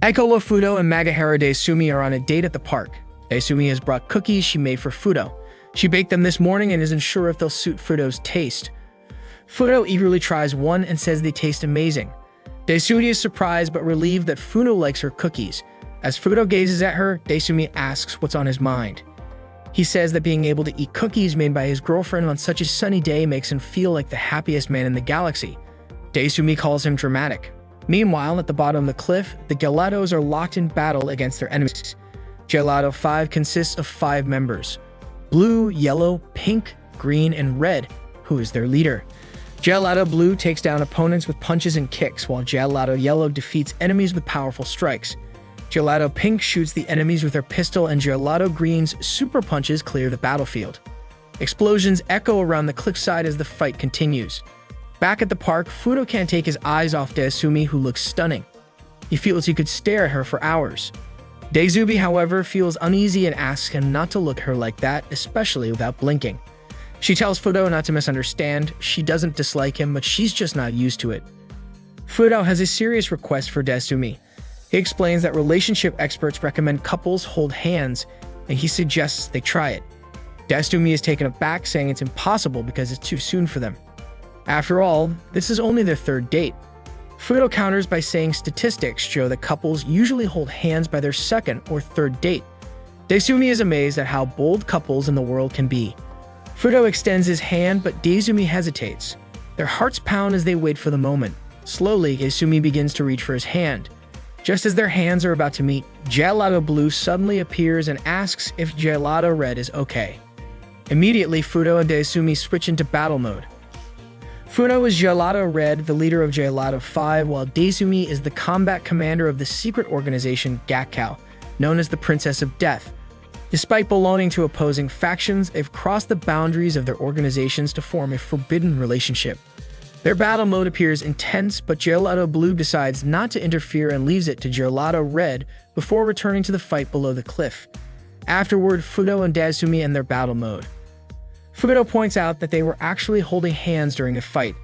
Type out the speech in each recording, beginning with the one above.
Aikolo, Fudo, and Magahara Daisumi are on a date at the park. Daisumi has brought cookies she made for Fudo. She baked them this morning and isn't sure if they'll suit Fudo's taste. Fudo eagerly tries one and says they taste amazing. Daisumi is surprised but relieved that Fudo likes her cookies. As Fudo gazes at her, Daisumi asks what's on his mind. He says that being able to eat cookies made by his girlfriend on such a sunny day makes him feel like the happiest man in the galaxy. Daisumi calls him dramatic. Meanwhile, at the bottom of the cliff, the Gelatos are locked in battle against their enemies. Gelato 5 consists of 5 members: Blue, Yellow, Pink, Green, and Red, who is their leader. Gelato Blue takes down opponents with punches and kicks, while Gelato Yellow defeats enemies with powerful strikes. Gelato Pink shoots the enemies with her pistol, and Gelato Green's super punches clear the battlefield. Explosions echo around the cliffside as the fight continues. Back at the park, Fudo can't take his eyes off Daisumi, who looks stunning. He feels he could stare at her for hours. Daisumi, however, feels uneasy and asks him not to look at her like that, especially without blinking. She tells Fudo not to misunderstand. She doesn't dislike him, but she's just not used to it. Fudo has a serious request for Daisumi. He explains that relationship experts recommend couples hold hands, and he suggests they try it. Daisumi is taken aback, saying it's impossible because it's too soon for them. After all, this is only their 3rd date. Fudo counters by saying statistics show that couples usually hold hands by their 2nd or 3rd date. Daisumi is amazed at how bold couples in the world can be. Fudo extends his hand, but Daisumi hesitates. Their hearts pound as they wait for the moment. Slowly, Daisumi begins to reach for his hand. Just as their hands are about to meet, Gelato Blue suddenly appears and asks if Gelato Red is okay. Immediately, Fudo and Daisumi switch into battle mode. Fudo is Gelato Red, the leader of Gelato 5, while Daisumi is the combat commander of the secret organization Gakkao, known as the Princess of Death. Despite belonging to opposing factions, they've crossed the boundaries of their organizations to form a forbidden relationship. Their battle mode appears intense, but Gelato Blue decides not to interfere and leaves it to Gelato Red before returning to the fight below the cliff. Afterward, Fudo and Daisumi end their battle mode. Fudo points out that they were actually holding hands during the fight.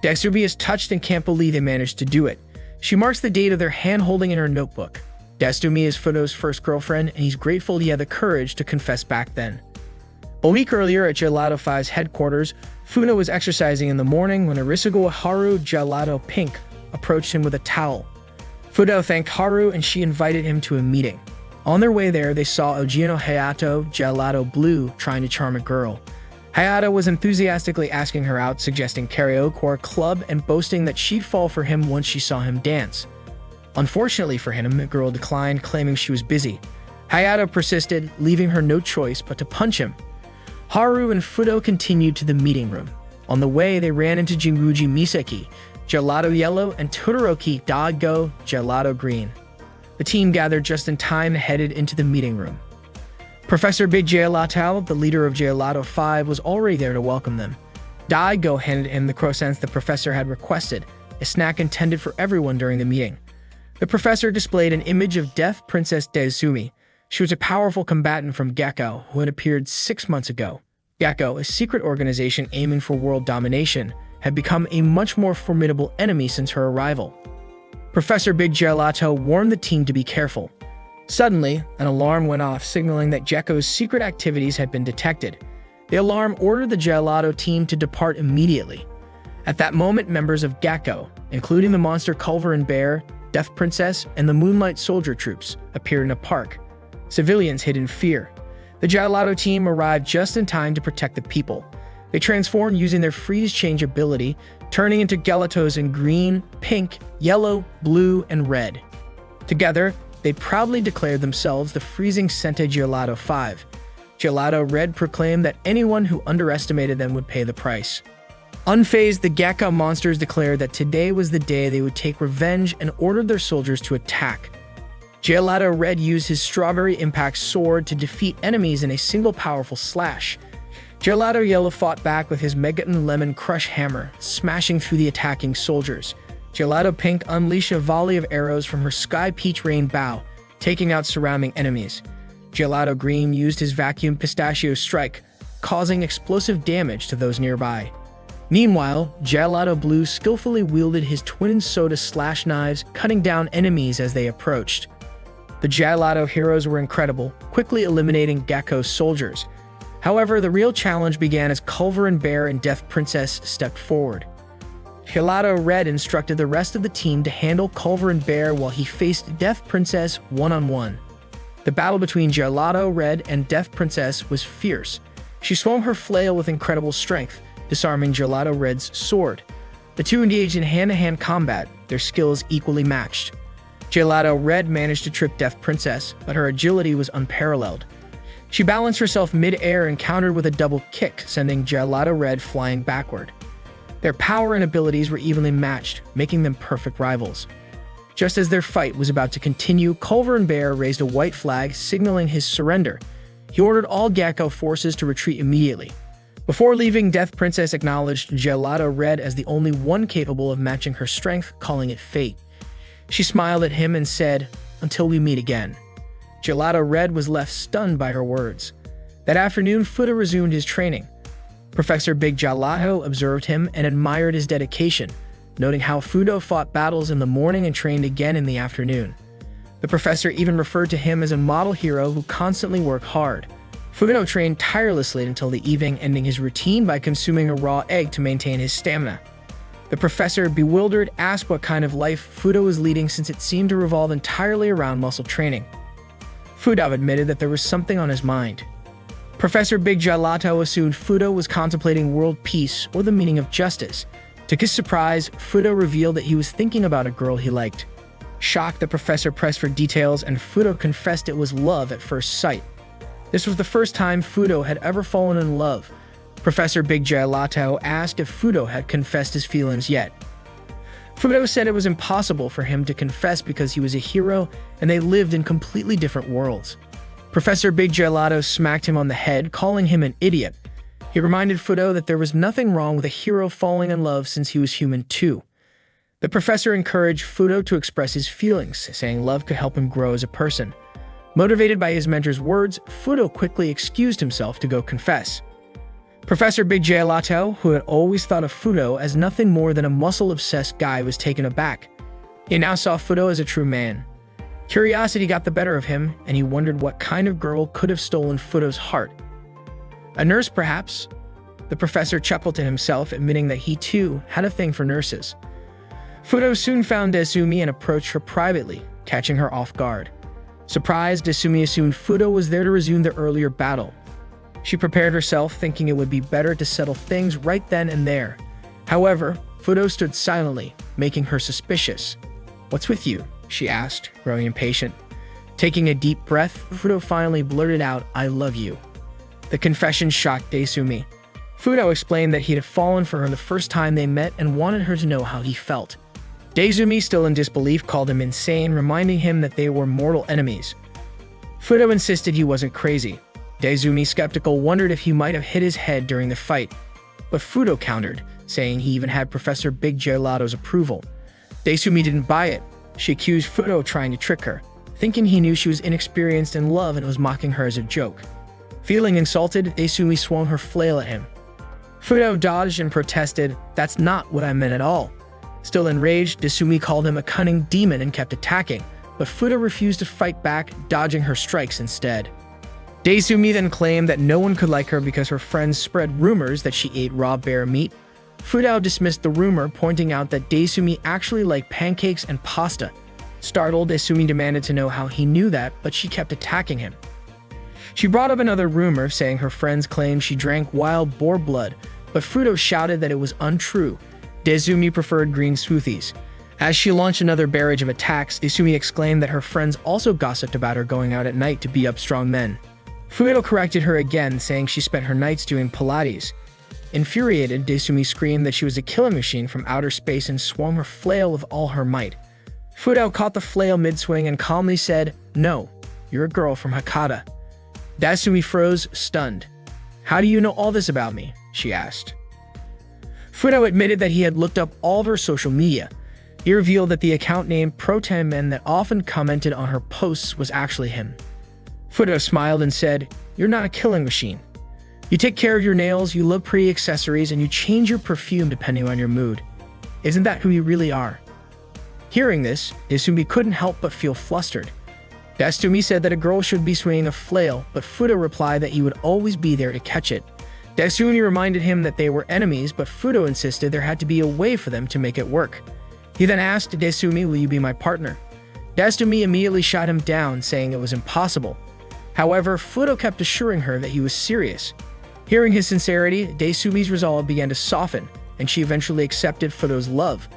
Daisumi is touched and can't believe they managed to do it. She marks the date of their hand-holding in her notebook. Daisumi is Fudo's first girlfriend, and he's grateful he had the courage to confess back then. A week earlier at Gelato 5's headquarters, Fudo was exercising in the morning when Arisugawa Haru, Gelato Pink, approached him with a towel. Fudo thanked Haru and she invited him to a meeting. On their way there, they saw Ojino Hayato, Gelato Blue, trying to charm a girl. Hayato was enthusiastically asking her out, suggesting karaoke or a club, and boasting that she'd fall for him once she saw him dance. Unfortunately for him, the girl declined, claiming she was busy. Hayato persisted, leaving her no choice but to punch him. Haru and Fudo continued to the meeting room. On the way, they ran into Jinguji Misaki, Gelato Yellow, and Todoroki Daigo, Gelato Green. The team gathered just in time and headed into the meeting room. Professor Big Gelato, the leader of Gelato 5, was already there to welcome them. Daigo handed him the croissants the professor had requested, a snack intended for everyone during the meeting. The professor displayed an image of Death Princess Daisumi. She was a powerful combatant from Gakkao who had appeared 6 months ago. Gakkao, a secret organization aiming for world domination, had become a much more formidable enemy since her arrival. Professor Big Gelato warned the team to be careful. Suddenly, an alarm went off, signaling that Gekko's secret activities had been detected. The alarm ordered the Gelato team to depart immediately. At that moment, members of Gakkao, including the monster Culver and Bear, Death Princess, and the Moonlight Soldier troops, appeared in a park. Civilians hid in fear. The Gelato team arrived just in time to protect the people. They transformed using their freeze-change ability, turning into Gelatos in green, pink, yellow, blue, and red. Together, they proudly declared themselves the freezing Sente Gelato 5. Gelato Red proclaimed that anyone who underestimated them would pay the price. Unfazed, the Gakkao monsters declared that today was the day they would take revenge and ordered their soldiers to attack. Gelato Red used his Strawberry Impact sword to defeat enemies in a single powerful slash. Gelato Yellow fought back with his Megaton Lemon Crush hammer, smashing through the attacking soldiers. Gelato Pink unleashed a volley of arrows from her Sky Peach Rain bow, taking out surrounding enemies. Gelato Green used his Vacuum Pistachio Strike, causing explosive damage to those nearby. Meanwhile, Gelato Blue skillfully wielded his twin soda slash knives, cutting down enemies as they approached. The Gelato heroes were incredible, quickly eliminating Gecko's soldiers. However, the real challenge began as Culver and Bear and Death Princess stepped forward. Gelato Red instructed the rest of the team to handle Culver and Bear while he faced Death Princess one-on-one. The battle between Gelato Red and Death Princess was fierce. She swung her flail with incredible strength, disarming Gelato Red's sword. The two engaged in hand-to-hand combat, their skills equally matched. Gelato Red managed to trip Death Princess, but her agility was unparalleled. She balanced herself mid-air and countered with a double kick, sending Gelato Red flying backward. Their power and abilities were evenly matched, making them perfect rivals. Just as their fight was about to continue, Culver and Bear raised a white flag, signaling his surrender. He ordered all Gecko forces to retreat immediately. Before leaving, Death Princess acknowledged Gelato Red as the only one capable of matching her strength, calling it fate. She smiled at him and said, "Until we meet again." Gelato Red was left stunned by her words. That afternoon, Fudo resumed his training. Professor Big Gelato observed him and admired his dedication, noting how Fudo fought battles in the morning and trained again in the afternoon. The professor even referred to him as a model hero who constantly worked hard. Fudo trained tirelessly until the evening, ending his routine by consuming a raw egg to maintain his stamina. The professor, bewildered, asked what kind of life Fudo was leading since it seemed to revolve entirely around muscle training. Fudo admitted that there was something on his mind. Professor Big Gelato assumed Fudo was contemplating world peace or the meaning of justice. To his surprise, Fudo revealed that he was thinking about a girl he liked. Shocked, the professor pressed for details, and Fudo confessed it was love at first sight. This was the first time Fudo had ever fallen in love. Professor Big Gelato asked if Fudo had confessed his feelings yet. Fudo said it was impossible for him to confess because he was a hero and they lived in completely different worlds. Professor Big Gelato smacked him on the head, calling him an idiot. He reminded Fudo that there was nothing wrong with a hero falling in love since he was human too. The professor encouraged Fudo to express his feelings, saying love could help him grow as a person. Motivated by his mentor's words, Fudo quickly excused himself to go confess. Professor Big Gelato, who had always thought of Fudo as nothing more than a muscle-obsessed guy, was taken aback. He now saw Fudo as a true man. Curiosity got the better of him, and he wondered what kind of girl could have stolen Fudo's heart. A nurse, perhaps? The professor chuckled to himself, admitting that he too had a thing for nurses. Fudo soon found Desumi and approached her privately, catching her off guard. Surprised, Desumi assumed Fudo was there to resume their earlier battle. She prepared herself, thinking it would be better to settle things right then and there. However, Fudo stood silently, making her suspicious. "What's with you?" she asked, growing impatient. Taking a deep breath, Fudo finally blurted out, "I love you." The confession shocked Desumi. Fudo explained that he had fallen for her the first time they met and wanted her to know how he felt. Desumi, still in disbelief, called him insane, reminding him that they were mortal enemies. Fudo insisted he wasn't crazy. Desumi, skeptical, wondered if he might have hit his head during the fight. But Fudo countered, saying he even had Professor Big Gelato's approval. Desumi didn't buy it. She accused Fudo of trying to trick her, thinking he knew she was inexperienced in love and was mocking her as a joke. Feeling insulted, Desumi swung her flail at him. Fudo dodged and protested, "That's not what I meant at all." Still enraged, Desumi called him a cunning demon and kept attacking, but Fudo refused to fight back, dodging her strikes instead. Desumi then claimed that no one could like her because her friends spread rumors that she ate raw bear meat. Fudo dismissed the rumor, pointing out that Desumi actually liked pancakes and pasta. Startled, Desumi demanded to know how he knew that, but she kept attacking him. She brought up another rumor, saying her friends claimed she drank wild boar blood, but Fudo shouted that it was untrue. Desumi preferred green smoothies. As she launched another barrage of attacks, Desumi exclaimed that her friends also gossiped about her going out at night to beat up strong men. Fudo corrected her again, saying she spent her nights doing Pilates. Infuriated, Desumi screamed that she was a killing machine from outer space and swung her flail with all her might. Fudo caught the flail mid-swing and calmly said, "No, you're a girl from Hakata." Desumi froze, stunned. "How do you know all this about me?" she asked. Fudo admitted that he had looked up all of her social media. He revealed that the account name Protemen that often commented on her posts was actually him. Fudo smiled and said, "You're not a killing machine." You take care of your nails, you love pretty accessories, and you change your perfume depending on your mood. Isn't that who you really are?" Hearing this, Desumi couldn't help but feel flustered. Desumi said that a girl should be swinging a flail, but Fudo replied that he would always be there to catch it. Desumi reminded him that they were enemies, but Fudo insisted there had to be a way for them to make it work. He then asked Desumi, "Will you be my partner?" Desumi immediately shot him down, saying it was impossible. However, Fudo kept assuring her that he was serious. Hearing his sincerity, Desumi's resolve began to soften, and she eventually accepted Fudo's love.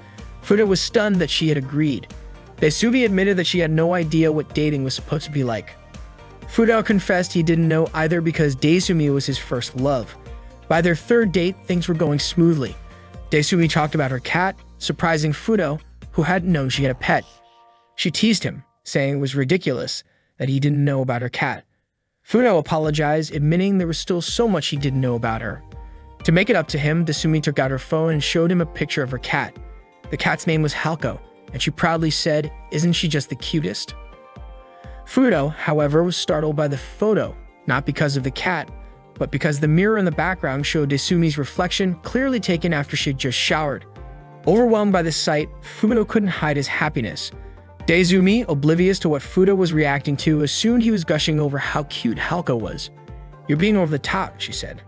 Fudo was stunned that she had agreed. Desumi admitted that she had no idea what dating was supposed to be like. Fudo confessed he didn't know either because Desumi was his first love. By their third date, things were going smoothly. Desumi talked about her cat, surprising Fudo, who hadn't known she had a pet. She teased him, saying it was ridiculous that he didn't know about her cat. Fudo apologized, admitting there was still so much he didn't know about her. To make it up to him, Desumi took out her phone and showed him a picture of her cat. The cat's name was Halko, and she proudly said, "Isn't she just the cutest?" Fudo, however, was startled by the photo, not because of the cat, but because the mirror in the background showed Desumi's reflection clearly taken after she had just showered. Overwhelmed by the sight, Fudo couldn't hide his happiness. Desumi, oblivious to what Fudo was reacting to, assumed he was gushing over how cute Halko was. "You're being over the top," she said.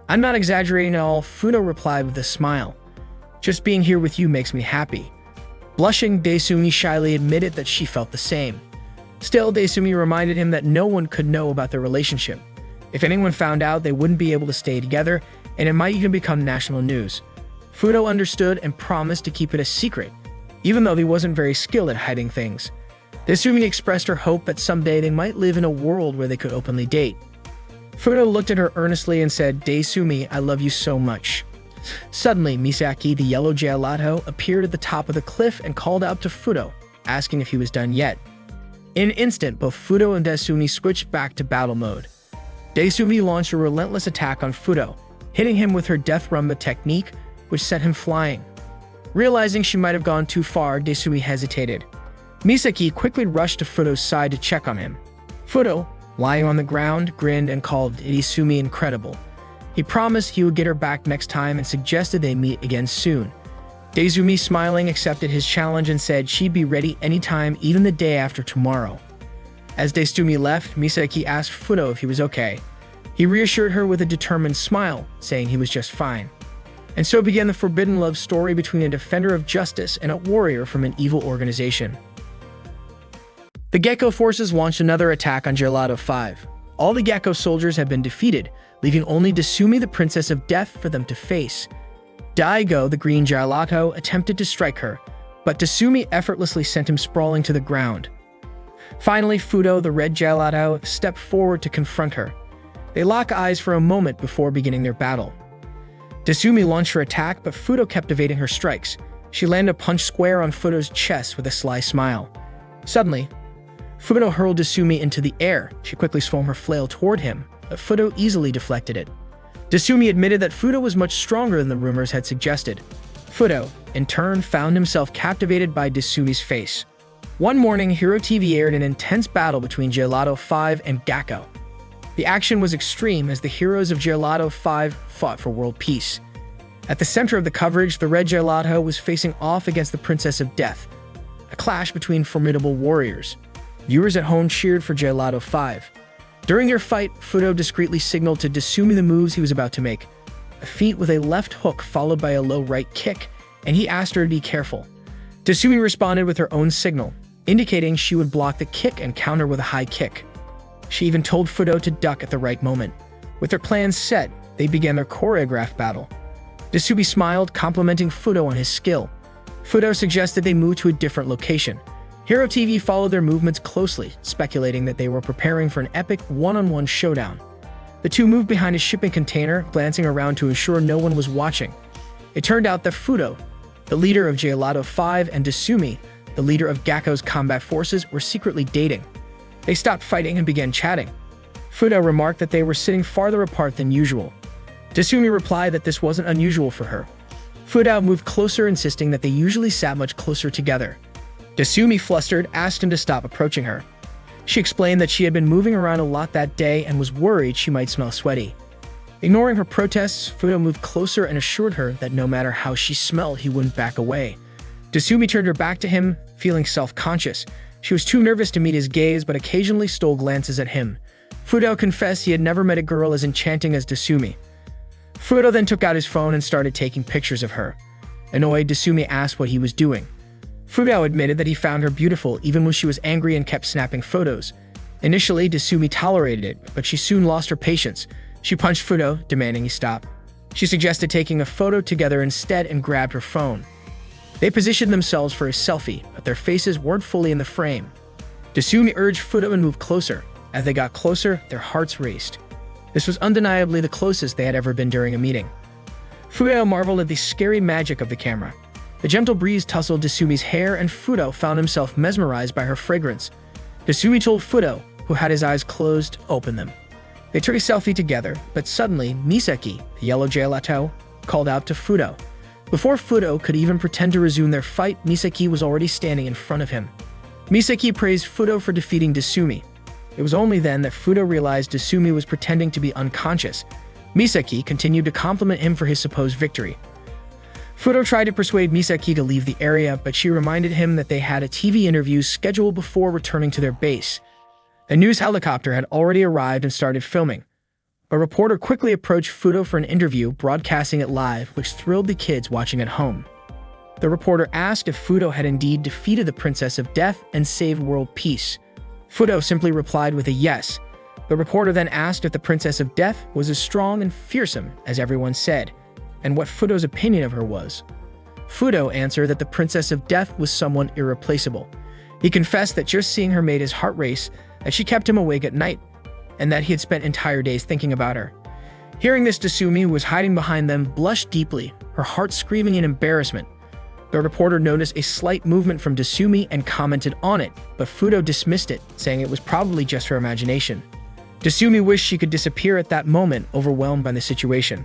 "I'm not exaggerating at all," Fudo replied with a smile. "Just being here with you makes me happy." Blushing, Desumi shyly admitted that she felt the same. Still, Desumi reminded him that no one could know about their relationship. If anyone found out, they wouldn't be able to stay together, and it might even become national news. Fudo understood and promised to keep it a secret, even though he wasn't very skilled at hiding things. Desumi expressed her hope that someday they might live in a world where they could openly date. Fudo looked at her earnestly and said, "Desumi, I love you so much." Suddenly, Misaki, the yellow gelato, appeared at the top of the cliff and called out to Fudo, asking if he was done yet. In an instant, both Fudo and Desumi switched back to battle mode. Desumi launched a relentless attack on Fudo, hitting him with her Death Rumba technique, which sent him flying. Realizing she might have gone too far, Desumi hesitated. Misaki quickly rushed to Fudo's side to check on him. Fudo, lying on the ground, grinned and called Desumi incredible. He promised he would get her back next time and suggested they meet again soon. Desumi, smiling, accepted his challenge and said she'd be ready anytime, even the day after tomorrow. As Desumi left, Misaki asked Fudo if he was okay. He reassured her with a determined smile, saying he was just fine. And so began the forbidden love story between a defender of justice and a warrior from an evil organization. The Gecko forces launched another attack on Gelato 5. All the Gecko soldiers had been defeated, leaving only Desumi, the Princess of Death, for them to face. Daigo, the green gelato, attempted to strike her, but Desumi effortlessly sent him sprawling to the ground. Finally, Fudo, the red gelato, stepped forward to confront her. They lock eyes for a moment before beginning their battle. Desumi launched her attack, but Fudo kept evading her strikes. She landed a punch square on Fudo's chest with a sly smile. Suddenly, Fudo hurled Desumi into the air. She quickly swung her flail toward him, but Fudo easily deflected it. Desumi admitted that Fudo was much stronger than the rumors had suggested. Fudo, in turn, found himself captivated by Desumi's face. One morning, Hero TV aired an intense battle between Gelato 5 and Gecko. The action was extreme as the heroes of Gelato 5 fought for world peace. At the center of the coverage, the red gelato was facing off against the Princess of Death, a clash between formidable warriors. Viewers at home cheered for Gelato 5. During their fight, Fudo discreetly signaled to Desumi the moves he was about to make. A feint with a left hook followed by a low right kick, and he asked her to be careful. Desumi responded with her own signal, indicating she would block the kick and counter with a high kick. She even told Fudo to duck at the right moment. With their plans set, they began their choreographed battle. Desumi smiled, complimenting Fudo on his skill. Fudo suggested they move to a different location. Hero TV followed their movements closely, speculating that they were preparing for an epic one-on-one showdown. The two moved behind a shipping container, glancing around to ensure no one was watching. It turned out that Fudo, the leader of Gelato 5, and Desumi, the leader of Gecko's combat forces, were secretly dating. They stopped fighting and began chatting. Fudo remarked that they were sitting farther apart than usual. Desumi replied that this wasn't unusual for her. Fudo moved closer, insisting that they usually sat much closer together. Desumi, flustered, asked him to stop approaching her. She explained that she had been moving around a lot that day and was worried she might smell sweaty. Ignoring her protests, Fudo moved closer and assured her that no matter how she smelled, he wouldn't back away. Desumi turned her back to him, feeling self-conscious. She was too nervous to meet his gaze, but occasionally stole glances at him. Fudo confessed he had never met a girl as enchanting as Desumi. Fudo then took out his phone and started taking pictures of her. Annoyed, Desumi asked what he was doing. Fudo admitted that he found her beautiful even when she was angry and kept snapping photos. Initially, Desumi tolerated it, but she soon lost her patience. She punched Fudo, demanding he stop. She suggested taking a photo together instead and grabbed her phone. They positioned themselves for a selfie, but their faces weren't fully in the frame. Desumi urged Fudo and moved closer. As they got closer, their hearts raced. This was undeniably the closest they had ever been during a meeting. Fudo marveled at the scary magic of the camera. The gentle breeze tousled Desumi's hair, and Fudo found himself mesmerized by her fragrance. Desumi told Fudo, who had his eyes closed, to open them. They took a selfie together, but suddenly Misaki, the yellow gelato, called out to Fudo. Before Fudo could even pretend to resume their fight, Misaki was already standing in front of him. Misaki praised Fudo for defeating Desumi. It was only then that Fudo realized Desumi was pretending to be unconscious. Misaki continued to compliment him for his supposed victory. Fudo tried to persuade Misaki to leave the area, but she reminded him that they had a TV interview scheduled before returning to their base. A news helicopter had already arrived and started filming. A reporter quickly approached Fudo for an interview, broadcasting it live, which thrilled the kids watching at home. The reporter asked if Fudo had indeed defeated the Princess of Death and saved world peace. Fudo simply replied with a yes. The reporter then asked if the Princess of Death was as strong and fearsome as everyone said, and what Fudo's opinion of her was. Fudo answered that the Princess of Death was someone irreplaceable. He confessed that just seeing her made his heart race, that she kept him awake at night, and that he had spent entire days thinking about her. Hearing this, Desumi, who was hiding behind them, blushed deeply, her heart screaming in embarrassment. The reporter noticed a slight movement from Desumi and commented on it, but Fudo dismissed it, saying it was probably just her imagination. Desumi wished she could disappear at that moment, overwhelmed by the situation.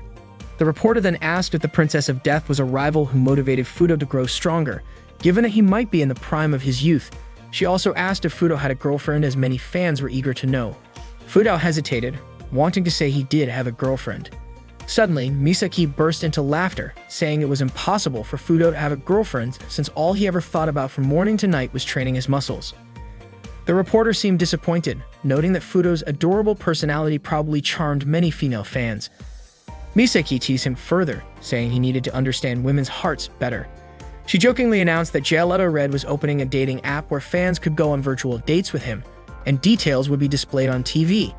The reporter then asked if the Princess of Death was a rival who motivated Fudo to grow stronger, given that he might be in the prime of his youth. She also asked if Fudo had a girlfriend, as many fans were eager to know. Fudo hesitated, wanting to say he did have a girlfriend. Suddenly, Misaki burst into laughter, saying it was impossible for Fudo to have a girlfriend since all he ever thought about from morning to night was training his muscles. The reporter seemed disappointed, noting that Fudo's adorable personality probably charmed many female fans. Misaki teased him further, saying he needed to understand women's hearts better. She jokingly announced that Gelato Red was opening a dating app where fans could go on virtual dates with him, and details would be displayed on TV.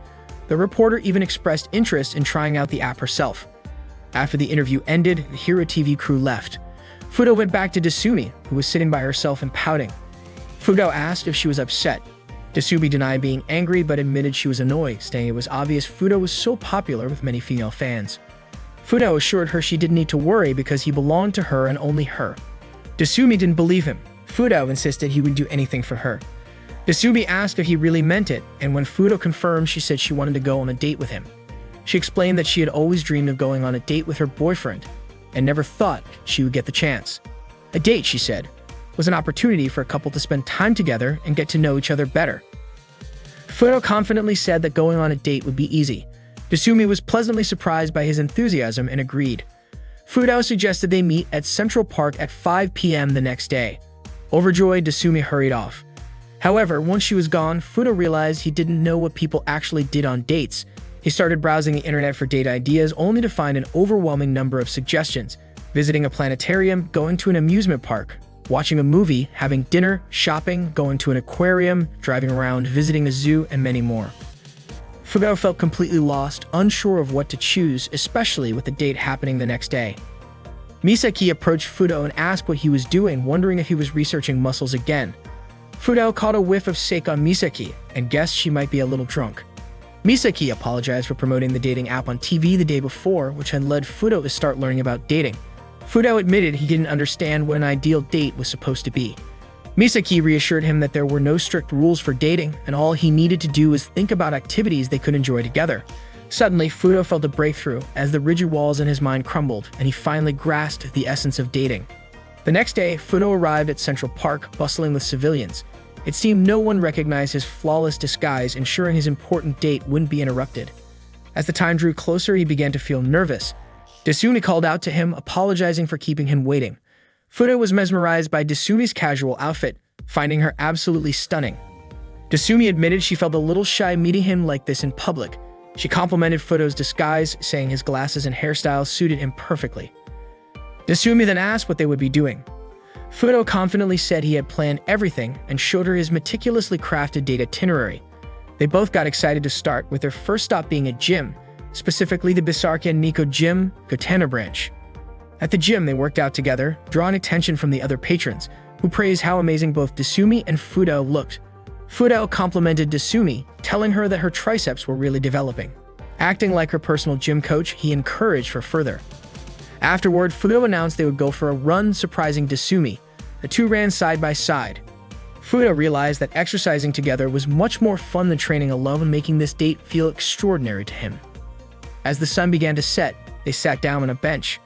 The reporter even expressed interest in trying out the app herself. After the interview ended, the Hero TV crew left. Fudo went back to Desumi, who was sitting by herself and pouting. Fudo asked if she was upset. Desumi denied being angry but admitted she was annoyed, saying it was obvious Fudo was so popular with many female fans. Fudo assured her she didn't need to worry because he belonged to her and only her. Desumi didn't believe him. Fudo insisted he would do anything for her. Desumi asked if he really meant it, and when Fudo confirmed, she said she wanted to go on a date with him. She explained that she had always dreamed of going on a date with her boyfriend, and never thought she would get the chance. A date, she said, was an opportunity for a couple to spend time together and get to know each other better. Fudo confidently said that going on a date would be easy. Desumi was pleasantly surprised by his enthusiasm and agreed. Fudo suggested they meet at Central Park at 5 p.m. the next day. Overjoyed, Desumi hurried off. However, once she was gone, Fudo realized he didn't know what people actually did on dates. He started browsing the internet for date ideas, only to find an overwhelming number of suggestions: visiting a planetarium, going to an amusement park, watching a movie, having dinner, shopping, going to an aquarium, driving around, visiting a zoo, and many more. Fudo felt completely lost, unsure of what to choose, especially with the date happening the next day. Misaki approached Fudo and asked what he was doing, wondering if he was researching muscles again. Fudo caught a whiff of Sekai on Misaki and guessed she might be a little drunk. Misaki apologized for promoting the dating app on TV the day before, which had led Fudo to start learning about dating. Fudo admitted he didn't understand what an ideal date was supposed to be. Misaki reassured him that there were no strict rules for dating, and all he needed to do was think about activities they could enjoy together. Suddenly, Fudo felt a breakthrough as the rigid walls in his mind crumbled, and he finally grasped the essence of dating. The next day, Fudo arrived at Central Park, bustling with civilians. It seemed no one recognized his flawless disguise, ensuring his important date wouldn't be interrupted. As the time drew closer, he began to feel nervous. Desumi called out to him, apologizing for keeping him waiting. Fudo was mesmerized by Desumi's casual outfit, finding her absolutely stunning. Desumi admitted she felt a little shy meeting him like this in public. She complimented Fudo's disguise, saying his glasses and hairstyle suited him perfectly. Desumi then asked what they would be doing. Fudo confidently said he had planned everything and showed her his meticulously crafted date itinerary. They both got excited to start, with their first stop being a gym, specifically the Bisarka Nico Gym, Gotana branch. At the gym, they worked out together, drawing attention from the other patrons, who praised how amazing both Desumi and Fudo looked. Fudo complimented Desumi, telling her that her triceps were really developing. Acting like her personal gym coach, he encouraged her further. Afterward, Fudo announced they would go for a run, surprising Desumi. The two ran side by side. Fudo realized that exercising together was much more fun than training alone, making this date feel extraordinary to him. As the sun began to set, they sat down on a bench.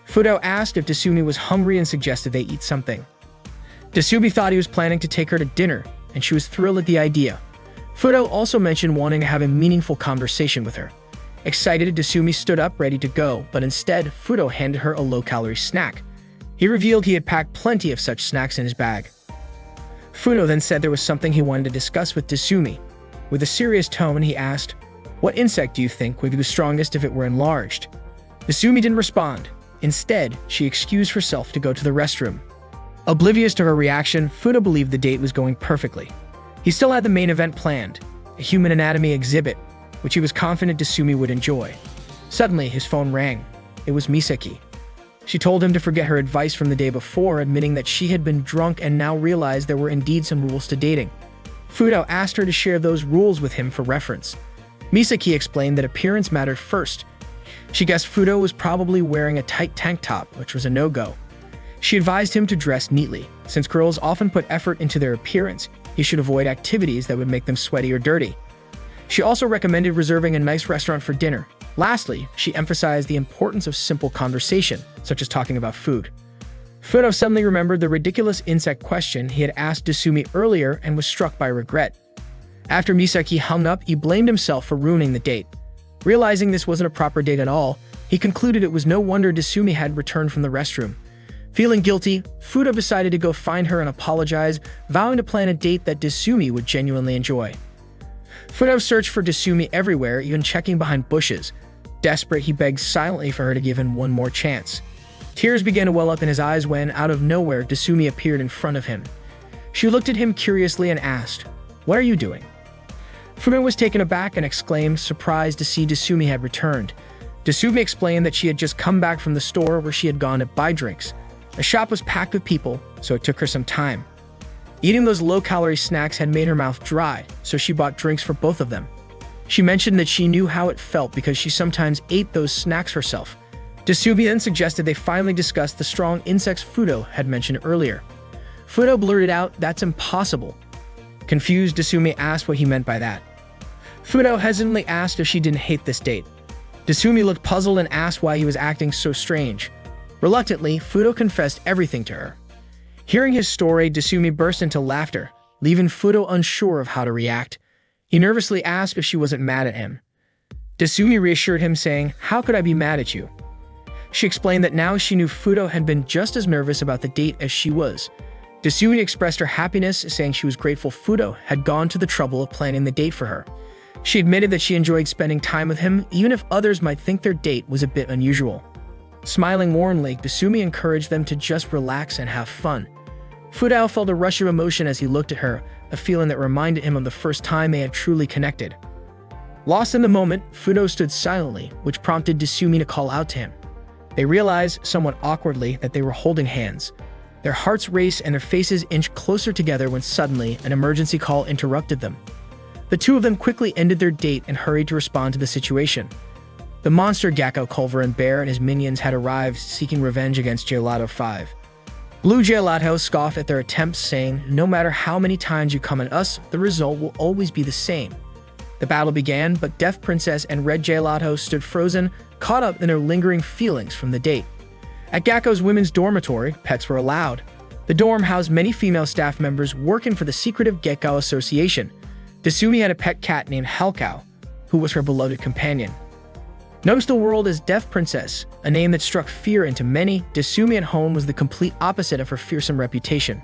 Fudo asked if Desumi was hungry and suggested they eat something. Desumi thought he was planning to take her to dinner, and she was thrilled at the idea. Fudo also mentioned wanting to have a meaningful conversation with her. Excited, Desumi stood up ready to go, but instead, Fudo handed her a low-calorie snack. He revealed he had packed plenty of such snacks in his bag. Fudo then said there was something he wanted to discuss with Desumi. With a serious tone, he asked, "What insect do you think would be the strongest if it were enlarged?" Desumi didn't respond. Instead, she excused herself to go to the restroom. Oblivious to her reaction, Fudo believed the date was going perfectly. He still had the main event planned, a human anatomy exhibit, which he was confident Desumi would enjoy. Suddenly, his phone rang. It was Misaki. She told him to forget her advice from the day before, admitting that she had been drunk and now realized there were indeed some rules to dating. Fudo asked her to share those rules with him for reference. Misaki explained that appearance mattered first. She guessed Fudo was probably wearing a tight tank top, which was a no-go. She advised him to dress neatly. Since girls often put effort into their appearance, he should avoid activities that would make them sweaty or dirty. She also recommended reserving a nice restaurant for dinner. Lastly, she emphasized the importance of simple conversation, such as talking about food. Fudo suddenly remembered the ridiculous insect question he had asked Desumi earlier and was struck by regret. After Misaki hung up, he blamed himself for ruining the date. Realizing this wasn't a proper date at all, he concluded it was no wonder Desumi had returned from the restroom. Feeling guilty, Fudo decided to go find her and apologize, vowing to plan a date that Desumi would genuinely enjoy. Fudo searched for Desumi everywhere, even checking behind bushes. Desperate, he begged silently for her to give him one more chance. Tears began to well up in his eyes when, out of nowhere, Desumi appeared in front of him. She looked at him curiously and asked, "What are you doing?" Fudo was taken aback and exclaimed, surprised to see Desumi had returned. Desumi explained that she had just come back from the store where she had gone to buy drinks. The shop was packed with people, so it took her some time. Eating those low-calorie snacks had made her mouth dry, so she bought drinks for both of them. She mentioned that she knew how it felt because she sometimes ate those snacks herself. Desumi then suggested they finally discuss the strong insects Fudo had mentioned earlier. Fudo blurted out, "That's impossible." Confused, Desumi asked what he meant by that. Fudo hesitantly asked if she didn't hate this date. Desumi looked puzzled and asked why he was acting so strange. Reluctantly, Fudo confessed everything to her. Hearing his story, Desumi burst into laughter, leaving Fudo unsure of how to react. He nervously asked if she wasn't mad at him. Desumi reassured him, saying, "How could I be mad at you?" She explained that now she knew Fudo had been just as nervous about the date as she was. Desumi expressed her happiness, saying she was grateful Fudo had gone to the trouble of planning the date for her. She admitted that she enjoyed spending time with him, even if others might think their date was a bit unusual. Smiling warmly, Desumi encouraged them to just relax and have fun. Fudo felt a rush of emotion as he looked at her, a feeling that reminded him of the first time they had truly connected. Lost in the moment, Fudo stood silently, which prompted Desumi to call out to him. They realized, somewhat awkwardly, that they were holding hands. Their hearts raced and their faces inched closer together when suddenly an emergency call interrupted them. The two of them quickly ended their date and hurried to respond to the situation. The monster Gecko Culver and Bear and his minions had arrived, seeking revenge against Gelato 5. Blue Gelato scoffed at their attempts, saying, "No matter how many times you come at us, the result will always be the same." The battle began, but Death Princess and Red Gelato stood frozen, caught up in their lingering feelings from the date. At Gecko's women's dormitory, pets were allowed. The dorm housed many female staff members working for the secretive Gecko Association. Desumi had a pet cat named Helcow, who was her beloved companion. Known to the world as Deaf Princess, a name that struck fear into many, Desumi at home was the complete opposite of her fearsome reputation.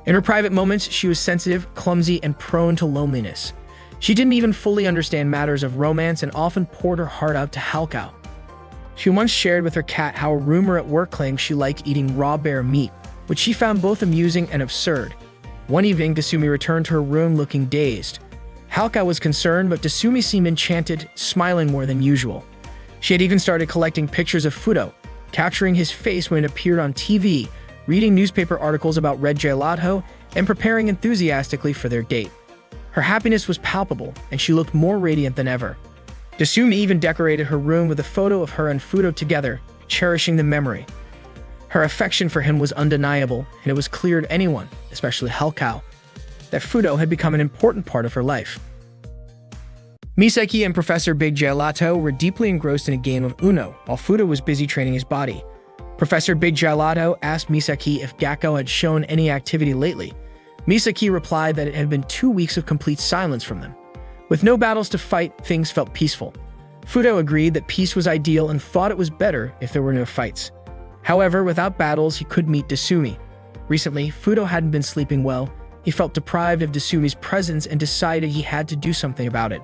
In her private moments, she was sensitive, clumsy, and prone to loneliness. She didn't even fully understand matters of romance and often poured her heart out to Halkao. She once shared with her cat how a rumor at work claimed she liked eating raw bear meat, which she found both amusing and absurd. One evening, Desumi returned to her room looking dazed. Halkao was concerned, but Desumi seemed enchanted, smiling more than usual. She had even started collecting pictures of Fudo, capturing his face when it appeared on TV, reading newspaper articles about red gelato, and preparing enthusiastically for their date. Her happiness was palpable, and she looked more radiant than ever. Desumi even decorated her room with a photo of her and Fudo together, cherishing the memory. Her affection for him was undeniable, and it was clear to anyone, especially Halkao, that Fudo had become an important part of her life. Misaki and Professor Big Gelato were deeply engrossed in a game of Uno, while Fudo was busy training his body. Professor Big Gelato asked Misaki if Gakko had shown any activity lately. Misaki replied that it had been 2 weeks of complete silence from them. With no battles to fight, things felt peaceful. Fudo agreed that peace was ideal and thought it was better if there were no fights. However, without battles, he could meet Desumi. Recently, Fudo hadn't been sleeping well. He felt deprived of Desumi's presence and decided he had to do something about it.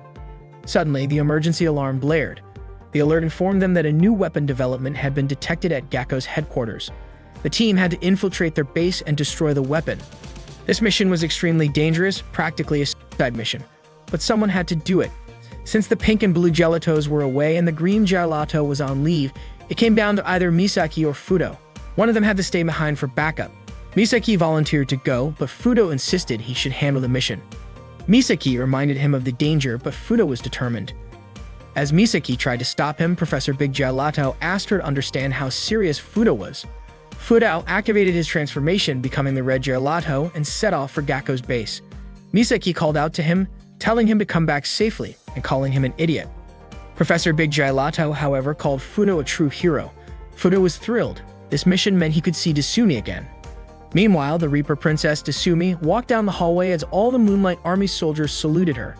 Suddenly, the emergency alarm blared. The alert informed them that a new weapon development had been detected at Gakko's headquarters. The team had to infiltrate their base and destroy the weapon. This mission was extremely dangerous, practically a suicide mission. But someone had to do it. Since the pink and blue gelatos were away and the green gelato was on leave, it came down to either Misaki or Fudo. One of them had to stay behind for backup. Misaki volunteered to go, but Fudo insisted he should handle the mission. Misaki reminded him of the danger, but Fudo was determined. As Misaki tried to stop him, Professor Big Gelato asked her to understand how serious Fudo was. Fudo activated his transformation, becoming the red gelato, and set off for Gakko's base. Misaki called out to him, telling him to come back safely and calling him an idiot. Professor Big Gelato, however, called Fudo a true hero. Fudo was thrilled. This mission meant he could see Desumi again. Meanwhile, the Reaper Princess Desumi walked down the hallway as all the Moonlight Army soldiers saluted her.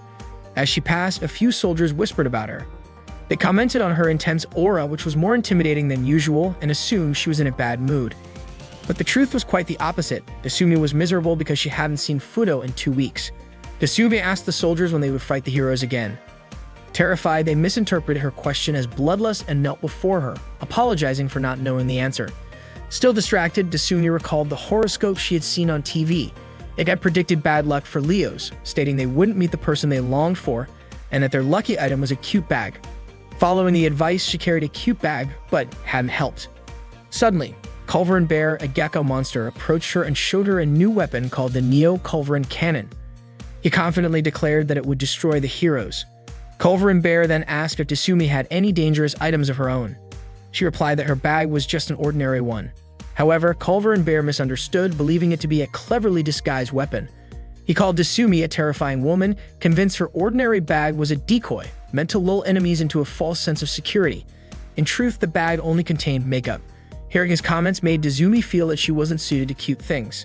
As she passed, a few soldiers whispered about her. They commented on her intense aura, which was more intimidating than usual, and assumed she was in a bad mood. But the truth was quite the opposite. Desumi was miserable because she hadn't seen Fudo in 2 weeks. Desumi asked the soldiers when they would fight the heroes again. Terrified, they misinterpreted her question as bloodlust and knelt before her, apologizing for not knowing the answer. Still distracted, Desumi recalled the horoscope she had seen on TV. It had predicted bad luck for Leos, stating they wouldn't meet the person they longed for, and that their lucky item was a cute bag. Following the advice, she carried a cute bag, but hadn't helped. Suddenly, Culverin Bear, a gecko monster, approached her and showed her a new weapon called the Neo-Culverin Cannon. He confidently declared that it would destroy the heroes. Culverin Bear then asked if Desumi had any dangerous items of her own. She replied that her bag was just an ordinary one. However, Culverin Bear misunderstood, believing it to be a cleverly disguised weapon. He called Desumi a terrifying woman, convinced her ordinary bag was a decoy, meant to lull enemies into a false sense of security. In truth, the bag only contained makeup. Hearing his comments made Desumi feel that she wasn't suited to cute things.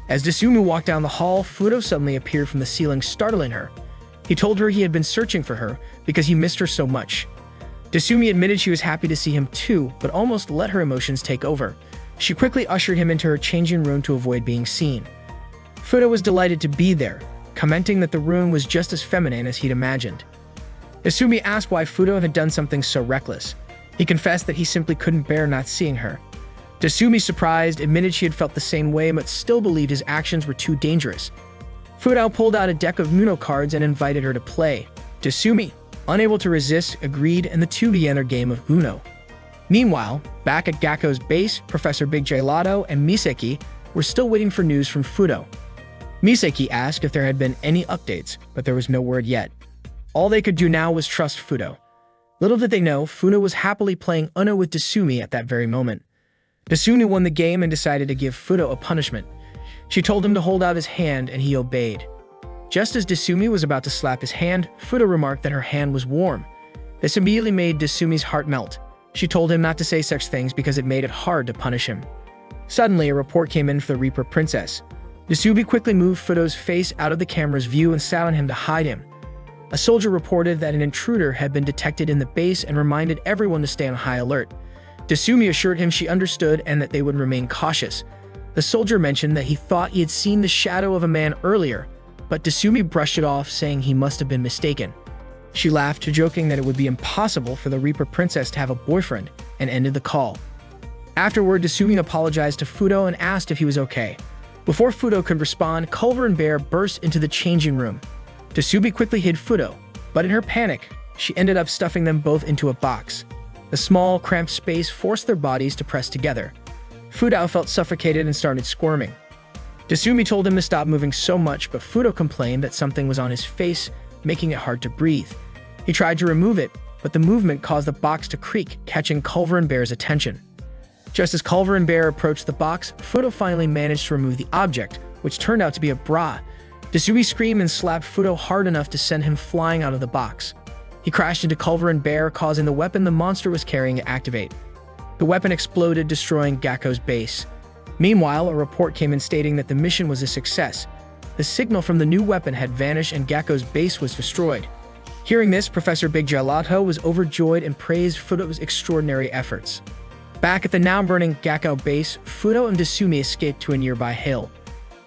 As Desumi walked down the hall, Fudo suddenly appeared from the ceiling, startling her. He told her he had been searching for her because he missed her so much. Desumi admitted she was happy to see him too, but almost let her emotions take over. She quickly ushered him into her changing room to avoid being seen. Fudo was delighted to be there, commenting that the room was just as feminine as he'd imagined. Desumi asked why Fudo had done something so reckless. He confessed that he simply couldn't bear not seeing her. Desumi, surprised, admitted she had felt the same way but still believed his actions were too dangerous. Fudo pulled out a deck of Uno cards and invited her to play. Desumi, unable to resist, agreed, and the two began their game of Uno. Meanwhile, back at Gakko's base, Professor Big Gelato and Misaki were still waiting for news from Fudo. Misaki asked if there had been any updates, but there was no word yet. All they could do now was trust Fudo. Little did they know, Fudo was happily playing Uno with Desumi at that very moment. Desumi won the game and decided to give Fudo a punishment. She told him to hold out his hand, and he obeyed. Just as Desumi was about to slap his hand, Fudo remarked that her hand was warm. This immediately made Desumi's heart melt. She told him not to say such things because it made it hard to punish him. Suddenly, a report came in for the Reaper Princess. Desumi quickly moved Fudo's face out of the camera's view and sat on him to hide him. A soldier reported that an intruder had been detected in the base and reminded everyone to stay on high alert. Desumi assured him she understood and that they would remain cautious. The soldier mentioned that he thought he had seen the shadow of a man earlier, but Desumi brushed it off, saying he must have been mistaken. She laughed, joking that it would be impossible for the Reaper Princess to have a boyfriend, and ended the call. Afterward, Desumi apologized to Fudo and asked if he was okay. Before Fudo could respond, Culver and Bear burst into the changing room. Desumi quickly hid Fudo, but in her panic, she ended up stuffing them both into a box. The small, cramped space forced their bodies to press together. Fudo felt suffocated and started squirming. Desumi told him to stop moving so much, but Fudo complained that something was on his face, making it hard to breathe. He tried to remove it, but the movement caused the box to creak, catching Culver and Bear's attention. Just as Culver and Bear approached the box, Fudo finally managed to remove the object, which turned out to be a bra. Desumi screamed and slapped Fudo hard enough to send him flying out of the box. He crashed into Culver and Bear, causing the weapon the monster was carrying to activate. The weapon exploded, destroying Gakko's base. Meanwhile, a report came in stating that the mission was a success. The signal from the new weapon had vanished and Gakko's base was destroyed. Hearing this, Professor Big Gelato was overjoyed and praised Fudo's extraordinary efforts. Back at the now-burning Gakko base, Fudo and Desumi escaped to a nearby hill.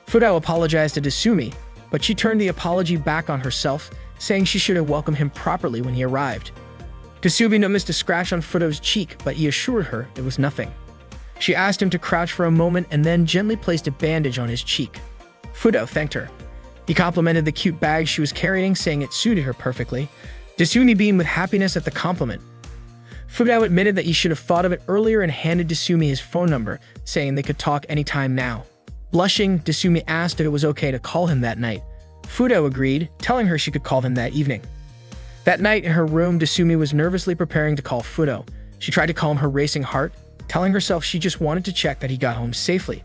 Fudo apologized to Desumi, but she turned the apology back on herself, saying she should have welcomed him properly when he arrived. Desumi noticed a scratch on Fudo's cheek, but he assured her it was nothing. She asked him to crouch for a moment and then gently placed a bandage on his cheek. Fudo thanked her. He complimented the cute bag she was carrying, saying it suited her perfectly. Desumi beamed with happiness at the compliment. Fudo admitted that he should have thought of it earlier and handed Desumi his phone number, saying they could talk anytime now. Blushing, Desumi asked if it was okay to call him that night. Fudo agreed, telling her she could call him that evening. That night in her room, Desumi was nervously preparing to call Fudo. She tried to calm her racing heart, telling herself she just wanted to check that he got home safely.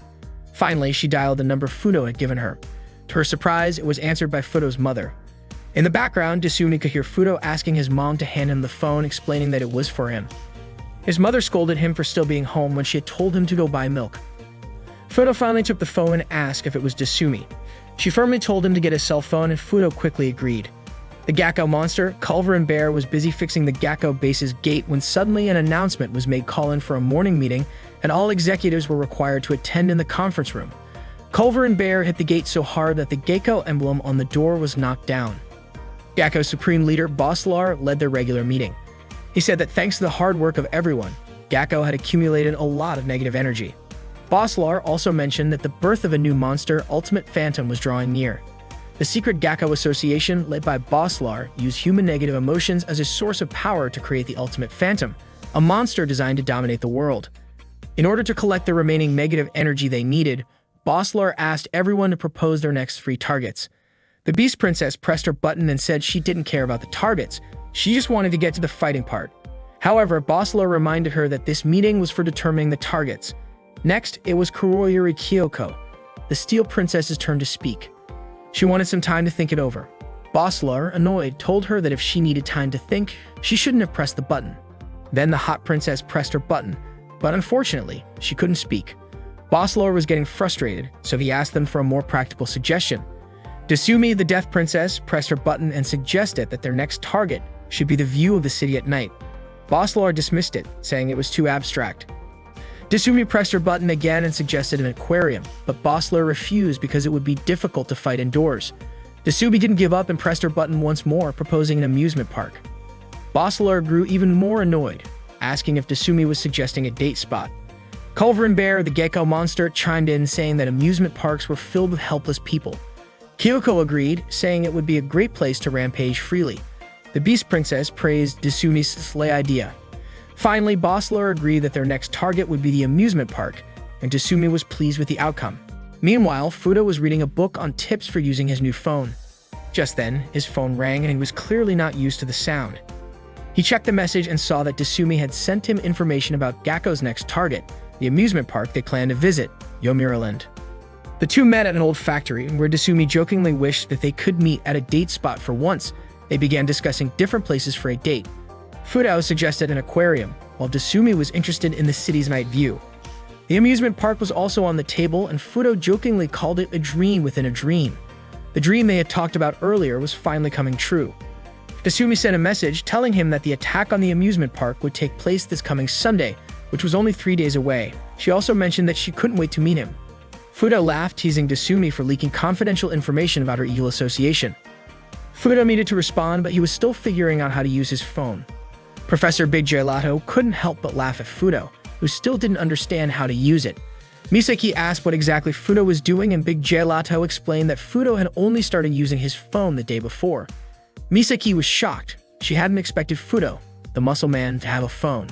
Finally, she dialed the number Fudo had given her. To her surprise, it was answered by Fudo's mother. In the background, Desumi could hear Fudo asking his mom to hand him the phone, explaining that it was for him. His mother scolded him for still being home when she had told him to go buy milk. Fudo finally took the phone and asked if it was Desumi. She firmly told him to get a cell phone, and Fudo quickly agreed. The Gakko monster, Culver and Bear, was busy fixing the Gakko base's gate when suddenly an announcement was made calling for a morning meeting, and all executives were required to attend in the conference room. Culver and Bear hit the gate so hard that the Gakko emblem on the door was knocked down. Gakko's supreme leader, Bosslar, led their regular meeting. He said that thanks to the hard work of everyone, Gakko had accumulated a lot of negative energy. Bosslar also mentioned that the birth of a new monster, Ultimate Phantom, was drawing near. The secret Gakko Association, led by Bosslar, used human negative emotions as a source of power to create the Ultimate Phantom, a monster designed to dominate the world. In order to collect the remaining negative energy they needed, Bosslar asked everyone to propose their next 3 targets. The Beast Princess pressed her button and said she didn't care about the targets, she just wanted to get to the fighting part. However, Bosslar reminded her that this meeting was for determining the targets. Next, it was Kuroyuri Kyoko, the Steel Princess's turn to speak. She wanted some time to think it over. Bosslar, annoyed, told her that if she needed time to think, she shouldn't have pressed the button. Then the Hot Princess pressed her button, but unfortunately, she couldn't speak. Bosslar was getting frustrated, so he asked them for a more practical suggestion. Desumi, the Death Princess, pressed her button and suggested that their next target should be the view of the city at night. Bosslar dismissed it, saying it was too abstract. Desumi pressed her button again and suggested an aquarium, but Bosslar refused because it would be difficult to fight indoors. Desumi didn't give up and pressed her button once more, proposing an amusement park. Bosslar grew even more annoyed, asking if Desumi was suggesting a date spot. Culver and Bear, the Gakko monster, chimed in, saying that amusement parks were filled with helpless people. Kyoko agreed, saying it would be a great place to rampage freely. The Beast Princess praised Desumi's sleigh idea. Finally, Bosslar agreed that their next target would be the amusement park, and Desumi was pleased with the outcome. Meanwhile, Fudo was reading a book on tips for using his new phone. Just then, his phone rang and he was clearly not used to the sound. He checked the message and saw that Desumi had sent him information about Gakko's next target, the amusement park they planned to visit, Yomiuraland. The two met at an old factory where Desumi jokingly wished that they could meet at a date spot for once. They began discussing different places for a date. Fudo suggested an aquarium, while Desumi was interested in the city's night view. The amusement park was also on the table, and Fudo jokingly called it a dream within a dream. The dream they had talked about earlier was finally coming true. Desumi sent a message telling him that the attack on the amusement park would take place this coming Sunday, which was only 3 days away. She also mentioned that she couldn't wait to meet him. Fudo laughed, teasing Desumi for leaking confidential information about her evil association. Fudo needed to respond, but he was still figuring out how to use his phone. Professor Big Gelato couldn't help but laugh at Fudo, who still didn't understand how to use it. Misaki asked what exactly Fudo was doing, and Big Gelato explained that Fudo had only started using his phone the day before. Misaki was shocked. She hadn't expected Fudo, the muscle man, to have a phone.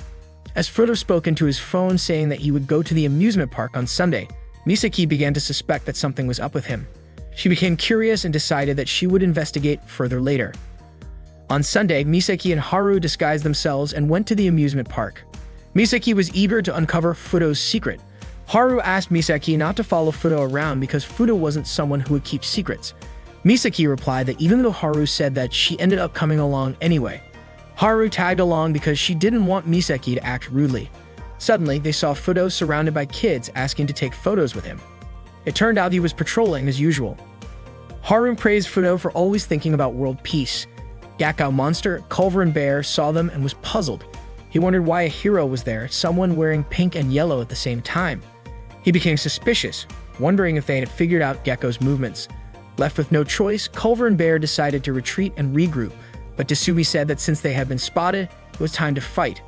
As Fudo spoke into his phone saying that he would go to the amusement park on Sunday, Misaki began to suspect that something was up with him. She became curious and decided that she would investigate further later. On Sunday, Misaki and Haru disguised themselves and went to the amusement park. Misaki was eager to uncover Fudo's secret. Haru asked Misaki not to follow Fudo around because Fudo wasn't someone who would keep secrets. Misaki replied that even though Haru said that, she ended up coming along anyway. Haru tagged along because she didn't want Misaki to act rudely. Suddenly, they saw Fudo surrounded by kids asking to take photos with him. It turned out he was patrolling as usual. Haru praised Fudo for always thinking about world peace. Gakao Monster, Culver and Bear saw them and was puzzled. He wondered why a hero was there, someone wearing pink and yellow at the same time. He became suspicious, wondering if they had figured out Gecko's movements. Left with no choice, Culver and Bear decided to retreat and regroup, but Desumi said that since they had been spotted, it was time to fight.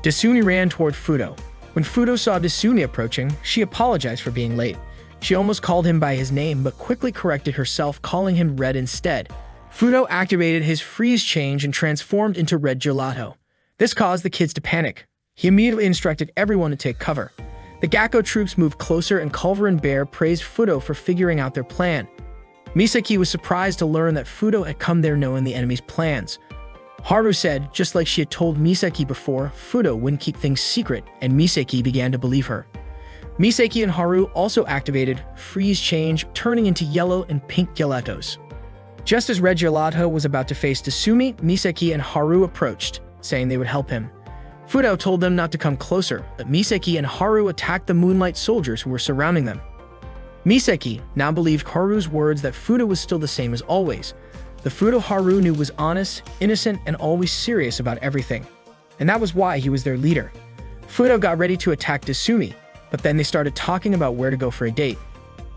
Desumi ran toward Fudo. When Fudo saw Desumi approaching, she apologized for being late. She almost called him by his name, but quickly corrected herself, calling him Red instead. Fudo activated his freeze change and transformed into Red Gelato. This caused the kids to panic. He immediately instructed everyone to take cover. The Gakko troops moved closer, and Culver and Bear praised Fudo for figuring out their plan. Misaki was surprised to learn that Fudo had come there knowing the enemy's plans. Haru said, just like she had told Misaki before, Fudo wouldn't keep things secret, and Misaki began to believe her. Misaki and Haru also activated Freeze Change, turning into yellow and pink gelatos. Just as Red Gelato was about to face Desumi, Misaki and Haru approached, saying they would help him. Fudo told them not to come closer, but Misaki and Haru attacked the Moonlight soldiers who were surrounding them. Misaki now believed Haru's words that Fudo was still the same as always. The Fudo Haru knew was honest, innocent, and always serious about everything. And that was why he was their leader. Fudo got ready to attack Desumi, but then they started talking about where to go for a date.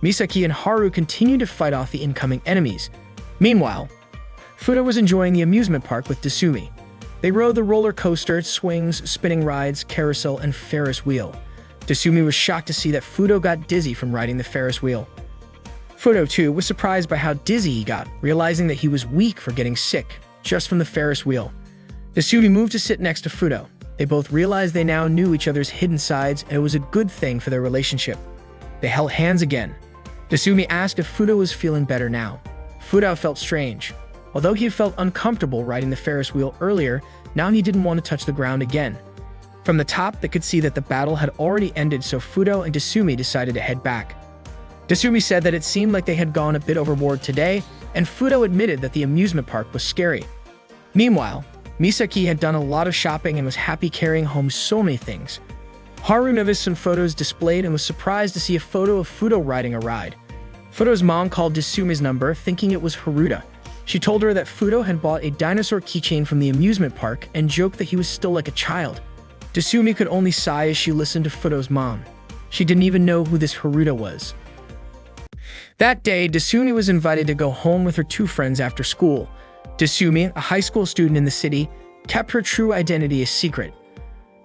Misaki and Haru continued to fight off the incoming enemies. Meanwhile, Fudo was enjoying the amusement park with Desumi. They rode the roller coaster, swings, spinning rides, carousel, and Ferris wheel. Desumi was shocked to see that Fudo got dizzy from riding the Ferris wheel. Fudo, too, was surprised by how dizzy he got, realizing that he was weak for getting sick just from the Ferris wheel. Desumi moved to sit next to Fudo. They both realized they now knew each other's hidden sides, and it was a good thing for their relationship. They held hands again. Desumi asked if Fudo was feeling better now. Fudo felt strange. Although he felt uncomfortable riding the Ferris wheel earlier, now he didn't want to touch the ground again. From the top, they could see that the battle had already ended, so Fudo and Desumi decided to head back. Desumi said that it seemed like they had gone a bit overboard today, and Fudo admitted that the amusement park was scary. Meanwhile, Misaki had done a lot of shopping and was happy carrying home so many things. Haru noticed some photos displayed and was surprised to see a photo of Fudo riding a ride. Fudo's mom called Desumi's number, thinking it was Haruta. She told her that Fudo had bought a dinosaur keychain from the amusement park and joked that he was still like a child. Desumi could only sigh as she listened to Fudo's mom. She didn't even know who this Haruta was. That day, Desumi was invited to go home with her two friends after school. Desumi, a high school student in the city, kept her true identity a secret.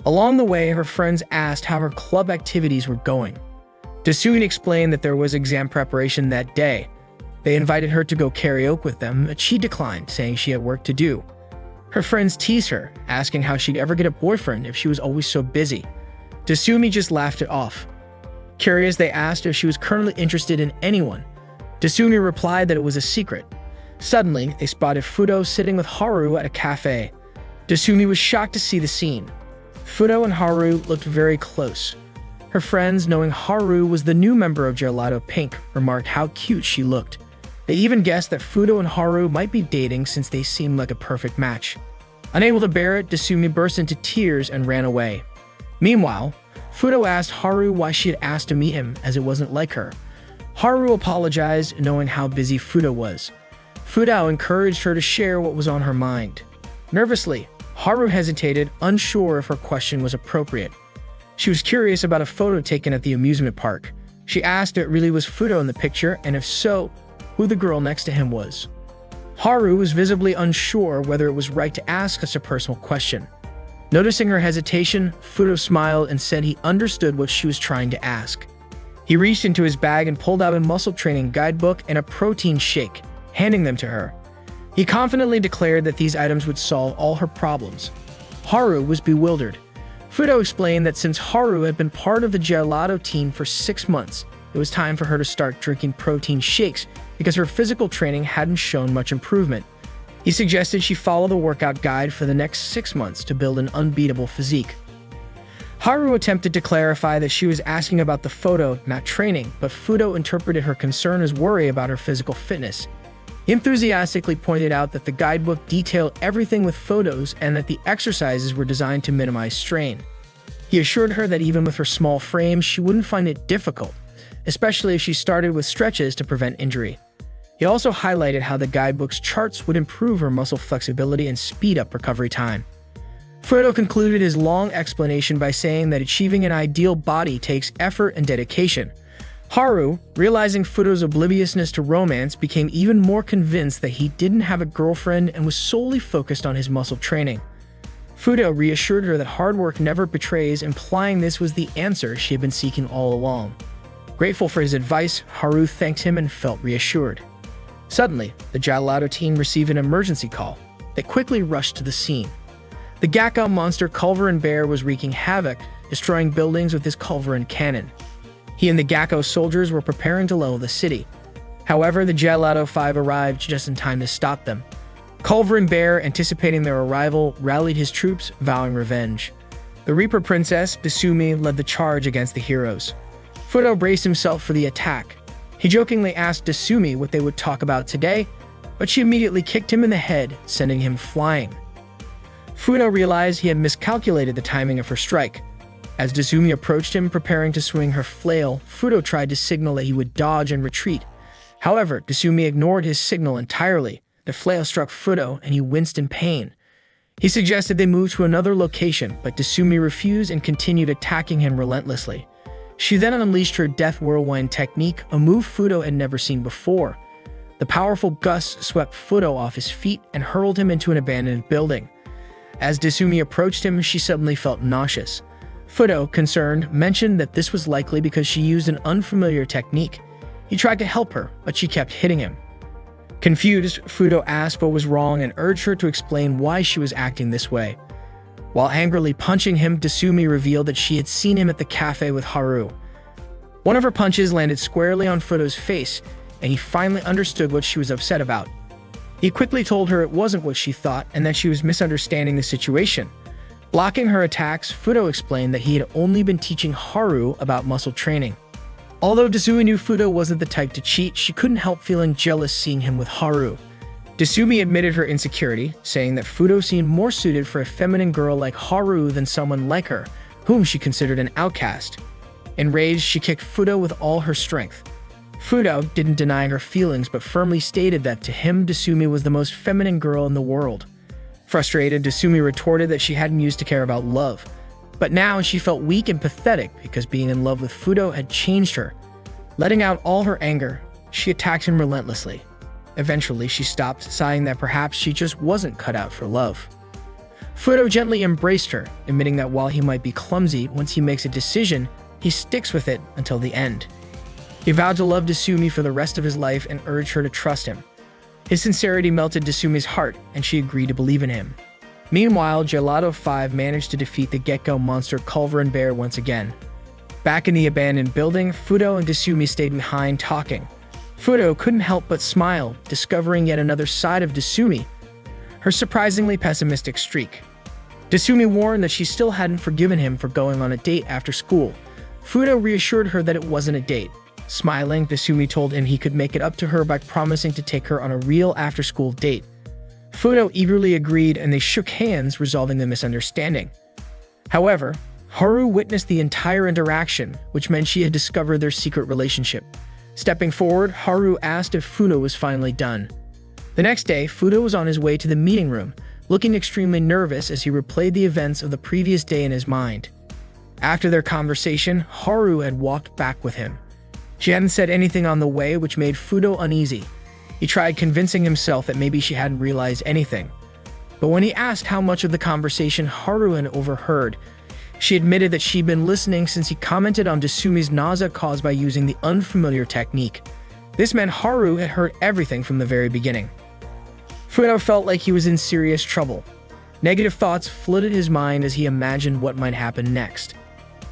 Along the way, her friends asked how her club activities were going. Desumi explained that there was exam preparation that day. They invited her to go karaoke with them, but she declined, saying she had work to do. Her friends teased her, asking how she'd ever get a boyfriend if she was always so busy. Desumi just laughed it off. Curious, they asked if she was currently interested in anyone. Desumi replied that it was a secret. Suddenly, they spotted Fudo sitting with Haru at a cafe. Desumi was shocked to see the scene. Fudo and Haru looked very close. Her friends, knowing Haru was the new member of Gelato Pink, remarked how cute she looked. They even guessed that Fudo and Haru might be dating since they seemed like a perfect match. Unable to bear it, Desumi burst into tears and ran away. Meanwhile, Fudo asked Haru why she had asked to meet him, as it wasn't like her. Haru apologized, knowing how busy Fudo was. Fudo encouraged her to share what was on her mind. Nervously, Haru hesitated, unsure if her question was appropriate. She was curious about a photo taken at the amusement park. She asked if it really was Fudo in the picture, and if so, who the girl next to him was. Haru was visibly unsure whether it was right to ask such a personal question. Noticing her hesitation, Fudo smiled and said he understood what she was trying to ask. He reached into his bag and pulled out a muscle training guidebook and a protein shake, handing them to her. He confidently declared that these items would solve all her problems. Haru was bewildered. Fudo explained that since Haru had been part of the gelato team for 6 months, it was time for her to start drinking protein shakes because her physical training hadn't shown much improvement. He suggested she follow the workout guide for the next 6 months to build an unbeatable physique. Haru attempted to clarify that she was asking about the photo, not training, but Fudo interpreted her concern as worry about her physical fitness. He enthusiastically pointed out that the guidebook detailed everything with photos and that the exercises were designed to minimize strain. He assured her that even with her small frame, she wouldn't find it difficult, especially if she started with stretches to prevent injury. He also highlighted how the guidebook's charts would improve her muscle flexibility and speed up recovery time. Fudo concluded his long explanation by saying that achieving an ideal body takes effort and dedication. Haru, realizing Fudo's obliviousness to romance, became even more convinced that he didn't have a girlfriend and was solely focused on his muscle training. Fudo reassured her that hard work never betrays, implying this was the answer she had been seeking all along. Grateful for his advice, Haru thanked him and felt reassured. Suddenly, the gelato team received an emergency call. They quickly rushed to the scene. The Gakko monster Culverin Bear was wreaking havoc, destroying buildings with his Culverin cannon. He and the Gakko soldiers were preparing to level the city. However, the Gelato 5 arrived just in time to stop them. Culverin Bear, anticipating their arrival, rallied his troops, vowing revenge. The Reaper Princess, Desumi, led the charge against the heroes. Fudo braced himself for the attack. He jokingly asked Desumi what they would talk about today, but she immediately kicked him in the head, sending him flying. Fudo realized he had miscalculated the timing of her strike. As Desumi approached him, preparing to swing her flail, Fudo tried to signal that he would dodge and retreat. However, Desumi ignored his signal entirely. The flail struck Fudo, and he winced in pain. He suggested they move to another location, but Desumi refused and continued attacking him relentlessly. She then unleashed her Death Whirlwind technique, a move Fudo had never seen before. The powerful gust swept Fudo off his feet and hurled him into an abandoned building. As Desumi approached him, she suddenly felt nauseous. Fudo, concerned, mentioned that this was likely because she used an unfamiliar technique. He tried to help her, but she kept hitting him. Confused, Fudo asked what was wrong and urged her to explain why she was acting this way. While angrily punching him, Desumi revealed that she had seen him at the cafe with Haru. One of her punches landed squarely on Fudo's face, and he finally understood what she was upset about. He quickly told her it wasn't what she thought and that she was misunderstanding the situation. Blocking her attacks, Fudo explained that he had only been teaching Haru about muscle training. Although Desumi knew Fudo wasn't the type to cheat, she couldn't help feeling jealous seeing him with Haru. Desumi admitted her insecurity, saying that Fudo seemed more suited for a feminine girl like Haru than someone like her, whom she considered an outcast. Enraged, she kicked Fudo with all her strength. Fudo didn't deny her feelings but firmly stated that to him, Desumi was the most feminine girl in the world. Frustrated, Desumi retorted that she hadn't used to care about love. But now she felt weak and pathetic because being in love with Fudo had changed her. Letting out all her anger, she attacked him relentlessly. Eventually, she stopped, sighing that perhaps she just wasn't cut out for love. Fudo gently embraced her, admitting that while he might be clumsy, once he makes a decision, he sticks with it until the end. He vowed to love Desumi for the rest of his life and urged her to trust him. His sincerity melted Desumi's heart, and she agreed to believe in him. Meanwhile, Gelato 5 managed to defeat the Gecko monster Culverin Bear once again. Back in the abandoned building, Fudo and Desumi stayed behind talking. Fudo couldn't help but smile, discovering yet another side of Desumi, her surprisingly pessimistic streak. Desumi warned that she still hadn't forgiven him for going on a date after school. Fudo reassured her that it wasn't a date. Smiling, Desumi told him he could make it up to her by promising to take her on a real after-school date. Fudo eagerly agreed and they shook hands, resolving the misunderstanding. However, Haru witnessed the entire interaction, which meant she had discovered their secret relationship. Stepping forward, Haru asked if Fudo was finally done. The next day, Fudo was on his way to the meeting room, looking extremely nervous as he replayed the events of the previous day in his mind. After their conversation, Haru had walked back with him. She hadn't said anything on the way, which made Fudo uneasy. He tried convincing himself that maybe she hadn't realized anything. But when he asked how much of the conversation Haru had overheard, she admitted that she'd been listening since he commented on Dasumi's nausea caused by using the unfamiliar technique. This meant Haru had heard everything from the very beginning. Fudo felt like he was in serious trouble. Negative thoughts flooded his mind as he imagined what might happen next.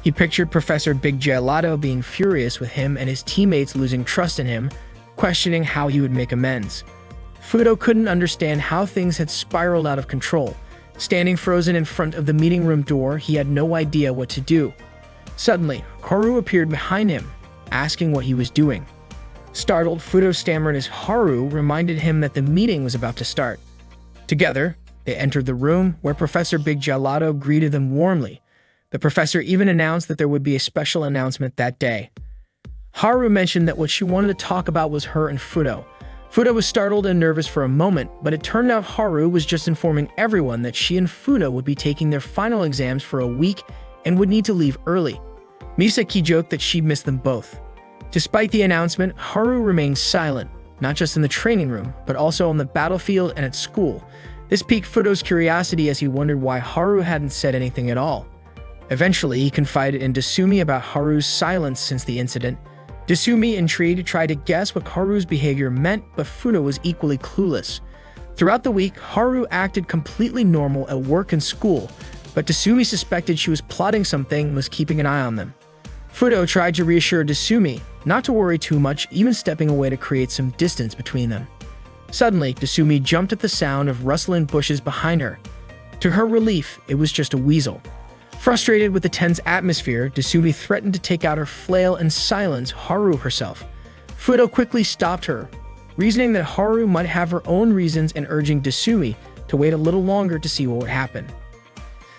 He pictured Professor Big Gelato being furious with him and his teammates losing trust in him, questioning how he would make amends. Fudo couldn't understand how things had spiraled out of control. Standing frozen in front of the meeting room door, he had no idea what to do. Suddenly, Haru appeared behind him, asking what he was doing. Startled, Fudo stammered as Haru reminded him that the meeting was about to start. Together, they entered the room, where Professor Big Gelato greeted them warmly. The professor even announced that there would be a special announcement that day. Haru mentioned that what she wanted to talk about was her and Fudo. Fudo was startled and nervous for a moment, but it turned out Haru was just informing everyone that she and Fudo would be taking their final exams for a week and would need to leave early. Misaki joked that she'd miss them both. Despite the announcement, Haru remained silent, not just in the training room, but also on the battlefield and at school. This piqued Fudo's curiosity as he wondered why Haru hadn't said anything at all. Eventually, he confided in Dasumi about Haru's silence since the incident. Dasumi, intrigued, tried to guess what Haru's behavior meant, but Fudo was equally clueless. Throughout the week, Haru acted completely normal at work and school, but Dasumi suspected she was plotting something and was keeping an eye on them. Fudo tried to reassure Dasumi not to worry too much, even stepping away to create some distance between them. Suddenly, Dasumi jumped at the sound of rustling bushes behind her. To her relief, it was just a weasel. Frustrated with the tense atmosphere, Dasumi threatened to take out her flail and silence Haru herself. Fudo quickly stopped her, reasoning that Haru might have her own reasons and urging Dasumi to wait a little longer to see what would happen.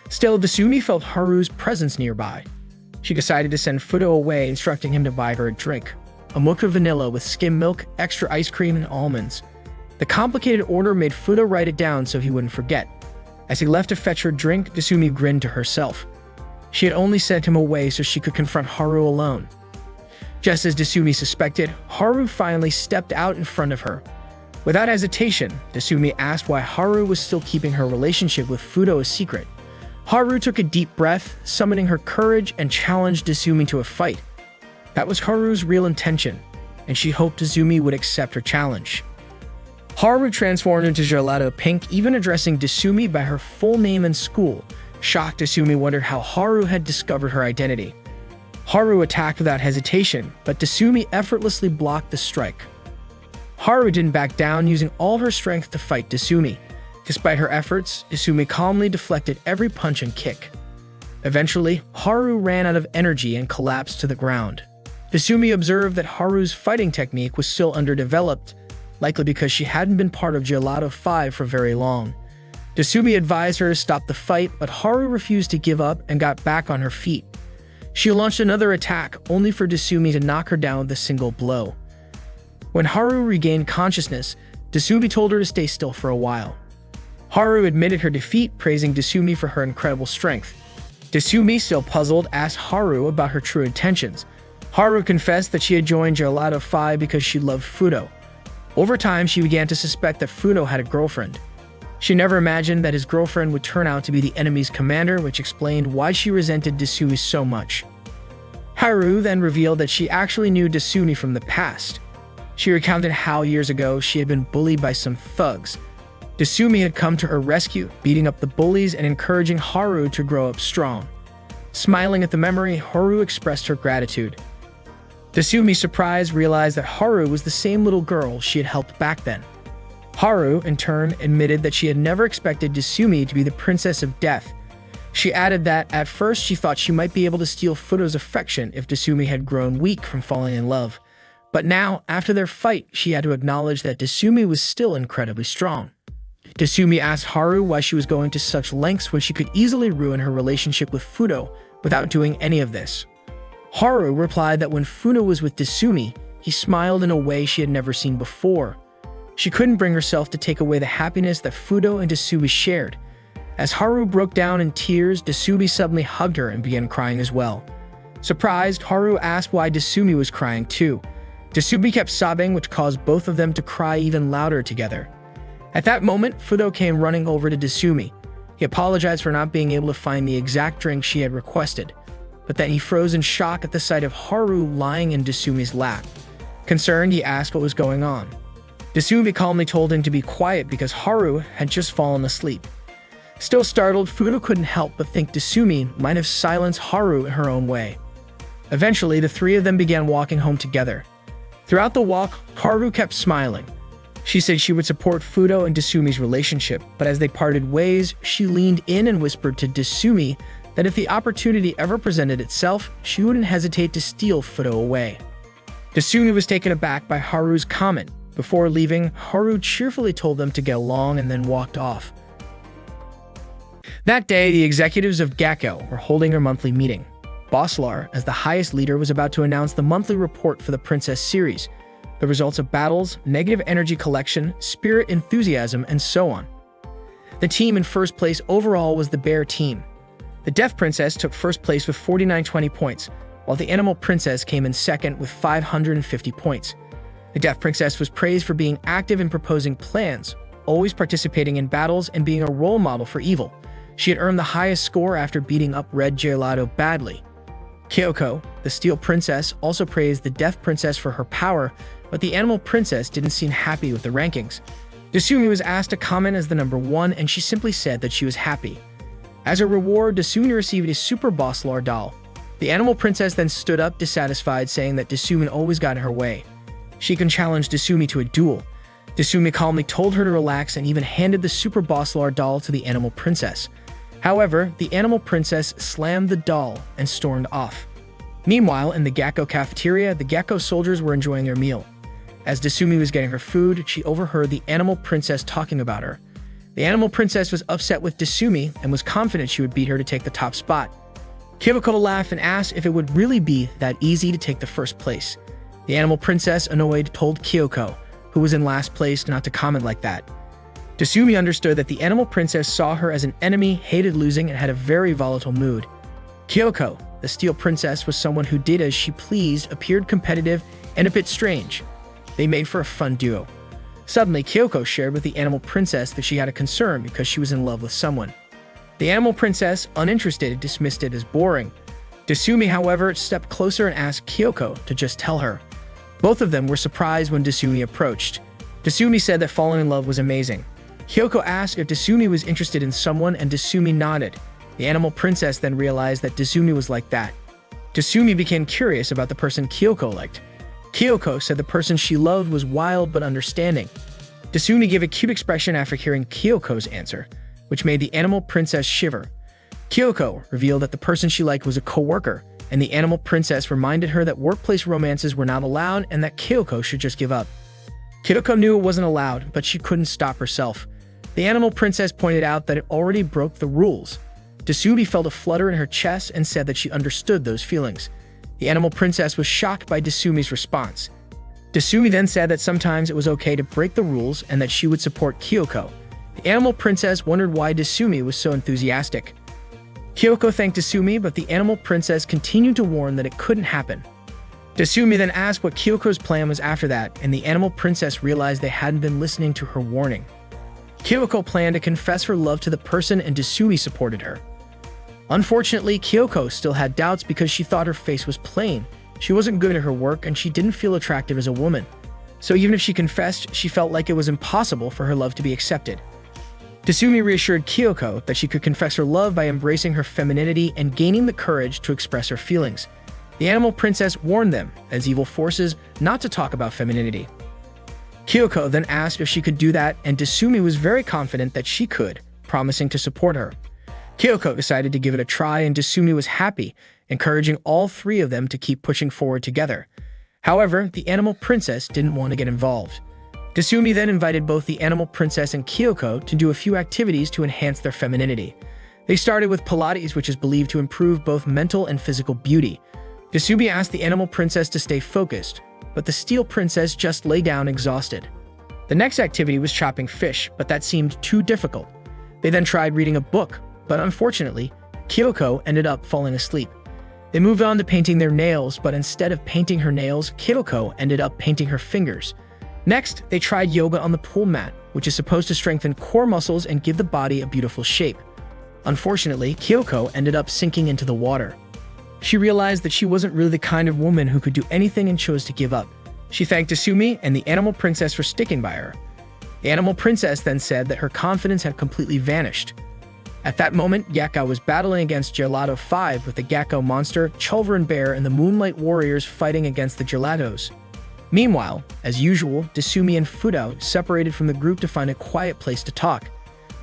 Still, Dasumi felt Haru's presence nearby. She decided to send Fudo away, instructing him to buy her a drink: a mocha vanilla with skim milk, extra ice cream, and almonds. The complicated order made Fudo write it down so he wouldn't forget. As he left to fetch her drink, Dasumi grinned to herself. She had only sent him away so she could confront Haru alone. Just as Dasumi suspected, Haru finally stepped out in front of her. Without hesitation, Dasumi asked why Haru was still keeping her relationship with Fudo a secret. Haru took a deep breath, summoning her courage, and challenged Dasumi to a fight. That was Haru's real intention, and she hoped Dasumi would accept her challenge. Haru transformed into Gelato Pink, even addressing Dasumi by her full name in school. Shocked, Dasumi wondered how Haru had discovered her identity. Haru attacked without hesitation, but Dasumi effortlessly blocked the strike. Haru didn't back down, using all her strength to fight Dasumi. Despite her efforts, Dasumi calmly deflected every punch and kick. Eventually, Haru ran out of energy and collapsed to the ground. Dasumi observed that Haru's fighting technique was still underdeveloped, likely because she hadn't been part of Gelato 5 for very long. Dasumi advised her to stop the fight, but Haru refused to give up and got back on her feet. She launched another attack, only for Dasumi to knock her down with a single blow. When Haru regained consciousness, Dasumi told her to stay still for a while. Haru admitted her defeat, praising Dasumi for her incredible strength. Dasumi, still puzzled, asked Haru about her true intentions. Haru confessed that she had joined Gelato 5 because she loved Fudo. Over time, she began to suspect that Fudo had a girlfriend. She never imagined that his girlfriend would turn out to be the enemy's commander, which explained why she resented Dasumi so much. Haru then revealed that she actually knew Dasumi from the past. She recounted how years ago she had been bullied by some thugs. Dasumi had come to her rescue, beating up the bullies and encouraging Haru to grow up strong. Smiling at the memory, Haru expressed her gratitude. Dasumi, surprised, realized that Haru was the same little girl she had helped back then. Haru, in turn, admitted that she had never expected Dasumi to be the Princess of Death. She added that, at first, she thought she might be able to steal Fudo's affection if Dasumi had grown weak from falling in love. But now, after their fight, she had to acknowledge that Dasumi was still incredibly strong. Dasumi asked Haru why she was going to such lengths when she could easily ruin her relationship with Fudo without doing any of this. Haru replied that when Fudo was with Dasumi, he smiled in a way she had never seen before. She couldn't bring herself to take away the happiness that Fudo and Desumi shared. As Haru broke down in tears, Desumi suddenly hugged her and began crying as well. Surprised, Haru asked why Desumi was crying too. Desumi kept sobbing, which caused both of them to cry even louder together. At that moment, Fudo came running over to Desumi. He apologized for not being able to find the exact drink she had requested, but then he froze in shock at the sight of Haru lying in Desumi's lap. Concerned, he asked what was going on. Desumi calmly told him to be quiet because Haru had just fallen asleep. Still startled, Fudo couldn't help but think Desumi might have silenced Haru in her own way. Eventually, the three of them began walking home together. Throughout the walk, Haru kept smiling. She said she would support Fudo and Desumi's relationship, but as they parted ways, she leaned in and whispered to Desumi that if the opportunity ever presented itself, she wouldn't hesitate to steal Fudo away. Desumi was taken aback by Haru's comment. Before leaving, Haru cheerfully told them to get along and then walked off. That day, the executives of Gakko were holding their monthly meeting. Bosslar, as the highest leader, was about to announce the monthly report for the Princess series, the results of battles, negative energy collection, spirit enthusiasm, and so on. The team in first place overall was the Bear team. The Deaf Princess took first place with 4920 points, while the Animal Princess came in second with 550 points. The Deaf Princess was praised for being active in proposing plans, always participating in battles, and being a role model for evil. She had earned the highest score after beating up Red Gelato badly. Kyoko, the Steel Princess, also praised the Deaf Princess for her power, but the Animal Princess didn't seem happy with the rankings. Desumi was asked to comment as the number 1, and she simply said that she was happy. As a reward, Desumi received a Super Bosslar doll. The Animal Princess then stood up dissatisfied, saying that Desumi always got in her way. She can challenge Desumi to a duel. Desumi calmly told her to relax and even handed the Super Bosslar doll to the Animal Princess. However, the Animal Princess slammed the doll and stormed off. Meanwhile, in the Gakko cafeteria, the Gakko soldiers were enjoying their meal. As Desumi was getting her food, she overheard the Animal Princess talking about her. The Animal Princess was upset with Desumi and was confident she would beat her to take the top spot. Kyoko laughed and asked if it would really be that easy to take the first place. The Animal Princess, annoyed, told Kyoko, who was in last place, not to comment like that. Desumi understood that the Animal Princess saw her as an enemy, hated losing, and had a very volatile mood. Kyoko, the Steel Princess, was someone who did as she pleased, appeared competitive, and a bit strange. They made for a fun duo. Suddenly, Kyoko shared with the Animal Princess that she had a concern because she was in love with someone. The Animal Princess, uninterested, dismissed it as boring. Desumi, however, stepped closer and asked Kyoko to just tell her. Both of them were surprised when Desumi approached. Desumi said that falling in love was amazing. Kyoko asked if Desumi was interested in someone, and Desumi nodded. The Animal Princess then realized that Desumi was like that. Desumi became curious about the person Kyoko liked. Kyoko said the person she loved was wild but understanding. Desumi gave a cute expression after hearing Kyoko's answer, which made the Animal Princess shiver. Kyoko revealed that the person she liked was a co-worker, and the Animal Princess reminded her that workplace romances were not allowed and that Kyoko should just give up. Kyoko knew it wasn't allowed, but she couldn't stop herself. The Animal Princess pointed out that it already broke the rules. Desumi felt a flutter in her chest and said that she understood those feelings. The Animal Princess was shocked by Desumi's response. Desumi then said that sometimes it was okay to break the rules and that she would support Kyoko. The Animal Princess wondered why Desumi was so enthusiastic. Kyoko thanked Desumi, but the Animal Princess continued to warn that it couldn't happen. Desumi then asked what Kyoko's plan was after that, and the Animal Princess realized they hadn't been listening to her warning. Kyoko planned to confess her love to the person, and Desumi supported her. Unfortunately, Kyoko still had doubts because she thought her face was plain. She wasn't good at her work, and she didn't feel attractive as a woman. So even if she confessed, she felt like it was impossible for her love to be accepted. Desumi reassured Kyoko that she could confess her love by embracing her femininity and gaining the courage to express her feelings. The Animal Princess warned them, as evil forces, not to talk about femininity. Kyoko then asked if she could do that, and Desumi was very confident that she could, promising to support her. Kyoko decided to give it a try, and Desumi was happy, encouraging all three of them to keep pushing forward together. However, the Animal Princess didn't want to get involved. Desumi then invited both the Animal Princess and Kyoko to do a few activities to enhance their femininity. They started with Pilates, which is believed to improve both mental and physical beauty. Desumi asked the Animal Princess to stay focused, but the Steel Princess just lay down exhausted. The next activity was chopping fish, but that seemed too difficult. They then tried reading a book, but unfortunately, Kyoko ended up falling asleep. They moved on to painting their nails, but instead of painting her nails, Kyoko ended up painting her fingers. Next, they tried yoga on the pool mat, which is supposed to strengthen core muscles and give the body a beautiful shape. Unfortunately, Kyoko ended up sinking into the water. She realized that she wasn't really the kind of woman who could do anything and chose to give up. She thanked Desumi and the animal princess for sticking by her. The animal princess then said that her confidence had completely vanished. At that moment, Gekko was battling against Gelato 5 with the Gekko monster, Chulverin Bear, and the Moonlight Warriors fighting against the Gelatos. Meanwhile, as usual, Desumi and Fudo separated from the group to find a quiet place to talk.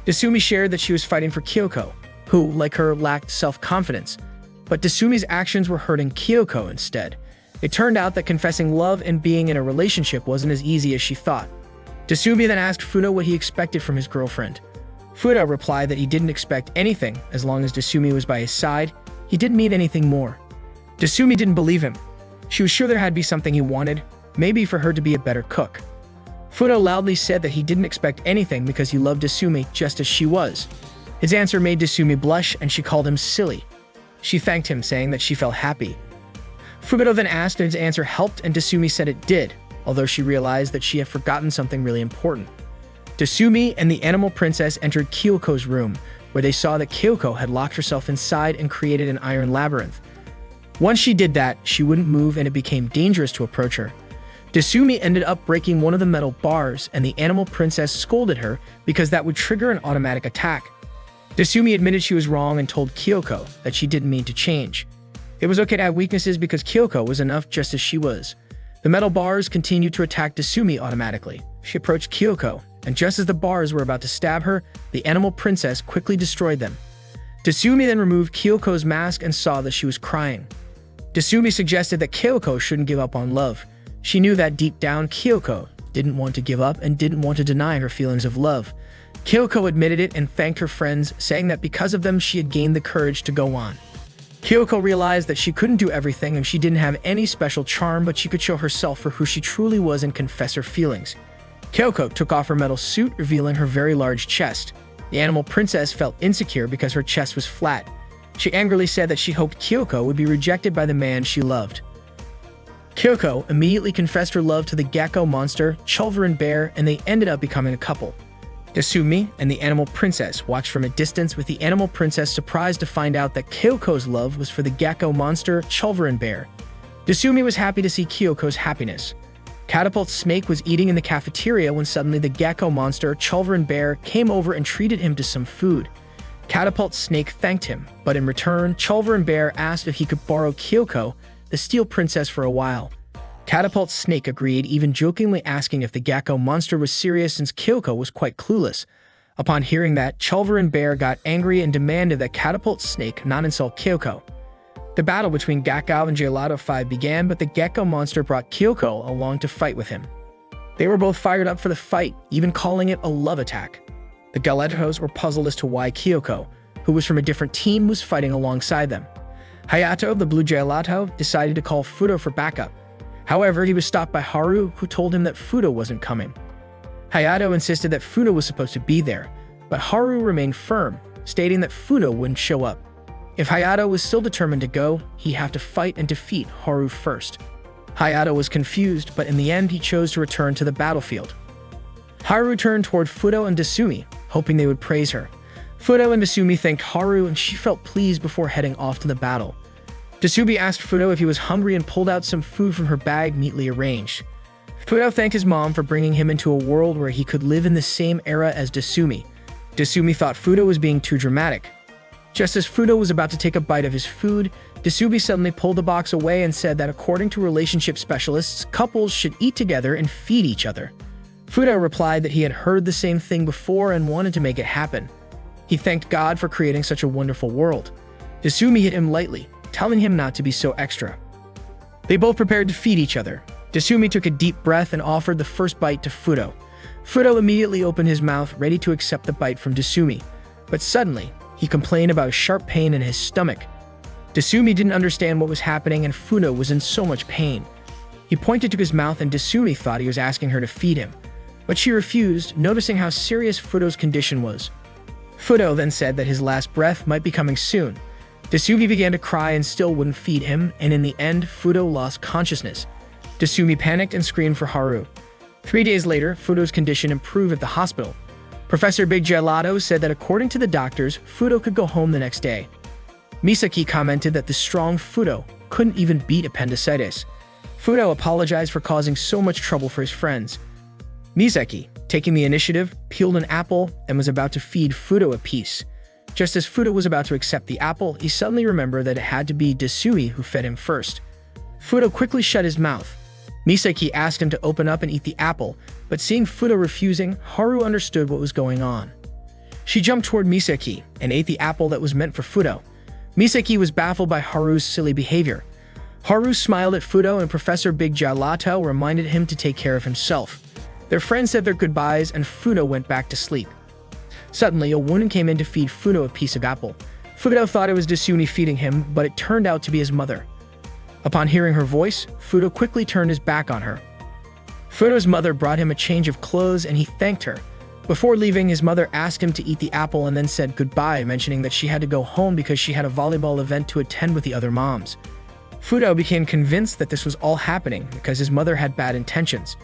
Desumi shared that she was fighting for Kyoko, who, like her, lacked self-confidence. But Desumi's actions were hurting Kyoko instead. It turned out that confessing love and being in a relationship wasn't as easy as she thought. Desumi then asked Fudo what he expected from his girlfriend. Fudo replied that he didn't expect anything as long as Desumi was by his side. He didn't need anything more. Desumi didn't believe him. She was sure there had to be something he wanted, maybe for her to be a better cook. Fudo loudly said that he didn't expect anything because he loved Desumi just as she was. His answer made Desumi blush and she called him silly. She thanked him, saying that she felt happy. Fudo then asked if his answer helped, and Desumi said it did, although she realized that she had forgotten something really important. Desumi and the animal princess entered Kyoko's room, where they saw that Kyoko had locked herself inside and created an iron labyrinth. Once she did that, she wouldn't move and it became dangerous to approach her. Desumi ended up breaking one of the metal bars, and the animal princess scolded her because that would trigger an automatic attack. Desumi admitted she was wrong and told Kyoko that she didn't mean to change. It was okay to have weaknesses because Kyoko was enough just as she was. The metal bars continued to attack Desumi automatically. She approached Kyoko, and just as the bars were about to stab her, the animal princess quickly destroyed them. Desumi then removed Kyoko's mask and saw that she was crying. Desumi suggested that Kyoko shouldn't give up on love. She knew that deep down, Kyoko didn't want to give up and didn't want to deny her feelings of love. Kyoko admitted it and thanked her friends, saying that because of them she had gained the courage to go on. Kyoko realized that she couldn't do everything and she didn't have any special charm, but she could show herself for who she truly was and confess her feelings. Kyoko took off her metal suit, revealing her very large chest. The animal princess felt insecure because her chest was flat. She angrily said that she hoped Kyoko would be rejected by the man she loved. Kyoko immediately confessed her love to the Gekko monster, Chulverin Bear, and they ended up becoming a couple. Desumi and the animal princess watched from a distance, with the animal princess surprised to find out that Kyoko's love was for the Gekko monster, Chulverin Bear. Desumi was happy to see Kyoko's happiness. Catapult Snake was eating in the cafeteria when suddenly the Gekko monster, Chulverin Bear, came over and treated him to some food. Catapult Snake thanked him, but in return, Chulverin Bear asked if he could borrow Kyoko, the Steel Princess, for a while. Catapult Snake agreed, even jokingly asking if the Gekko monster was serious since Kyoko was quite clueless. Upon hearing that, Chulverin Bear got angry and demanded that Catapult Snake not insult Kyoko. The battle between Gekko and Gelato 5 began, but the Gekko monster brought Kyoko along to fight with him. They were both fired up for the fight, even calling it a love attack. The Gelatos were puzzled as to why Kyoko, who was from a different team, was fighting alongside them. Hayato, the blue Gelato, decided to call Fudo for backup. However, he was stopped by Haru, who told him that Fudo wasn't coming. Hayato insisted that Fudo was supposed to be there, but Haru remained firm, stating that Fudo wouldn't show up. If Hayato was still determined to go, he'd have to fight and defeat Haru first. Hayato was confused, but in the end he chose to return to the battlefield. Haru turned toward Fudo and Desumi, hoping they would praise her. Fudo and Desumi thanked Haru and she felt pleased before heading off to the battle. Desumi asked Fudo if he was hungry and pulled out some food from her bag neatly arranged. Fudo thanked his mom for bringing him into a world where he could live in the same era as Desumi. Desumi thought Fudo was being too dramatic. Just as Fudo was about to take a bite of his food, Desumi suddenly pulled the box away and said that according to relationship specialists, couples should eat together and feed each other. Fudo replied that he had heard the same thing before and wanted to make it happen. He thanked God for creating such a wonderful world. Desumi hit him lightly, telling him not to be so extra. They both prepared to feed each other. Desumi took a deep breath and offered the first bite to Fudo. Fudo immediately opened his mouth, ready to accept the bite from Desumi. But suddenly, he complained about a sharp pain in his stomach. Desumi didn't understand what was happening and Fudo was in so much pain. He pointed to his mouth and Desumi thought he was asking her to feed him. but she refused, noticing how serious Fudo's condition was. Fudo then said that his last breath might be coming soon. Desumi began to cry and still wouldn't feed him, and in the end, Fudo lost consciousness. Desumi panicked and screamed for Haru. 3 days later, Fudo's condition improved at the hospital. Professor Big Gelato said that according to the doctors, Fudo could go home the next day. Misaki commented that the strong Fudo couldn't even beat appendicitis. Fudo apologized for causing so much trouble for his friends. Misaki, taking the initiative, peeled an apple and was about to feed Fudo a piece. Just as Fudo was about to accept the apple, he suddenly remembered that it had to be Desumi who fed him first. Fudo quickly shut his mouth. Misaki asked him to open up and eat the apple, but seeing Fudo refusing, Haru understood what was going on. She jumped toward Misaki and ate the apple that was meant for Fudo. Misaki was baffled by Haru's silly behavior. Haru smiled at Fudo and Professor Big Gelato reminded him to take care of himself. Their friends said their goodbyes and Fudo went back to sleep. Suddenly, a woman came in to feed Fudo a piece of apple. Fudo thought it was Desumi feeding him, but it turned out to be his mother. Upon hearing her voice, Fudo quickly turned his back on her. Fudo's mother brought him a change of clothes and he thanked her. Before leaving, his mother asked him to eat the apple and then said goodbye, mentioning that she had to go home because she had a volleyball event to attend with the other moms. Fudo became convinced that this was all happening because his mother had bad intentions.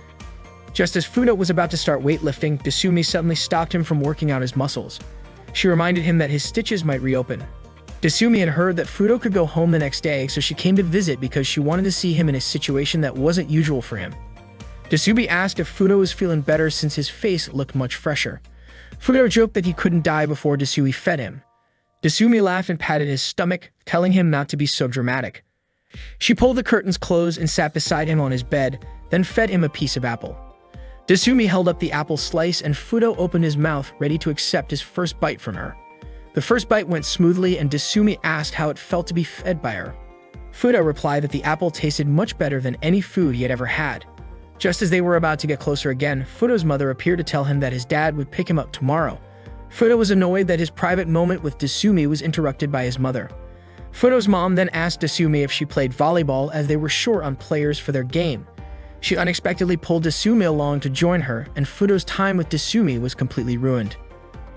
Just as Fudo was about to start weightlifting, Desumi suddenly stopped him from working out his muscles. She reminded him that his stitches might reopen. Desumi had heard that Fudo could go home the next day, so she came to visit because she wanted to see him in a situation that wasn't usual for him. Desumi asked if Fudo was feeling better since his face looked much fresher. Fudo joked that he couldn't die before Desumi fed him. Desumi laughed and patted his stomach, telling him not to be so dramatic. She pulled the curtains closed and sat beside him on his bed, then fed him a piece of apple. Desumi held up the apple slice and Fudo opened his mouth, ready to accept his first bite from her. The first bite went smoothly and Desumi asked how it felt to be fed by her. Fudo replied that the apple tasted much better than any food he had ever had. Just as they were about to get closer again, Fudo's mother appeared to tell him that his dad would pick him up tomorrow. Fudo was annoyed that his private moment with Desumi was interrupted by his mother. Fudo's mom then asked Desumi if she played volleyball as they were short on players for their game. She unexpectedly pulled Desumi along to join her, and Fudo's time with Desumi was completely ruined.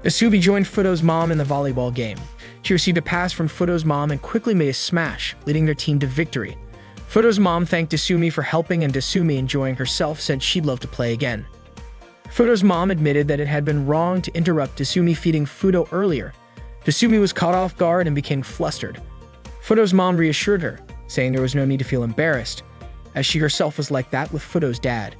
Desumi joined Fudo's mom in the volleyball game. She received a pass from Fudo's mom and quickly made a smash, leading their team to victory. Fudo's mom thanked Desumi for helping and Desumi, enjoying herself, said she'd love to play again. Fudo's mom admitted that it had been wrong to interrupt Desumi feeding Fudo earlier. Desumi was caught off guard and became flustered. Fudo's mom reassured her, saying there was no need to feel embarrassed, as she herself was like that with Fudo's dad.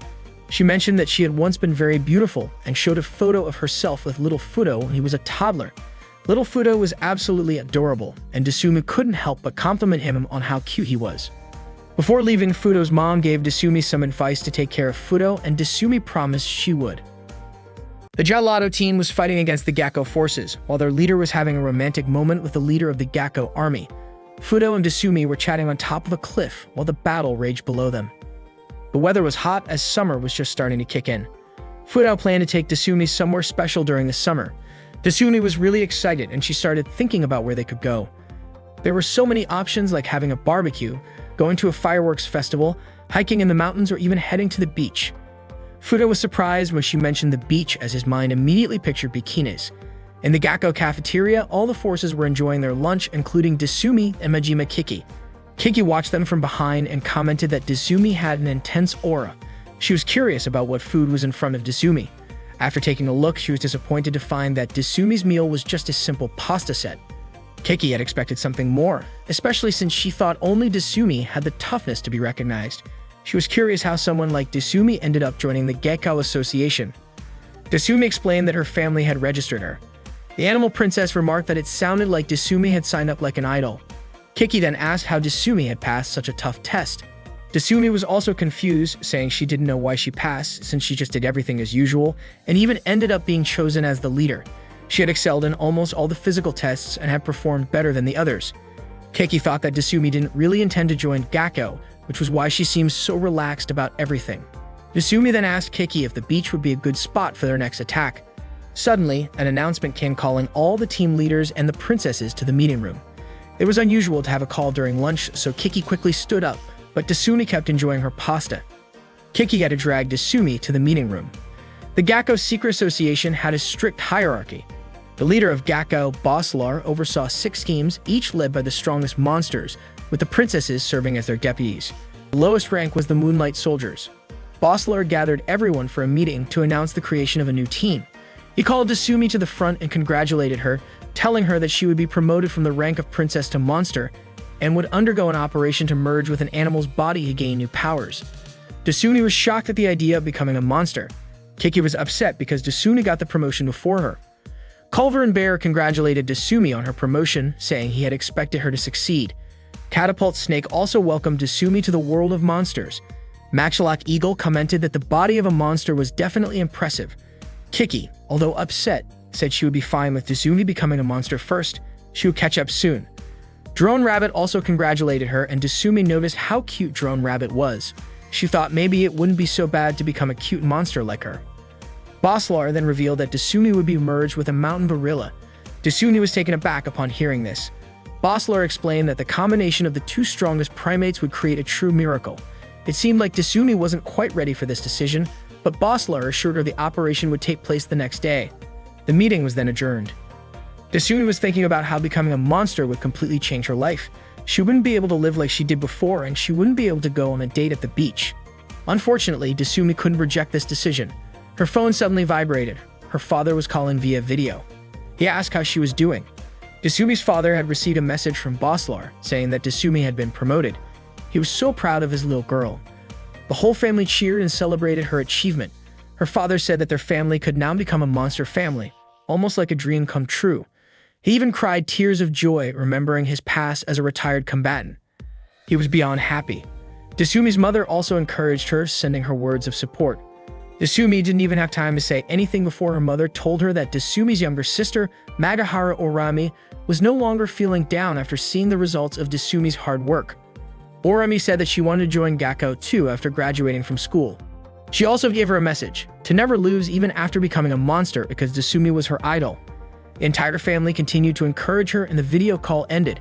She mentioned that she had once been very beautiful and showed a photo of herself with little Fudo when he was a toddler. Little Fudo was absolutely adorable, and Desumi couldn't help but compliment him on how cute he was. Before leaving, Fudo's mom gave Desumi some advice to take care of Fudo, and Desumi promised she would. The Gelato team was fighting against the Gakko forces, while their leader was having a romantic moment with the leader of the Gakko army. Fudo and Desumi were chatting on top of a cliff while the battle raged below them. The weather was hot as summer was just starting to kick in. Fudo planned to take Desumi somewhere special during the summer. Desumi was really excited and she started thinking about where they could go. There were so many options, like having a barbecue, going to a fireworks festival, hiking in the mountains, or even heading to the beach. Fudo was surprised when she mentioned the beach, as his mind immediately pictured bikinis. In the Gakko cafeteria, all the forces were enjoying their lunch, including Desumi and Majima Kiki. Kiki watched them from behind and commented that Desumi had an intense aura. She was curious about what food was in front of Desumi. After taking a look, she was disappointed to find that Desumi's meal was just a simple pasta set. Kiki had expected something more, especially since she thought only Desumi had the toughness to be recognized. She was curious how someone like Desumi ended up joining the Gakko Association. Desumi explained that her family had registered her. The animal princess remarked that it sounded like Desumi had signed up like an idol. Kiki then asked how Desumi had passed such a tough test. Desumi was also confused, saying she didn't know why she passed since she just did everything as usual, and even ended up being chosen as the leader. She had excelled in almost all the physical tests and had performed better than the others. Kiki thought that Desumi didn't really intend to join Gakko, which was why she seemed so relaxed about everything. Desumi then asked Kiki if the beach would be a good spot for their next attack. Suddenly, an announcement came calling all the team leaders and the princesses to the meeting room. It was unusual to have a call during lunch, so Kiki quickly stood up, but Desumi kept enjoying her pasta. Kiki had to drag Desumi to the meeting room. The Gakko Secret Association had a strict hierarchy. The leader of Gakko, Boslar, oversaw 6 teams, each led by the strongest monsters, with the princesses serving as their deputies. The lowest rank was the Moonlight Soldiers. Boslar gathered everyone for a meeting to announce the creation of a new team. He called Desumi to the front and congratulated her, telling her that she would be promoted from the rank of princess to monster and would undergo an operation to merge with an animal's body to gain new powers. Desumi was shocked at the idea of becoming a monster. Kiki was upset because Desumi got the promotion before her. Culver and Bear congratulated Desumi on her promotion, saying he had expected her to succeed. Catapult Snake also welcomed Desumi to the world of monsters. Maxalock Eagle commented that the body of a monster was definitely impressive. Kiki, although upset, said she would be fine with Desumi becoming a monster first. She would catch up soon. Drone Rabbit also congratulated her, and Desumi noticed how cute Drone Rabbit was. She thought maybe it wouldn't be so bad to become a cute monster like her. Boslar then revealed that Desumi would be merged with a mountain gorilla. Desumi was taken aback upon hearing this. Boslar explained that the combination of the 2 strongest primates would create a true miracle. It seemed like Desumi wasn't quite ready for this decision, but Boslar assured her the operation would take place the next day. The meeting was then adjourned. Desumi was thinking about how becoming a monster would completely change her life. She wouldn't be able to live like she did before, and she wouldn't be able to go on a date at the beach. Unfortunately, Desumi couldn't reject this decision. Her phone suddenly vibrated. Her father was calling via video. He asked how she was doing. Desumi's father had received a message from Boslar saying that Desumi had been promoted. He was so proud of his little girl. The whole family cheered and celebrated her achievement. Her father said that their family could now become a monster family, almost like a dream come true. He even cried tears of joy remembering his past as a retired combatant. He was beyond happy. Desumi's mother also encouraged her, sending her words of support. Desumi didn't even have time to say anything before her mother told her that Desumi's younger sister, Magahara Orami, was no longer feeling down after seeing the results of Desumi's hard work. Orami said that she wanted to join Gakko too after graduating from school. She also gave her a message, to never lose even after becoming a monster because Desumi was her idol. The entire family continued to encourage her and the video call ended.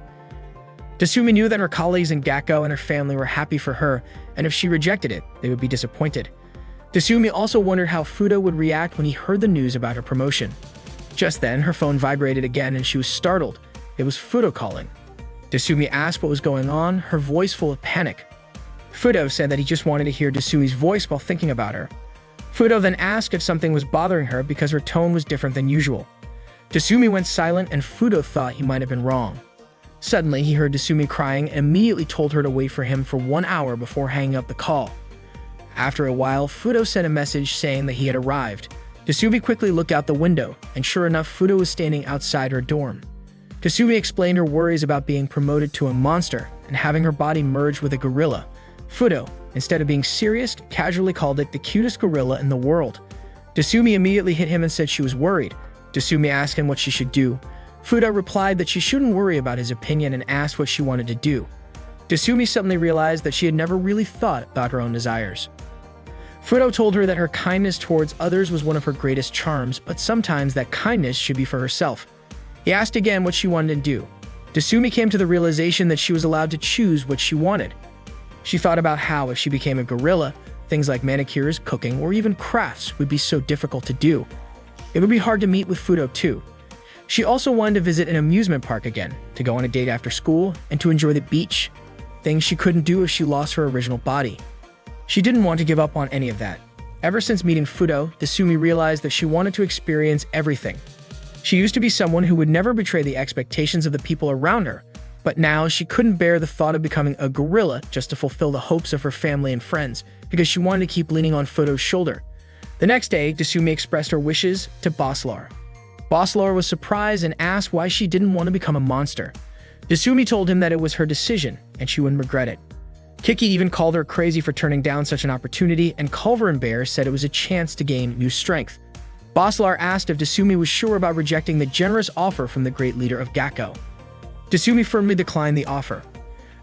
Desumi knew that her colleagues in Gakko and her family were happy for her, and if she rejected it, they would be disappointed. Desumi also wondered how Fudo would react when he heard the news about her promotion. Just then, her phone vibrated again and she was startled. It was Fudo calling. Desumi asked what was going on, her voice full of panic. Fudo said that he just wanted to hear Desumi's voice while thinking about her. Fudo then asked if something was bothering her because her tone was different than usual. Desumi went silent and Fudo thought he might have been wrong. Suddenly, he heard Desumi crying and immediately told her to wait for him for 1 hour before hanging up the call. After a while, Fudo sent a message saying that he had arrived. Desumi quickly looked out the window, and sure enough, Fudo was standing outside her dorm. Desumi explained her worries about being promoted to a monster and having her body merged with a gorilla. Fudo, instead of being serious, casually called it the cutest gorilla in the world. Desumi immediately hit him and said she was worried. Desumi asked him what she should do. Fudo replied that she shouldn't worry about his opinion and asked what she wanted to do. Desumi suddenly realized that she had never really thought about her own desires. Fudo told her that her kindness towards others was one of her greatest charms, but sometimes that kindness should be for herself. He asked again what she wanted to do. Desumi came to the realization that she was allowed to choose what she wanted. She thought about how, if she became a gorilla, things like manicures, cooking, or even crafts would be so difficult to do. It would be hard to meet with Fudo too. She also wanted to visit an amusement park again, to go on a date after school, and to enjoy the beach, things she couldn't do if she lost her original body. She didn't want to give up on any of that. Ever since meeting Fudo, Desumi realized that she wanted to experience everything. She used to be someone who would never betray the expectations of the people around her, but now she couldn't bear the thought of becoming a gorilla just to fulfill the hopes of her family and friends, because she wanted to keep leaning on Fudo's shoulder. The next day, Desumi expressed her wishes to Boslar. Boslar was surprised and asked why she didn't want to become a monster. Desumi told him that it was her decision, and she wouldn't regret it. Kiki even called her crazy for turning down such an opportunity, and Culver and Bear said it was a chance to gain new strength. Boslar asked if Desumi was sure about rejecting the generous offer from the great leader of Gakko. Desumi firmly declined the offer.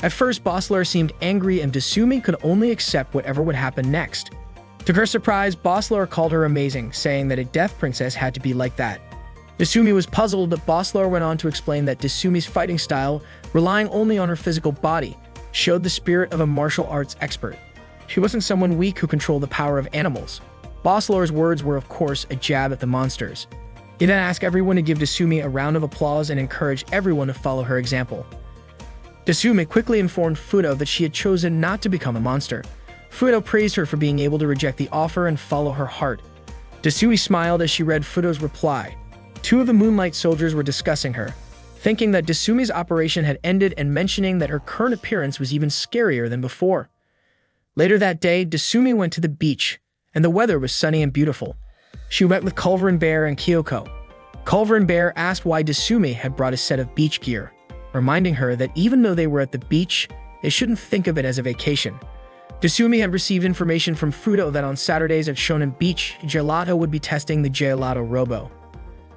At first, Boslar seemed angry and Desumi could only accept whatever would happen next. To her surprise, Boslar called her amazing, saying that a deaf princess had to be like that. Desumi was puzzled, but Boslar went on to explain that Desumi's fighting style, relying only on her physical body, showed the spirit of a martial arts expert. She wasn't someone weak who controlled the power of animals. Boss Lore's words were, of course, a jab at the monsters. He then asked everyone to give Desumi a round of applause and encourage everyone to follow her example. Desumi quickly informed Fudo that she had chosen not to become a monster. Fudo praised her for being able to reject the offer and follow her heart. Desumi smiled as she read Fudo's reply. Two of the Moonlight soldiers were discussing her, thinking that Desumi's operation had ended and mentioning that her current appearance was even scarier than before. Later that day, Desumi went to the beach, and the weather was sunny and beautiful. She met with Culver and Bear and Kyoko. Culver and Bear asked why Desumi had brought a set of beach gear, reminding her that even though they were at the beach, they shouldn't think of it as a vacation. Desumi had received information from Fudo that on Saturdays at Shonen Beach, Gelato would be testing the Gelato Robo.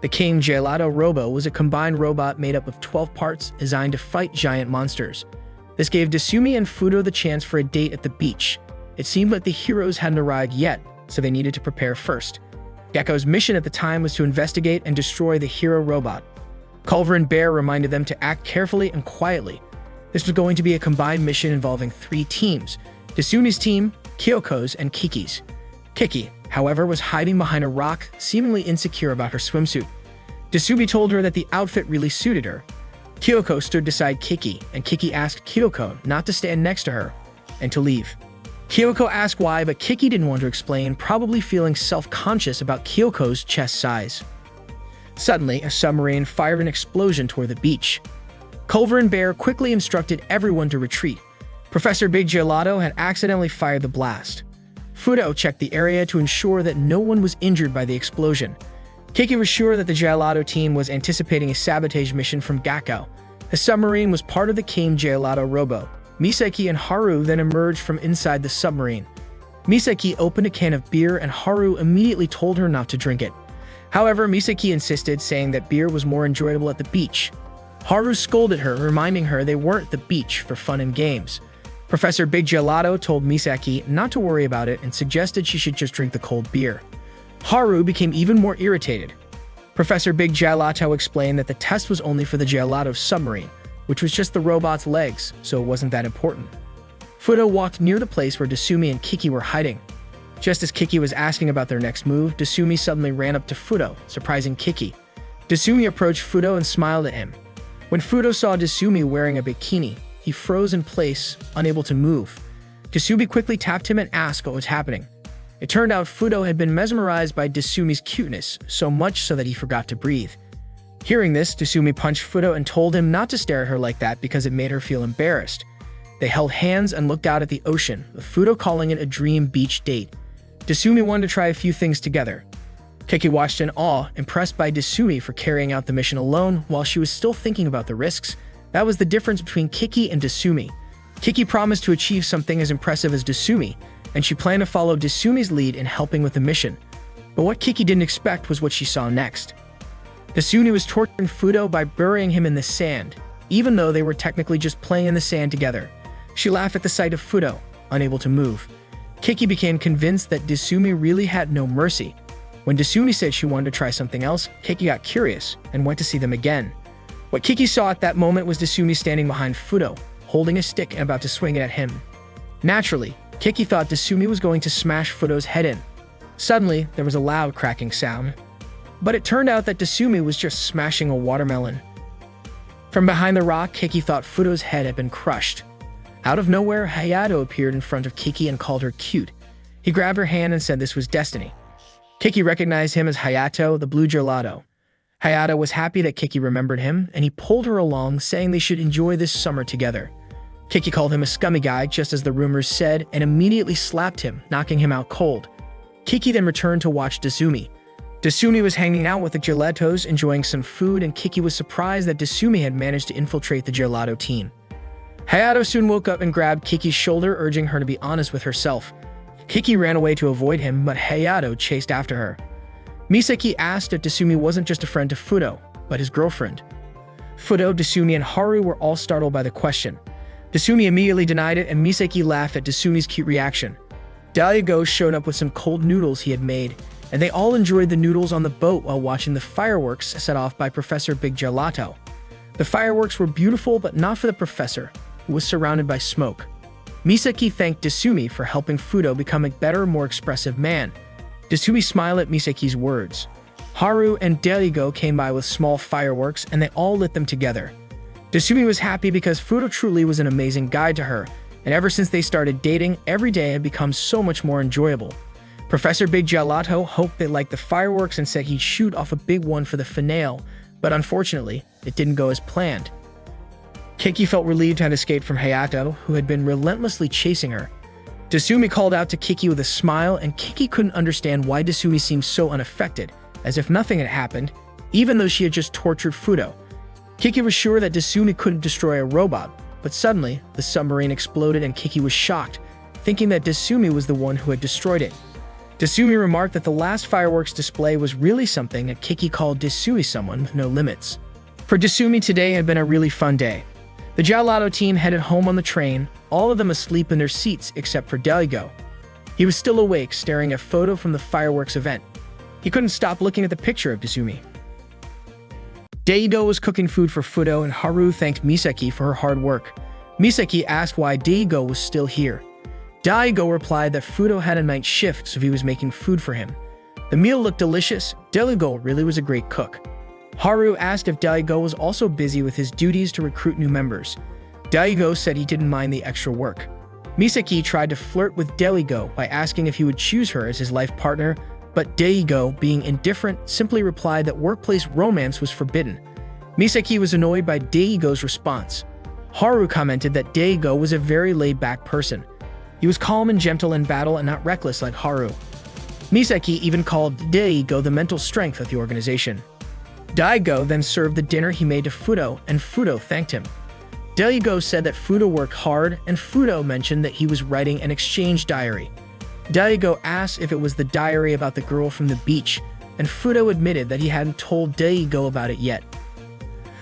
The King Gelato Robo was a combined robot made up of 12 parts designed to fight giant monsters. This gave Desumi and Fudo the chance for a date at the beach. It seemed like the heroes hadn't arrived yet, so they needed to prepare first. Gecko's mission at the time was to investigate and destroy the hero robot. Culver and Bear reminded them to act carefully and quietly. This was going to be a combined mission involving 3 teams: Desumi's team, Kyoko's, and Kiki's. Kiki, however, was hiding behind a rock, seemingly insecure about her swimsuit. Desumi told her that the outfit really suited her. Kyoko stood beside Kiki, and Kiki asked Kyoko not to stand next to her and to leave. Kyoko asked why, but Kiki didn't want to explain, probably feeling self-conscious about Kyoko's chest size. Suddenly, a submarine fired an explosion toward the beach. Culver and Bear quickly instructed everyone to retreat. Professor Big Gelato had accidentally fired the blast. Fudo checked the area to ensure that no one was injured by the explosion. Kiki was sure that the Gelato team was anticipating a sabotage mission from Gakko. The submarine was part of the King Gelato Robo. Misaki and Haru then emerged from inside the submarine. Misaki opened a can of beer and Haru immediately told her not to drink it. However, Misaki insisted, saying that beer was more enjoyable at the beach. Haru scolded her, reminding her they weren't at the beach for fun and games. Professor Big Gelato told Misaki not to worry about it and suggested she should just drink the cold beer. Haru became even more irritated. Professor Big Gelato explained that the test was only for the Gelato submarine, which was just the robot's legs, so it wasn't that important. Fudo walked near the place where Desumi and Kiki were hiding. Just as Kiki was asking about their next move, Desumi suddenly ran up to Fudo, surprising Kiki. Desumi approached Fudo and smiled at him. When Fudo saw Desumi wearing a bikini, he froze in place, unable to move. Desumi quickly tapped him and asked what was happening. It turned out Fudo had been mesmerized by Desumi's cuteness, so much so that he forgot to breathe. Hearing this, Desumi punched Fudo and told him not to stare at her like that because it made her feel embarrassed. They held hands and looked out at the ocean, with Fudo calling it a dream beach date. Desumi wanted to try a few things together. Kiki watched in awe, impressed by Desumi for carrying out the mission alone while she was still thinking about the risks. That was the difference between Kiki and Desumi. Kiki promised to achieve something as impressive as Desumi, and she planned to follow Desumi's lead in helping with the mission. But what Kiki didn't expect was what she saw next. Desumi was torturing Fudo by burying him in the sand, even though they were technically just playing in the sand together. She laughed at the sight of Fudo, unable to move. Kiki became convinced that Desumi really had no mercy. When Desumi said she wanted to try something else, Kiki got curious and went to see them again. What Kiki saw at that moment was Desumi standing behind Fudo, holding a stick and about to swing it at him. Naturally, Kiki thought Desumi was going to smash Fudo's head in. Suddenly, there was a loud cracking sound. But it turned out that Desumi was just smashing a watermelon. From behind the rock, Kiki thought Fudo's head had been crushed. Out of nowhere, Hayato appeared in front of Kiki and called her cute. He grabbed her hand and said this was destiny. Kiki recognized him as Hayato, the blue gelato. Hayato was happy that Kiki remembered him, and he pulled her along, saying they should enjoy this summer together. Kiki called him a scummy guy, just as the rumors said, and immediately slapped him, knocking him out cold. Kiki then returned to watch Desumi. Desumi was hanging out with the gelatos, enjoying some food, and Kiki was surprised that Desumi had managed to infiltrate the gelato team. Hayato soon woke up and grabbed Kiki's shoulder, urging her to be honest with herself. Kiki ran away to avoid him, but Hayato chased after her. Misaki asked if Desumi wasn't just a friend to Fudo, but his girlfriend. Fudo, Desumi, and Haru were all startled by the question. Desumi immediately denied it, and Misaki laughed at Desumi's cute reaction. Dahlia Ghost showed up with some cold noodles he had made, and they all enjoyed the noodles on the boat while watching the fireworks set off by Professor Big Gelato. The fireworks were beautiful, but not for the professor, who was surrounded by smoke. Misaki thanked Desumi for helping Fudo become a better, more expressive man. Desumi smiled at Misaki's words. Haru and Daigo came by with small fireworks, and they all lit them together. Desumi was happy because Fudo truly was an amazing guide to her, and ever since they started dating, every day had become so much more enjoyable. Professor Big Gelato hoped they liked the fireworks and said he'd shoot off a big one for the finale, but unfortunately, it didn't go as planned. Kiki felt relieved to have escaped from Hayato, who had been relentlessly chasing her. Desumi called out to Kiki with a smile, and Kiki couldn't understand why Desumi seemed so unaffected, as if nothing had happened, even though she had just tortured Fudo. Kiki was sure that Desumi couldn't destroy a robot, but suddenly, the submarine exploded and Kiki was shocked, thinking that Desumi was the one who had destroyed it. Desumi remarked that the last fireworks display was really something that Kiki called Desumi someone with no limits. For Desumi, today had been a really fun day. The Gelato team headed home on the train, all of them asleep in their seats except for Daigo. He was still awake, staring at a photo from the fireworks event. He couldn't stop looking at the picture of Desumi. Daigo was cooking food for Fudo, and Haru thanked Misaki for her hard work. Misaki asked why Daigo was still here. Daigo replied that Fudo had a night shift, so he was making food for him. The meal looked delicious. Daigo really was a great cook. Haru asked if Daigo was also busy with his duties to recruit new members. Daigo said he didn't mind the extra work. Misaki tried to flirt with Daigo by asking if he would choose her as his life partner, but Daigo, being indifferent, simply replied that workplace romance was forbidden. Misaki was annoyed by Daigo's response. Haru commented that Daigo was a very laid-back person. He was calm and gentle in battle and not reckless like Haru. Misaki even called Daigo the mental strength of the organization. Daigo then served the dinner he made to Fudo, and Fudo thanked him. Daigo said that Fudo worked hard, and Fudo mentioned that he was writing an exchange diary. Daigo asked if it was the diary about the girl from the beach, and Fudo admitted that he hadn't told Daigo about it yet.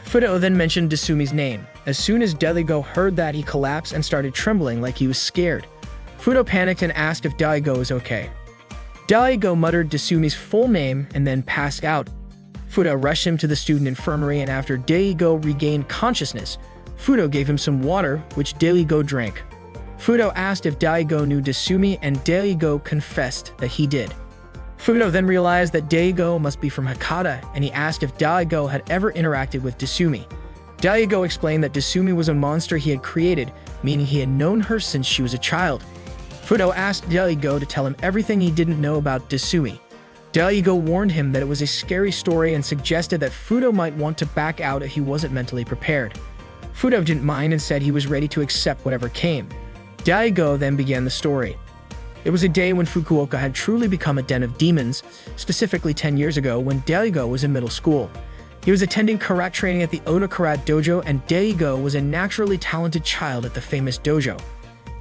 Fudo then mentioned Desumi's name. As soon as Daigo heard that, he collapsed and started trembling like he was scared. Fudo panicked and asked if Daigo was okay. Daigo muttered Desumi's full name and then passed out. Fudo rushed him to the student infirmary, and after Daigo regained consciousness, Fudo gave him some water, which Daigo drank. Fudo asked if Daigo knew Desumi, and Daigo confessed that he did. Fudo then realized that Daigo must be from Hakata, and he asked if Daigo had ever interacted with Desumi. Daigo explained that Desumi was a monster he had created, meaning he had known her since she was a child. Fudo asked Daigo to tell him everything he didn't know about Desumi. Daigo warned him that it was a scary story and suggested that Fudo might want to back out if he wasn't mentally prepared. Fudo didn't mind and said he was ready to accept whatever came. Daigo then began the story. It was a day when Fukuoka had truly become a den of demons, specifically 10 years ago when Daigo was in middle school. He was attending karate training at the Oda Karate Dojo, and Daigo was a naturally talented child at the famous dojo.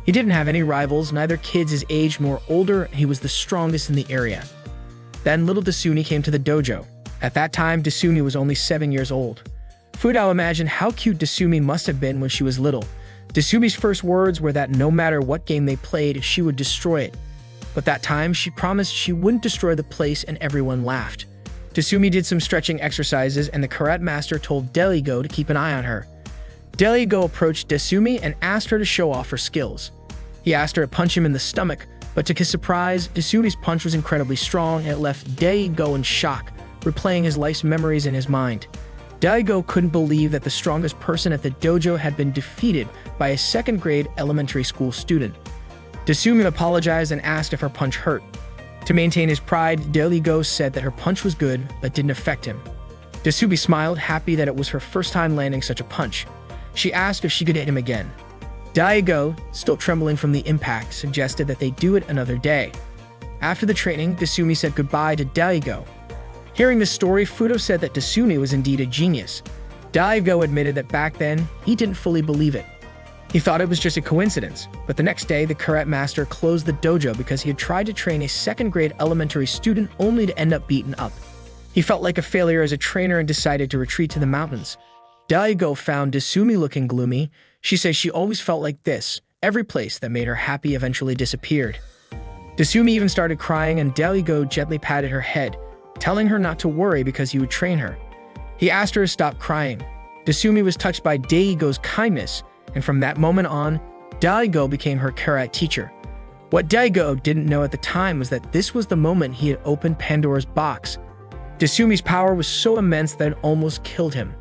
He didn't have any rivals, neither kids his age nor older, and he was the strongest in the area. Then little Desumi came to the dojo. At that time, Desumi was only 7 years old. Fudo imagined how cute Desumi must have been when she was little. Desumi's first words were that no matter what game they played, she would destroy it. But that time, she promised she wouldn't destroy the place, and everyone laughed. Desumi did some stretching exercises, and the karate master told Daigo to keep an eye on her. Daigo approached Desumi and asked her to show off her skills. He asked her to punch him in the stomach, but to his surprise, Desumi's punch was incredibly strong, and it left Daigo in shock, replaying his life's memories in his mind. Daigo couldn't believe that the strongest person at the dojo had been defeated by a second-grade elementary school student. Desumi apologized and asked if her punch hurt. To maintain his pride, Daigo said that her punch was good, but didn't affect him. Desumi smiled, happy that it was her first time landing such a punch. She asked if she could hit him again. Daigo, still trembling from the impact, suggested that they do it another day. After the training, Desumi said goodbye to Daigo. Hearing this story, Fudo said that Desumi was indeed a genius. Daigo admitted that back then, he didn't fully believe it. He thought it was just a coincidence, but the next day, the karate master closed the dojo because he had tried to train a second-grade elementary student only to end up beaten up. He felt like a failure as a trainer and decided to retreat to the mountains. Daigo found Desumi looking gloomy. She says she always felt like this. Every place that made her happy eventually disappeared. Desumi even started crying, and Daigo gently patted her head, telling her not to worry because he would train her. He asked her to stop crying. Desumi was touched by Daigo's kindness, and from that moment on, Daigo became her karate teacher. What Daigo didn't know at the time was that this was the moment he had opened Pandora's box. Desumi's power was so immense that it almost killed him.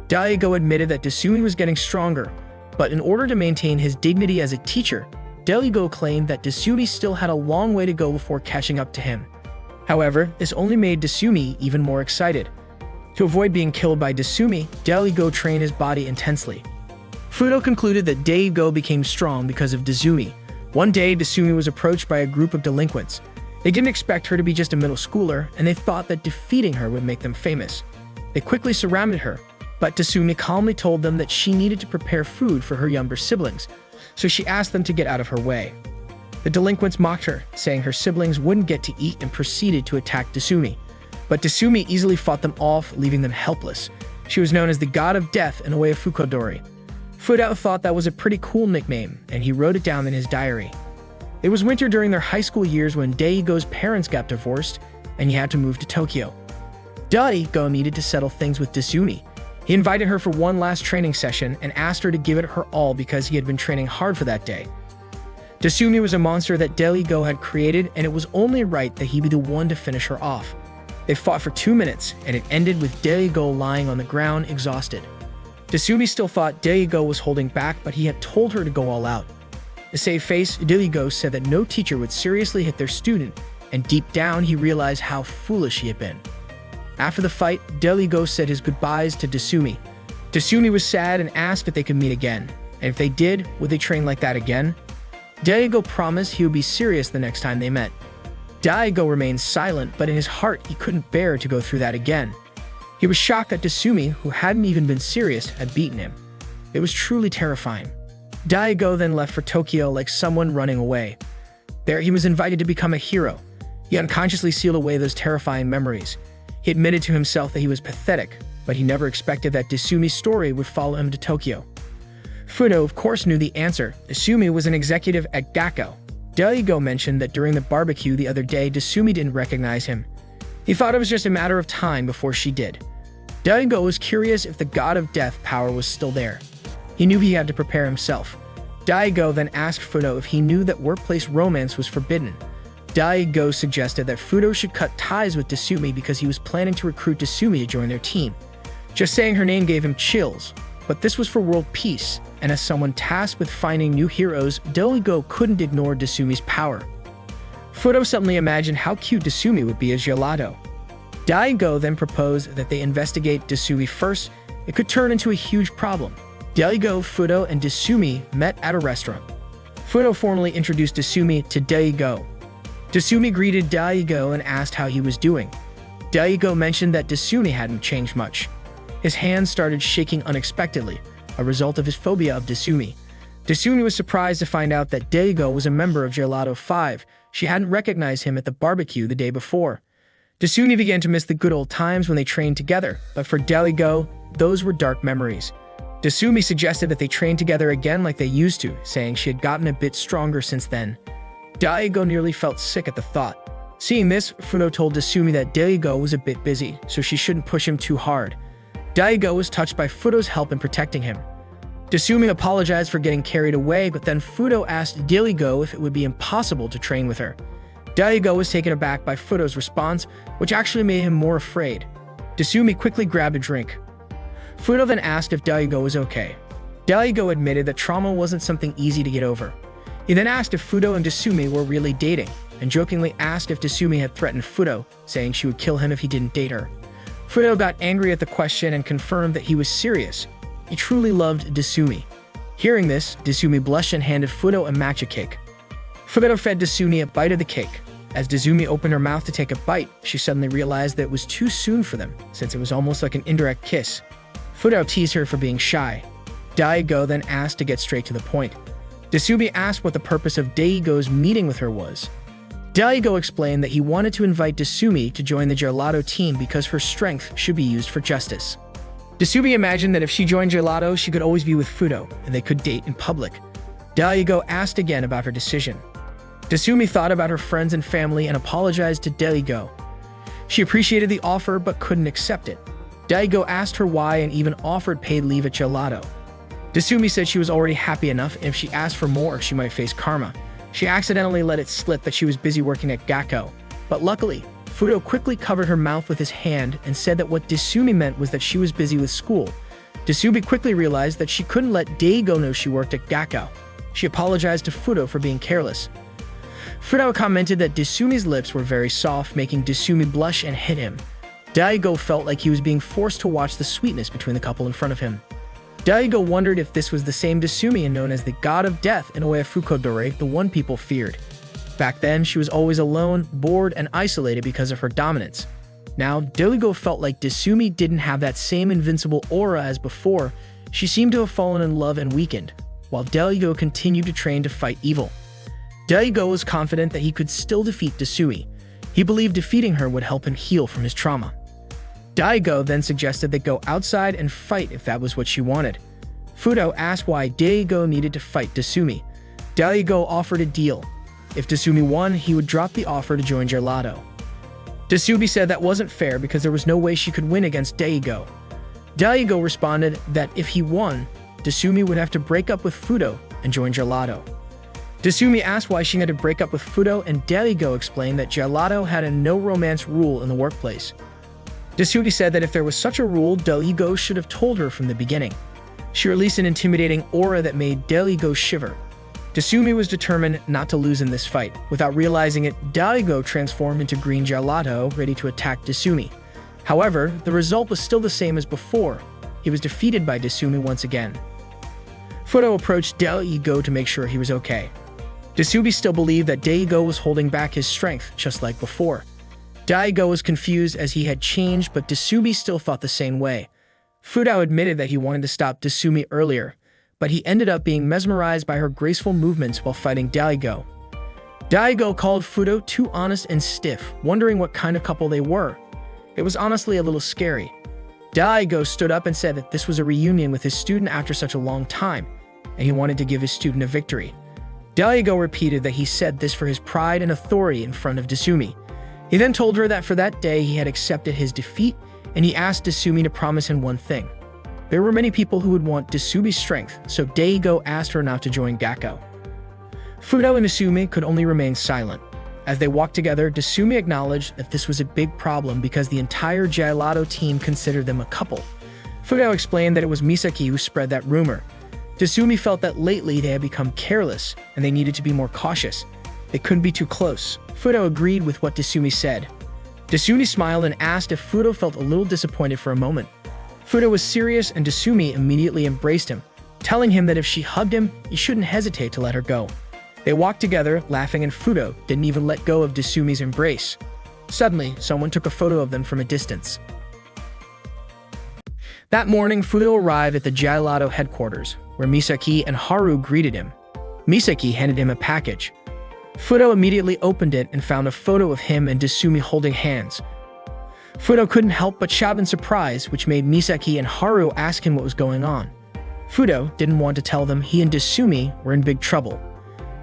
Daigo admitted that Desumi was getting stronger, but in order to maintain his dignity as a teacher, Daigo claimed that Desumi still had a long way to go before catching up to him. However, this only made Desumi even more excited. To avoid being killed by Desumi, Daigo trained his body intensely. Fudo concluded that Daigo became strong because of Desumi. One day, Desumi was approached by a group of delinquents. They didn't expect her to be just a middle schooler, and they thought that defeating her would make them famous. They quickly surrounded her, but Desumi calmly told them that she needed to prepare food for her younger siblings, so she asked them to get out of her way. The delinquents mocked her, saying her siblings wouldn't get to eat, and proceeded to attack Desumi. But Desumi easily fought them off, leaving them helpless. She was known as the God of Death in a way of Fukodori. Fudo thought that was a pretty cool nickname, and he wrote it down in his diary. It was winter during their high school years when Daigo's parents got divorced, and he had to move to Tokyo. Daigo needed to settle things with Desumi. He invited her for one last training session and asked her to give it her all because he had been training hard for that day. Desumi was a monster that Daigo had created, and it was only right that he be the one to finish her off. They fought for 2 minutes, and it ended with Daigo lying on the ground, exhausted. Desumi still thought Daigo was holding back, but he had told her to go all out. To save face, Daigo said that no teacher would seriously hit their student, and deep down he realized how foolish he had been. After the fight, Daigo said his goodbyes to Desumi. Desumi was sad and asked if they could meet again, and if they did, would they train like that again? Daigo promised he would be serious the next time they met. Daigo remained silent, but in his heart he couldn't bear to go through that again. He was shocked that Desumi, who hadn't even been serious, had beaten him. It was truly terrifying. Daigo then left for Tokyo like someone running away. There he was invited to become a hero. He unconsciously sealed away those terrifying memories. He admitted to himself that he was pathetic, but he never expected that Desumi's story would follow him to Tokyo. Fudo, of course, knew the answer. Desumi was an executive at Gakko. Daigo mentioned that during the barbecue the other day, Desumi didn't recognize him. He thought it was just a matter of time before she did. Daigo was curious if the God of Death power was still there. He knew he had to prepare himself. Daigo then asked Fudo if he knew that workplace romance was forbidden. Daigo suggested that Fudo should cut ties with Desumi because he was planning to recruit Desumi to join their team. Just saying her name gave him chills, but this was for world peace, and as someone tasked with finding new heroes, Daigo couldn't ignore Desumi's power. Fudo suddenly imagined how cute Desumi would be as gelato. Daigo then proposed that they investigate Desumi first. It could turn into a huge problem. Daigo, Fudo, and Desumi met at a restaurant. Fudo formally introduced Desumi to Daigo. Desumi greeted Daigo and asked how he was doing. Daigo mentioned that Desumi hadn't changed much. His hands started shaking unexpectedly, a result of his phobia of Desumi. Desumi was surprised to find out that Daigo was a member of Gelato 5. She hadn't recognized him at the barbecue the day before. Desumi began to miss the good old times when they trained together, but for Daigo, those were dark memories. Desumi suggested that they train together again like they used to, saying she had gotten a bit stronger since then. Daigo nearly felt sick at the thought. Seeing this, Fudo told Desumi that Daigo was a bit busy, so she shouldn't push him too hard. Daigo was touched by Fudo's help in protecting him. Desumi apologized for getting carried away, but then Fudo asked Daigo if it would be impossible to train with her. Daigo was taken aback by Fudo's response, which actually made him more afraid. Desumi quickly grabbed a drink. Fudo then asked if Daigo was okay. Daigo admitted that trauma wasn't something easy to get over. He then asked if Fudo and Desumi were really dating, and jokingly asked if Desumi had threatened Fudo, saying she would kill him if he didn't date her. Fudo got angry at the question and confirmed that he was serious. He truly loved Desumi. Hearing this, Desumi blushed and handed Fudo a matcha cake. Fudo fed Desumi a bite of the cake. As Desumi opened her mouth to take a bite, she suddenly realized that it was too soon for them, since it was almost like an indirect kiss. Fudo teased her for being shy. Daigo then asked to get straight to the point. Desumi asked what the purpose of Daigo's meeting with her was. Daigo explained that he wanted to invite Desumi to join the Gelato team because her strength should be used for justice. Desumi imagined that if she joined Gelato, she could always be with Fudo, and they could date in public. Daigo asked again about her decision. Desumi thought about her friends and family and apologized to Daigo. She appreciated the offer but couldn't accept it. Daigo asked her why and even offered paid leave at Gelato. Desumi said she was already happy enough, and if she asked for more, she might face karma. She accidentally let it slip that she was busy working at Gakko, but luckily, Fudo quickly covered her mouth with his hand and said that what Desumi meant was that she was busy with school. Desumi quickly realized that she couldn't let Daigo know she worked at Gakko. She apologized to Fudo for being careless. Fudo commented that Desumi's lips were very soft, making Desumi blush and hit him. Daigo felt like he was being forced to watch the sweetness between the couple in front of him. Daigo wondered if this was the same Desumi known as the god of death in Oe Fukodore, the one people feared. Back then, she was always alone, bored, and isolated because of her dominance. Now, Daigo felt like Desumi didn't have that same invincible aura as before. She seemed to have fallen in love and weakened, while Daigo continued to train to fight evil. Daigo was confident that he could still defeat Desumi. He believed defeating her would help him heal from his trauma. Daigo then suggested they go outside and fight if that was what she wanted. Fudo asked why Daigo needed to fight Desumi. Daigo offered a deal. If Desumi won, he would drop the offer to join Gelato. Desumi said that wasn't fair because there was no way she could win against Daigo. Daigo responded that if he won, Desumi would have to break up with Fudo and join Gelato. Desumi asked why she had to break up with Fudo, and Daigo explained that Gelato had a no-romance rule in the workplace. Desumi said that if there was such a rule, Daigo should have told her from the beginning. She released an intimidating aura that made Daigo shiver. Desumi was determined not to lose in this fight. Without realizing it, Daigo transformed into Green Gelato, ready to attack Desumi. However, the result was still the same as before. He was defeated by Desumi once again. Fudo approached Daigo to make sure he was okay. Desumi still believed that Daigo was holding back his strength, just like before. Daigo was confused as he had changed, but Desumi still thought the same way. Fudo admitted that he wanted to stop Desumi earlier, but he ended up being mesmerized by her graceful movements while fighting Daigo. Daigo called Fudo too honest and stiff, wondering what kind of couple they were. It was honestly a little scary. Daigo stood up and said that this was a reunion with his student after such a long time, and he wanted to give his student a victory. Daigo repeated that he said this for his pride and authority in front of Desumi. He then told her that for that day he had accepted his defeat, and he asked Desumi to promise him one thing. There were many people who would want Desumi's strength, so Daigo asked her not to join Gakko. Fudo and Desumi could only remain silent. As they walked together, Desumi acknowledged that this was a big problem because the entire Gelato team considered them a couple. Fudo explained that it was Misaki who spread that rumor. Desumi felt that lately they had become careless and they needed to be more cautious. They couldn't be too close. Fudo agreed with what Desumi said. Desumi smiled and asked if Fudo felt a little disappointed for a moment. Fudo was serious and Desumi immediately embraced him, telling him that if she hugged him, he shouldn't hesitate to let her go. They walked together, laughing, and Fudo didn't even let go of Desumi's embrace. Suddenly, someone took a photo of them from a distance. That morning, Fudo arrived at the Gelato headquarters, where Misaki and Haru greeted him. Misaki handed him a package. Fudo immediately opened it and found a photo of him and Desumi holding hands. Fudo couldn't help but shout in surprise, which made Misaki and Haru ask him what was going on. Fudo didn't want to tell them he and Desumi were in big trouble.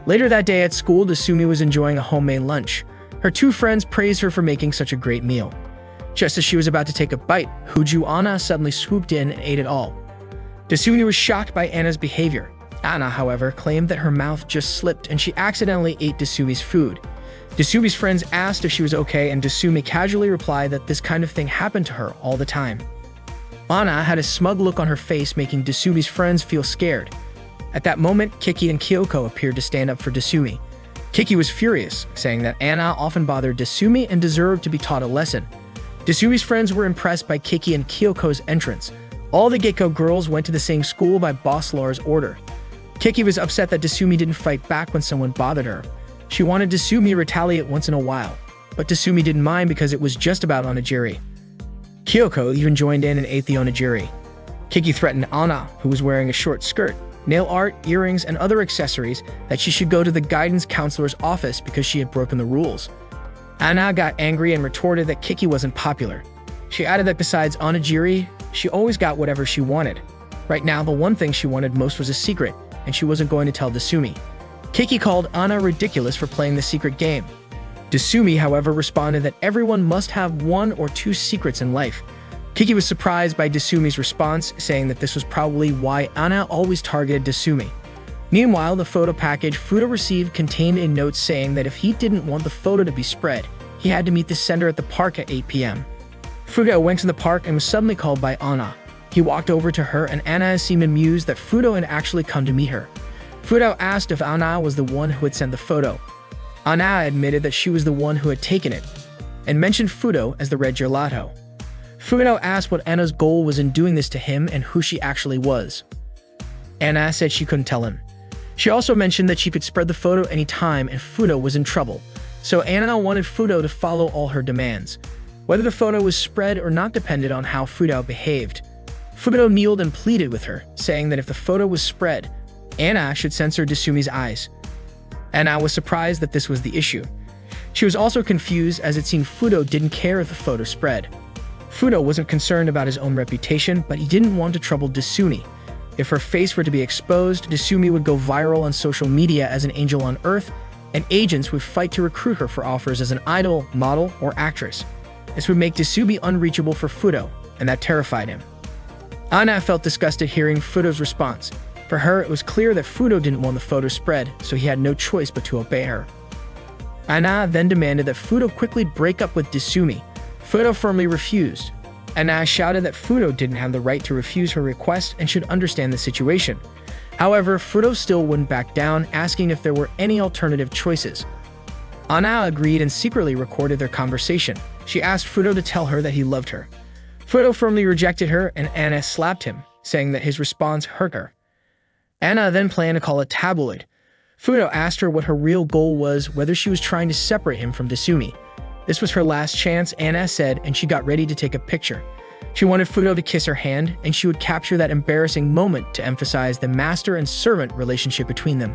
Later that day at school, Desumi was enjoying a homemade lunch. Her two friends praised her for making such a great meal. Just as she was about to take a bite, Huju Anna suddenly swooped in and ate it all. Desumi was shocked by Anna's behavior. Anna, however, claimed that her mouth just slipped and she accidentally ate Desumi's food. Desumi's friends asked if she was okay, and Desumi casually replied that this kind of thing happened to her all the time. Anna had a smug look on her face, making Desumi's friends feel scared. At that moment, Kiki and Kyoko appeared to stand up for Desumi. Kiki was furious, saying that Anna often bothered Desumi and deserved to be taught a lesson. Desumi's friends were impressed by Kiki and Kyoko's entrance. All the Gekko girls went to the same school by Boss Laura's order. Kiki was upset that Desumi didn't fight back when someone bothered her. She wanted Desumi to retaliate once in a while, but Desumi didn't mind because it was just about onigiri. Kyoko even joined in and ate the onigiri. Kiki threatened Anna, who was wearing a short skirt, nail art, earrings, and other accessories, that she should go to the guidance counselor's office because she had broken the rules. Anna got angry and retorted that Kiki wasn't popular. She added that besides onigiri, she always got whatever she wanted. Right now, the one thing she wanted most was a secret, and she wasn't going to tell Desumi. Kiki called Anna ridiculous for playing the secret game. Desumi, however, responded that everyone must have one or two secrets in life. Kiki was surprised by Desumi's response, saying that this was probably why Anna always targeted Desumi. Meanwhile, the photo package Fudo received contained a note saying that if he didn't want the photo to be spread, he had to meet the sender at the park at 8 p.m. Fudo went to the park and was suddenly called by Anna. He walked over to her, and Anna seemed amused that Fudo had actually come to meet her. Fudo asked if Anna was the one who had sent the photo. Anna admitted that she was the one who had taken it, and mentioned Fudo as the red gelato. Fudo asked what Anna's goal was in doing this to him and who she actually was. Anna said she couldn't tell him. She also mentioned that she could spread the photo anytime and Fudo was in trouble, so Anna wanted Fudo to follow all her demands. Whether the photo was spread or not depended on how Fudo behaved. Fudo kneeled and pleaded with her, saying that if the photo was spread, Anna should censor Desumi's eyes. Anna was surprised that this was the issue. She was also confused as it seemed Fudo didn't care if the photo spread. Fudo wasn't concerned about his own reputation, but he didn't want to trouble Desumi. If her face were to be exposed, Desumi would go viral on social media as an angel on Earth, and agents would fight to recruit her for offers as an idol, model, or actress. This would make Desumi unreachable for Fudo, and that terrified him. Anna felt disgusted hearing Fudo's response. For her, it was clear that Fudo didn't want the photo spread, so he had no choice but to obey her. Anna then demanded that Fudo quickly break up with Desumi. Fudo firmly refused. Anna shouted that Fudo didn't have the right to refuse her request and should understand the situation. However, Fudo still wouldn't back down, asking if there were any alternative choices. Anna agreed and secretly recorded their conversation. She asked Fudo to tell her that he loved her. Fudo firmly rejected her, and Anna slapped him, saying that his response hurt her. Anna then planned to call a tabloid. Fudo asked her what her real goal was, whether she was trying to separate him from Desumi. This was her last chance, Anna said, and she got ready to take a picture. She wanted Fudo to kiss her hand, and she would capture that embarrassing moment to emphasize the master and servant relationship between them.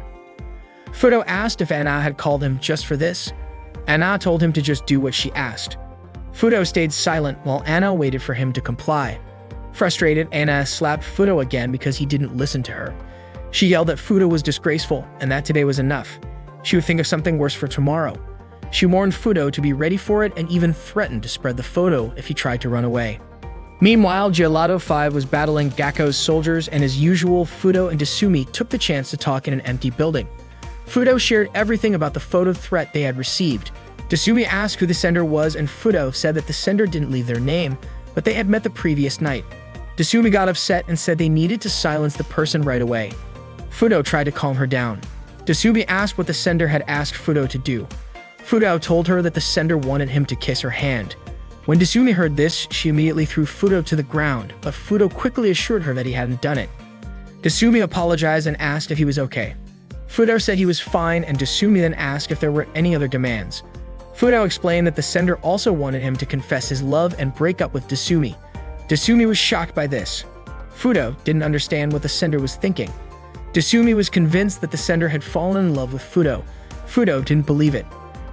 Fudo asked if Anna had called him just for this. Anna told him to just do what she asked. Fudo stayed silent while Anna waited for him to comply. Frustrated, Anna slapped Fudo again because he didn't listen to her. She yelled that Fudo was disgraceful and that today was enough. She would think of something worse for tomorrow. She warned Fudo to be ready for it and even threatened to spread the photo if he tried to run away. Meanwhile, Gelato 5 was battling Gakko's soldiers, and as usual, Fudo and Desumi took the chance to talk in an empty building. Fudo shared everything about the photo threat they had received. Desumi asked who the sender was, and Fudo said that the sender didn't leave their name, but they had met the previous night. Desumi got upset and said they needed to silence the person right away. Fudo tried to calm her down. Desumi asked what the sender had asked Fudo to do. Fudo told her that the sender wanted him to kiss her hand. When Desumi heard this, she immediately threw Fudo to the ground, but Fudo quickly assured her that he hadn't done it. Desumi apologized and asked if he was okay. Fudo said he was fine, and Desumi then asked if there were any other demands. Fudo explained that the sender also wanted him to confess his love and break up with Desumi. Desumi was shocked by this. Fudo didn't understand what the sender was thinking. Desumi was convinced that the sender had fallen in love with Fudo. Fudo didn't believe it.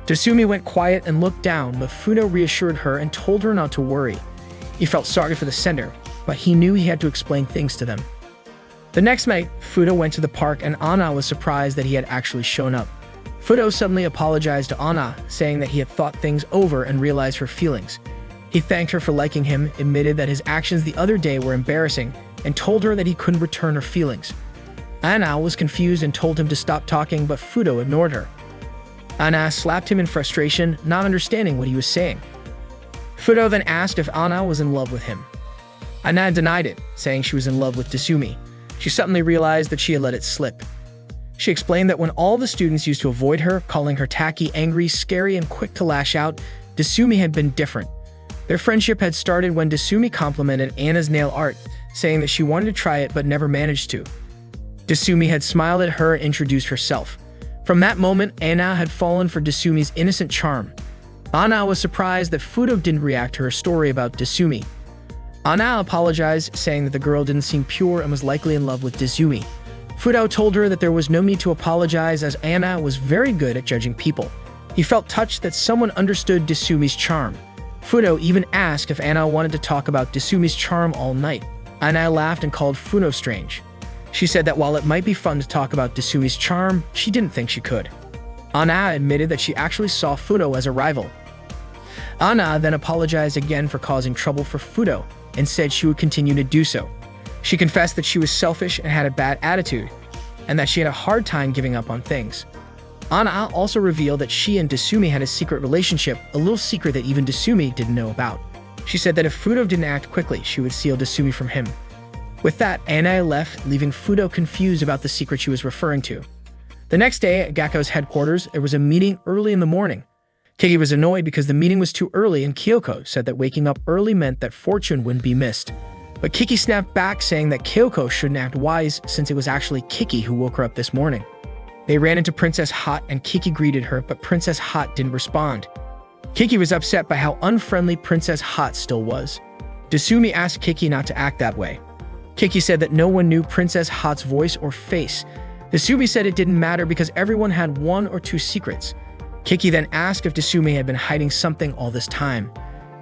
Desumi went quiet and looked down, but Fudo reassured her and told her not to worry. He felt sorry for the sender, but he knew he had to explain things to them. The next night, Fudo went to the park, and Anna was surprised that he had actually shown up. Fudo suddenly apologized to Anna, saying that he had thought things over and realized her feelings. He thanked her for liking him, admitted that his actions the other day were embarrassing, and told her that he couldn't return her feelings. Anna was confused and told him to stop talking, but Fudo ignored her. Anna slapped him in frustration, not understanding what he was saying. Fudo then asked if Anna was in love with him. Anna denied it, saying she was in love with Desumi. She suddenly realized that she had let it slip. She explained that when all the students used to avoid her, calling her tacky, angry, scary, and quick to lash out, Desumi had been different. Their friendship had started when Desumi complimented Anna's nail art, saying that she wanted to try it but never managed to. Desumi had smiled at her and introduced herself. From that moment, Anna had fallen for Desumi's innocent charm. Anna was surprised that Fudo didn't react to her story about Desumi. Anna apologized, saying that the girl didn't seem pure and was likely in love with Desumi. Fudo told her that there was no need to apologize as Anna was very good at judging people. He felt touched that someone understood Desumi's charm. Fudo even asked if Anna wanted to talk about Desumi's charm all night. Anna laughed and called Fudo strange. She said that while it might be fun to talk about Desumi's charm, she didn't think she could. Anna admitted that she actually saw Fudo as a rival. Anna then apologized again for causing trouble for Fudo and said she would continue to do so. She confessed that she was selfish and had a bad attitude. and that she had a hard time giving up on things. Ana also revealed that she and Desumi had a secret relationship, a little secret that even Desumi didn't know about. She said that if Fudo didn't act quickly, she would seal Desumi from him. With that, Ana left, leaving Fudo confused about the secret she was referring to. The next day, at Gekko's headquarters, there was a meeting early in the morning. Kiki was annoyed because the meeting was too early, and Kyoko said that waking up early meant that fortune wouldn't be missed. But Kiki snapped back, saying that Kyoko shouldn't act wise since it was actually Kiki who woke her up this morning. They ran into Princess Hot and Kiki greeted her, but Princess Hot didn't respond. Kiki was upset by how unfriendly Princess Hot still was. Desumi asked Kiki not to act that way. Kiki said that no one knew Princess Hot's voice or face. Desumi said it didn't matter because everyone had 1 or 2 secrets. Kiki then asked if Desumi had been hiding something all this time.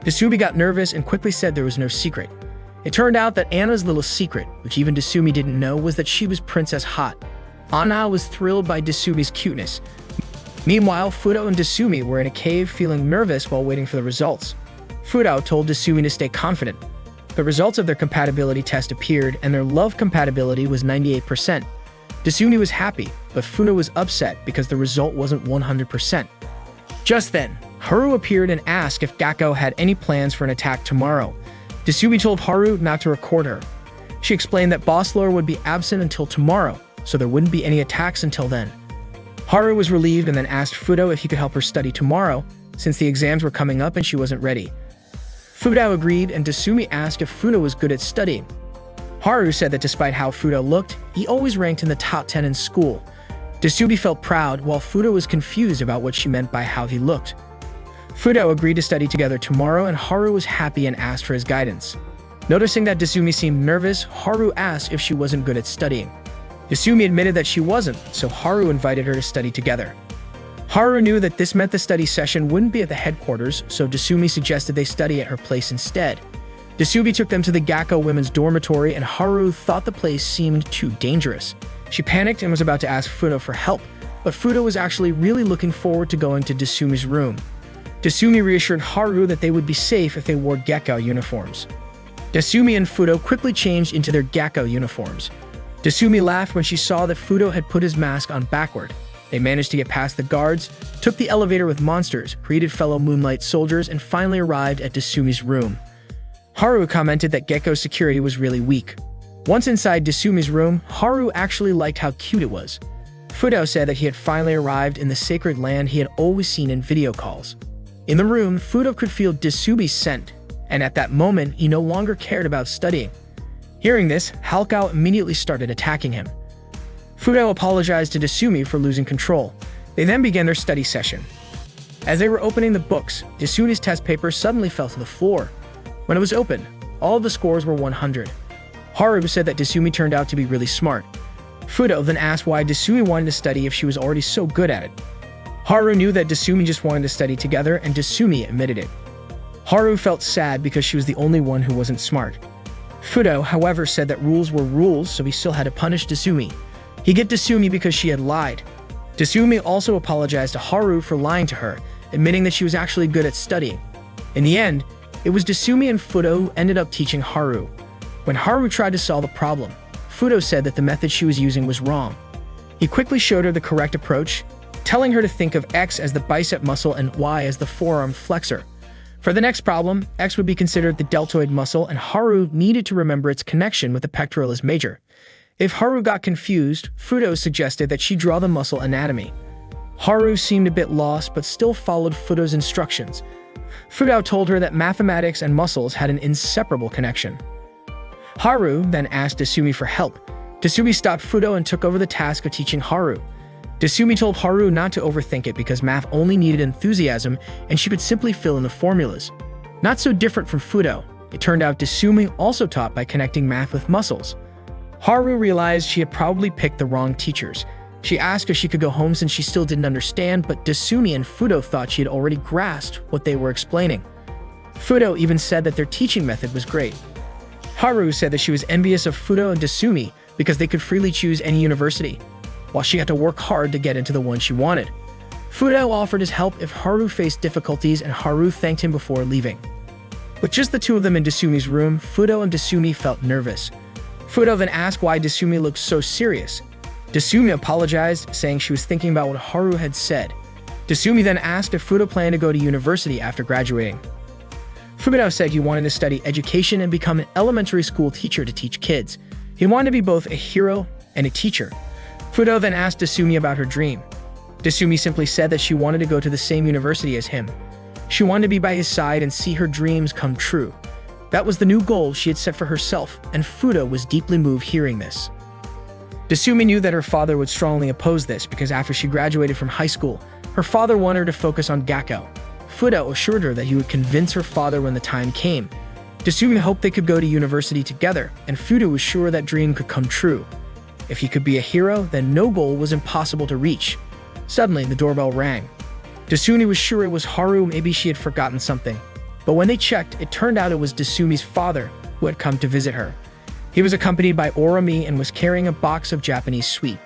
Desumi got nervous and quickly said there was no secret. It turned out that Ana's little secret, which even Desumi didn't know, was that she was Princess Hot. Ana was thrilled by Desumi's cuteness. Meanwhile, Fudo and Desumi were in a cave feeling nervous while waiting for the results. Fudo told Desumi to stay confident. The results of their compatibility test appeared, and their love compatibility was 98%. Desumi was happy, but Fudo was upset because the result wasn't 100%. Just then, Haru appeared and asked if Gekko had any plans for an attack tomorrow. Desumi told Haru not to record her. She explained that Boss Lore would be absent until tomorrow, so there wouldn't be any attacks until then. Haru was relieved and then asked Fudo if he could help her study tomorrow, since the exams were coming up and she wasn't ready. Fudo agreed, and Desumi asked if Fudo was good at studying. Haru said that despite how Fudo looked, he always ranked in the top 10 in school. Desumi felt proud, while Fudo was confused about what she meant by how he looked. Fudo agreed to study together tomorrow, and Haru was happy and asked for his guidance. Noticing that Desumi seemed nervous, Haru asked if she wasn't good at studying. Desumi admitted that she wasn't, so Haru invited her to study together. Haru knew that this meant the study session wouldn't be at the headquarters, so Desumi suggested they study at her place instead. Desumi took them to the Gekko women's dormitory, and Haru thought the place seemed too dangerous. She panicked and was about to ask Fudo for help, but Fudo was actually really looking forward to going to Desumi's room. Desumi reassured Haru that they would be safe if they wore Gekko uniforms. Desumi and Fudo quickly changed into their Gekko uniforms. Desumi laughed when she saw that Fudo had put his mask on backward. They managed to get past the guards, took the elevator with monsters, greeted fellow Moonlight soldiers, and finally arrived at Desumi's room. Haru commented that Gekko's security was really weak. Once inside Desumi's room, Haru actually liked how cute it was. Fudo said that he had finally arrived in the sacred land he had always seen in video calls. In the room, Fudo could feel Desumi's scent, and at that moment, he no longer cared about studying. Hearing this, Halkao immediately started attacking him. Fudo apologized to Desumi for losing control. They then began their study session. As they were opening the books, Desumi's test paper suddenly fell to the floor. When it was opened, all of the scores were 100. Haru said that Desumi turned out to be really smart. Fudo then asked why Desumi wanted to study if she was already so good at it. Haru knew that Desumi just wanted to study together, and Desumi admitted it. Haru felt sad because she was the only one who wasn't smart. Fudo, however, said that rules were rules, so he still had to punish Desumi. He got Desumi because she had lied. Desumi also apologized to Haru for lying to her, admitting that she was actually good at studying. In the end, it was Desumi and Fudo who ended up teaching Haru. When Haru tried to solve the problem, Fudo said that the method she was using was wrong. He quickly showed her the correct approach, telling her to think of X as the bicep muscle and Y as the forearm flexor. For the next problem, X would be considered the deltoid muscle, and Haru needed to remember its connection with the pectoralis major. If Haru got confused, Fudo suggested that she draw the muscle anatomy. Haru seemed a bit lost but still followed Fudo's instructions. Fudo told her that mathematics and muscles had an inseparable connection. Haru then asked Desumi for help. Desumi stopped Fudo and took over the task of teaching Haru. Desumi told Haru not to overthink it because math only needed enthusiasm and she could simply fill in the formulas. Not so different from Fudo, it turned out Desumi also taught by connecting math with muscles. Haru realized she had probably picked the wrong teachers. She asked if she could go home since she still didn't understand, but Desumi and Fudo thought she had already grasped what they were explaining. Fudo even said that their teaching method was great. Haru said that she was envious of Fudo and Desumi because they could freely choose any university, while she had to work hard to get into the one she wanted. Fudo offered his help if Haru faced difficulties, and Haru thanked him before leaving. With just the two of them in Desumi's room, Fudo and Desumi felt nervous. Fudo then asked why Desumi looked so serious. Desumi apologized, saying she was thinking about what Haru had said. Desumi then asked if Fudo planned to go to university after graduating. Fudo said he wanted to study education and become an elementary school teacher to teach kids. He wanted to be both a hero and a teacher. Fudo then asked Desumi about her dream. Desumi simply said that she wanted to go to the same university as him. She wanted to be by his side and see her dreams come true. That was the new goal she had set for herself, and Fudo was deeply moved hearing this. Desumi knew that her father would strongly oppose this because after she graduated from high school, her father wanted her to focus on Gakko. Fudo assured her that he would convince her father when the time came. Desumi hoped they could go to university together, and Fudo was sure that dream could come true. If he could be a hero, then no goal was impossible to reach. Suddenly, the doorbell rang. Desumi was sure it was Haru, maybe she had forgotten something. But when they checked, it turned out it was Desumi's father who had come to visit her. He was accompanied by Orami and was carrying a box of Japanese sweet.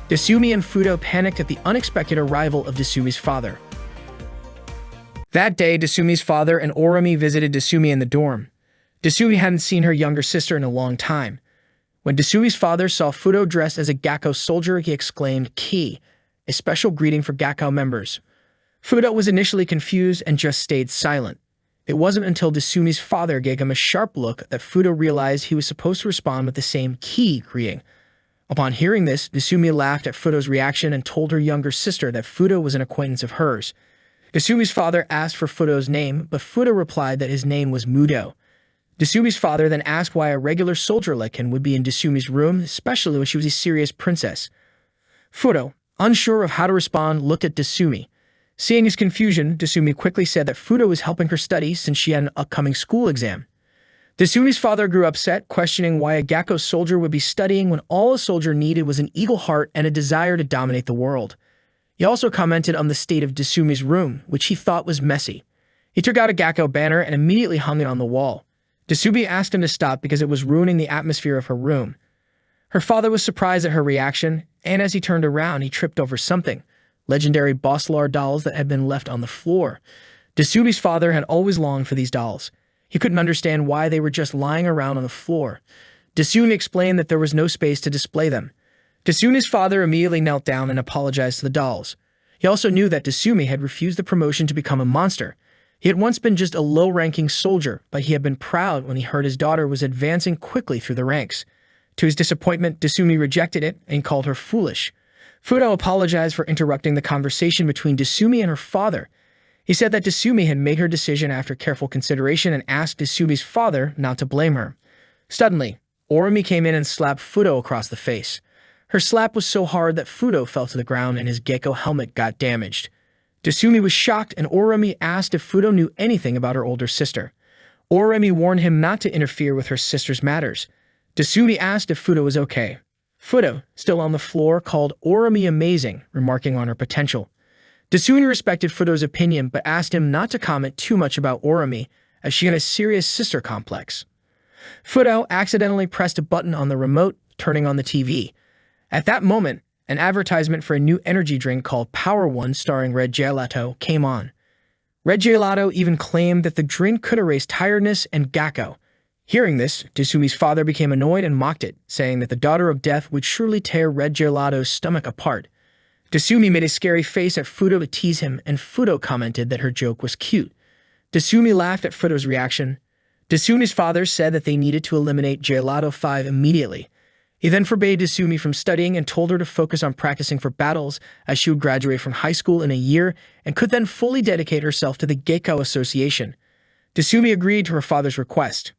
Desumi and Fudo panicked at the unexpected arrival of Desumi's father. That day, Desumi's father and Orami visited Desumi in the dorm. Desumi hadn't seen her younger sister in a long time. When Desumi's father saw Fudo dressed as a Gakko soldier, he exclaimed, "Ki," a special greeting for Gakko members. Fudo was initially confused and just stayed silent. It wasn't until Desumi's father gave him a sharp look that Fudo realized he was supposed to respond with the same "Ki" greeting. Upon hearing this, Desumi laughed at Fudo's reaction and told her younger sister that Fudo was an acquaintance of hers. Desumi's father asked for Fudo's name, but Fudo replied that his name was Mudo. Desumi's father then asked why a regular soldier like him would be in Desumi's room, especially when she was a serious princess. Fudo, unsure of how to respond, looked at Desumi. Seeing his confusion, Desumi quickly said that Fudo was helping her study since she had an upcoming school exam. Desumi's father grew upset, questioning why a Gakko soldier would be studying when all a soldier needed was an eagle heart and a desire to dominate the world. He also commented on the state of Desumi's room, which he thought was messy. He took out a Gakko banner and immediately hung it on the wall. Desumi asked him to stop because it was ruining the atmosphere of her room. Her father was surprised at her reaction, and as he turned around, he tripped over something. Legendary Bosslar dolls that had been left on the floor. Desumi's father had always longed for these dolls. He couldn't understand why they were just lying around on the floor. Desumi explained that there was no space to display them. Desumi's father immediately knelt down and apologized to the dolls. He also knew that Desumi had refused the promotion to become a monster. He had once been just a low-ranking soldier, but he had been proud when he heard his daughter was advancing quickly through the ranks. To his disappointment, Desumi rejected it and called her foolish. Fudo apologized for interrupting the conversation between Desumi and her father. He said that Desumi had made her decision after careful consideration and asked Desumi's father not to blame her. Suddenly, Orami came in and slapped Fudo across the face. Her slap was so hard that Fudo fell to the ground and his Gecko helmet got damaged. Desumi was shocked and Orami asked if Fudo knew anything about her older sister. Orami warned him not to interfere with her sister's matters. Desumi asked if Fudo was okay. Fudo, still on the floor, called Orami amazing, remarking on her potential. Desumi respected Fudo's opinion but asked him not to comment too much about Orami, as she had a serious sister complex. Fudo accidentally pressed a button on the remote, turning on the TV. At that moment, an advertisement for a new energy drink called Power One starring Red Gelato came on. Red Gelato even claimed that the drink could erase tiredness and Gakko. Hearing this, Desumi's father became annoyed and mocked it, saying that the daughter of death would surely tear Red Gelato's stomach apart. Desumi made a scary face at Fudo to tease him, and Fudo commented that her joke was cute. Desumi laughed at Fudo's reaction. Desumi's father said that they needed to eliminate Gelato 5 immediately. He then forbade Desumi from studying and told her to focus on practicing for battles, as she would graduate from high school in a year and could then fully dedicate herself to the Geiko Association. Desumi agreed to her father's request.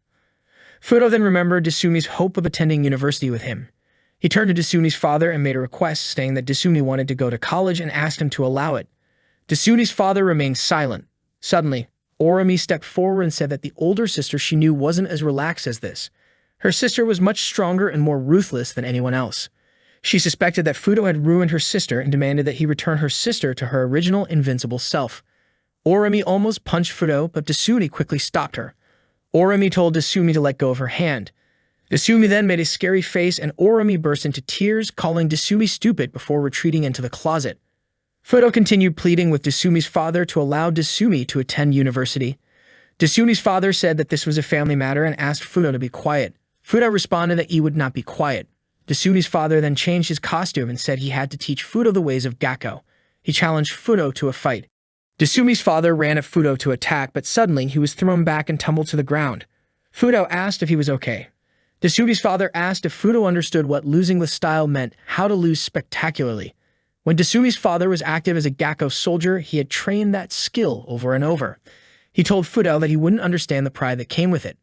Fudo then remembered Desumi's hope of attending university with him. He turned to Desumi's father and made a request, saying that Desumi wanted to go to college and asked him to allow it. Desumi's father remained silent. Suddenly, Orami stepped forward and said that the older sister she knew wasn't as relaxed as this. Her sister was much stronger and more ruthless than anyone else. She suspected that Fudo had ruined her sister and demanded that he return her sister to her original invincible self. Orami almost punched Fudo, but Desumi quickly stopped her. Orami told Desumi to let go of her hand. Desumi then made a scary face and Orami burst into tears, calling Desumi stupid before retreating into the closet. Fudo continued pleading with Desumi's father to allow Desumi to attend university. Desumi's father said that this was a family matter and asked Fudo to be quiet. Fudo responded that he would not be quiet. Desumi's father then changed his costume and said he had to teach Fudo the ways of Gakko. He challenged Fudo to a fight. Desumi's father ran at Fudo to attack, but suddenly he was thrown back and tumbled to the ground. Fudo asked if he was okay. Desumi's father asked if Fudo understood what losing with style meant, how to lose spectacularly. When Desumi's father was active as a Gakko soldier, he had trained that skill over and over. He told Fudo that he wouldn't understand the pride that came with it.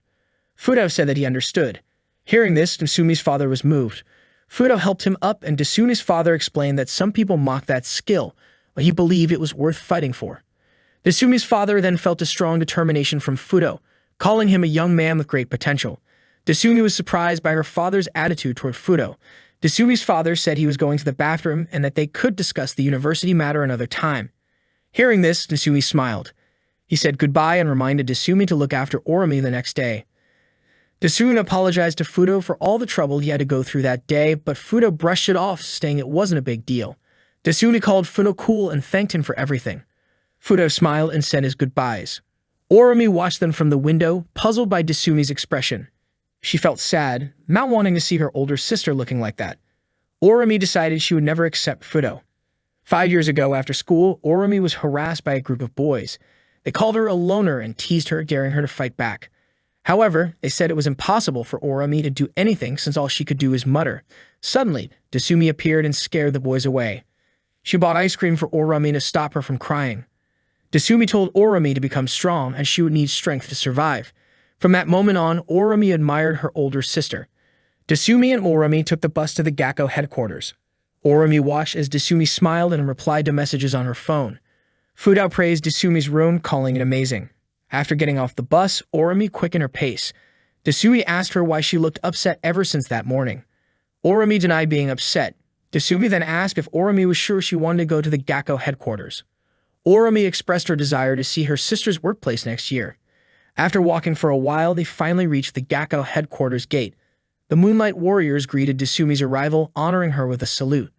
Fudo said that he understood. Hearing this, Desumi's father was moved. Fudo helped him up, and Desumi's father explained that some people mock that skill, but he believed it was worth fighting for. Desumi's father then felt a strong determination from Fudo, calling him a young man with great potential. Desumi was surprised by her father's attitude toward Fudo. Desumi's father said he was going to the bathroom and that they could discuss the university matter another time. Hearing this, Desumi smiled. He said goodbye and reminded Desumi to look after Orami the next day. Desumi apologized to Fudo for all the trouble he had to go through that day, but Fudo brushed it off, saying it wasn't a big deal. Desumi called Fudo cool and thanked him for everything. Fudo smiled and said his goodbyes. Orami watched them from the window, puzzled by Desumi's expression. She felt sad, not wanting to see her older sister looking like that. Orami decided she would never accept Fudo. 5 years ago, after school, Orami was harassed by a group of boys. They called her a loner and teased her, daring her to fight back. However, they said it was impossible for Orami to do anything since all she could do was mutter. Suddenly, Desumi appeared and scared the boys away. She bought ice cream for Orami to stop her from crying. Desumi told Orami to become strong as she would need strength to survive. From that moment on, Orami admired her older sister. Desumi and Orami took the bus to the Gakko headquarters. Orami watched as Desumi smiled and replied to messages on her phone. Fudo praised Desumi's room, calling it amazing. After getting off the bus, Orami quickened her pace. Desumi asked her why she looked upset ever since that morning. Orami denied being upset. Desumi then asked if Orami was sure she wanted to go to the Gakko headquarters. Orami expressed her desire to see her sister's workplace next year. After walking for a while, they finally reached the Gakko headquarters gate. The Moonlight Warriors greeted Desumi's arrival, honoring her with a salute.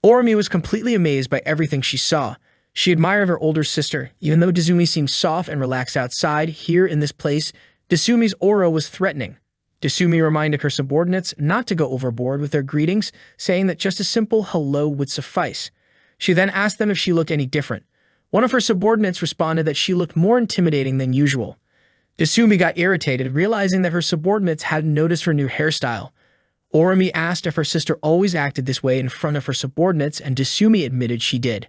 Orami was completely amazed by everything she saw. She admired her older sister. Even though Desumi seemed soft and relaxed outside, here in this place, Desumi's aura was threatening. Desumi reminded her subordinates not to go overboard with their greetings, saying that just a simple hello would suffice. She then asked them if she looked any different. One of her subordinates responded that she looked more intimidating than usual. Desumi got irritated, realizing that her subordinates hadn't noticed her new hairstyle. Orami asked if her sister always acted this way in front of her subordinates, and Desumi admitted she did.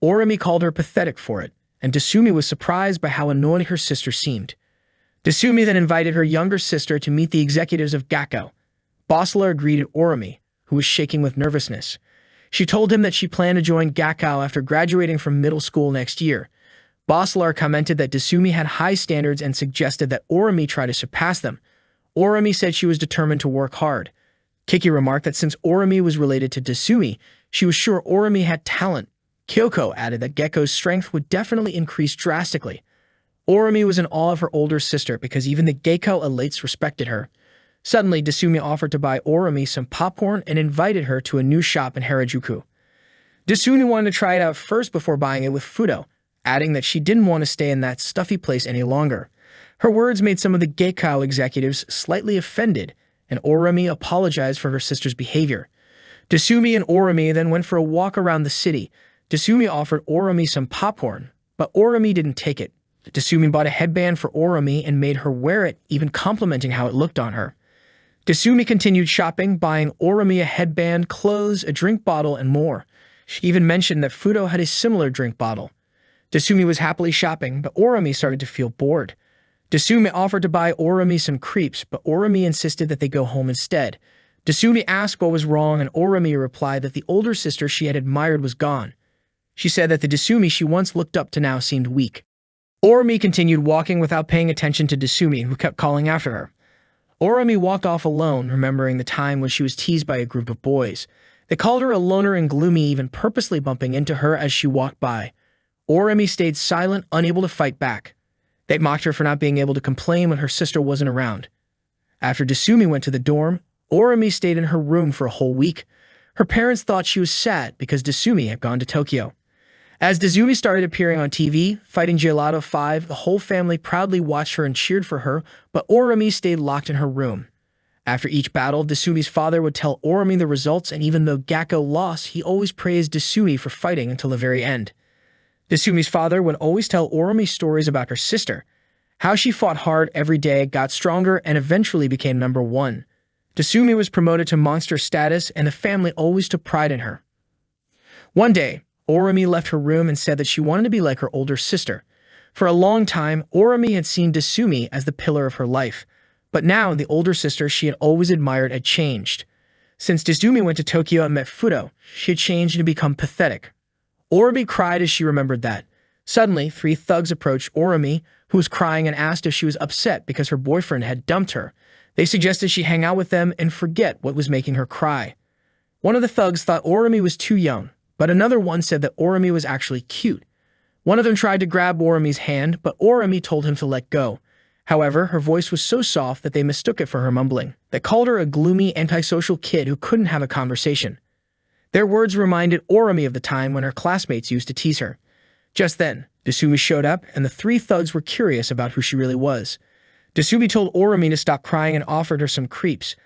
Orami called her pathetic for it, and Desumi was surprised by how annoying her sister seemed. Desumi then invited her younger sister to meet the executives of Gakko. Bossler greeted Orami, who was shaking with nervousness. She told him that she planned to join Gakko after graduating from middle school next year. Bossler commented that Desumi had high standards and suggested that Orami try to surpass them. Orami said she was determined to work hard. Kiki remarked that since Orami was related to Desumi, she was sure Orami had talent. Kyoko added that Gekko's strength would definitely increase drastically. Orami was in awe of her older sister because even the Gakko elites respected her. Suddenly, Desumi offered to buy Orami some popcorn and invited her to a new shop in Harajuku. Desumi wanted to try it out first before buying it with Fudo, adding that she didn't want to stay in that stuffy place any longer. Her words made some of the Gakko executives slightly offended, and Orami apologized for her sister's behavior. Desumi and Orami then went for a walk around the city. Desumi offered Orami some popcorn, but Orami didn't take it. Desumi bought a headband for Orami and made her wear it, even complimenting how it looked on her. Desumi continued shopping, buying Orami a headband, clothes, a drink bottle, and more. She even mentioned that Fudo had a similar drink bottle. Desumi was happily shopping, but Orami started to feel bored. Desumi offered to buy Orami some crepes, but Orami insisted that they go home instead. Desumi asked what was wrong, and Orami replied that the older sister she had admired was gone. She said that the Desumi she once looked up to now seemed weak. Orami continued walking without paying attention to Desumi, who kept calling after her. Orami walked off alone, remembering the time when she was teased by a group of boys. They called her a loner and gloomy, even purposely bumping into her as she walked by. Orami stayed silent, unable to fight back. They mocked her for not being able to complain when her sister wasn't around. After Desumi went to the dorm, Orami stayed in her room for a whole week. Her parents thought she was sad because Desumi had gone to Tokyo. As Desumi started appearing on TV, fighting Gelato 5, the whole family proudly watched her and cheered for her, but Orami stayed locked in her room. After each battle, Desumi's father would tell Orumi the results, and even though Gakko lost, he always praised Desumi for fighting until the very end. Desumi's father would always tell Orumi stories about her sister, how she fought hard every day, got stronger, and eventually became number one. Desumi was promoted to monster status, and the family always took pride in her. One day, Orumi left her room and said that she wanted to be like her older sister. For a long time, Orumi had seen Desumi as the pillar of her life, but now the older sister she had always admired had changed. Since Desumi went to Tokyo and met Fudo, she had changed and become pathetic. Orumi cried as she remembered that. Suddenly, 3 thugs approached Orumi, who was crying, and asked if she was upset because her boyfriend had dumped her. They suggested she hang out with them and forget what was making her cry. One of the thugs thought Orumi was too young, but another one said that Orumi was actually cute. One of them tried to grab Orumi's hand, but Orumi told him to let go. However, her voice was so soft that they mistook it for her mumbling. They called her a gloomy, antisocial kid who couldn't have a conversation. Their words reminded Orumi of the time when her classmates used to tease her. Just then, Desumi showed up, and the 3 thugs were curious about who she really was. Desumi told Orumi to stop crying and offered her some crepes.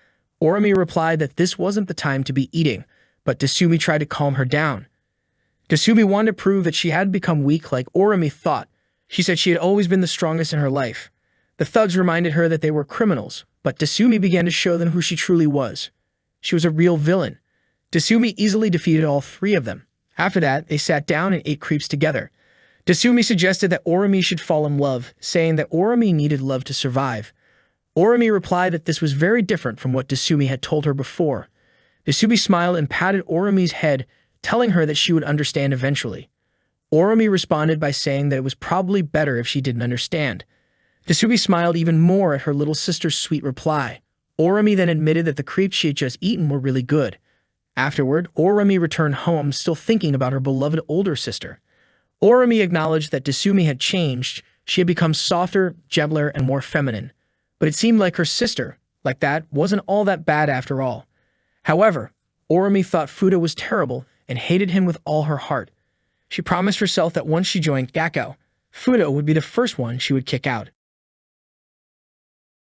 Orumi replied that this wasn't the time to be eating, but Desumi tried to calm her down. Desumi wanted to prove that she had become weak like Orumi thought. She said she had always been the strongest in her life. The thugs reminded her that they were criminals, but Desumi began to show them who she truly was. She was a real villain. Desumi easily defeated all 3 of them. After that, they sat down and ate crepes together. Desumi suggested that Orumi should fall in love, saying that Orumi needed love to survive. Orumi replied that this was very different from what Desumi had told her before. Desumi smiled and patted Orumi's head, telling her that she would understand eventually. Orumi responded by saying that it was probably better if she didn't understand. Desumi smiled even more at her little sister's sweet reply. Orumi then admitted that the crepes she had just eaten were really good. Afterward, Orumi returned home, still thinking about her beloved older sister. Orumi acknowledged that Desumi had changed. She had become softer, gentler, and more feminine. But it seemed like her sister, like that, wasn't all that bad after all. However, Orumi thought Fudo was terrible and hated him with all her heart. She promised herself that once she joined Gakko, Fudo would be the first one she would kick out.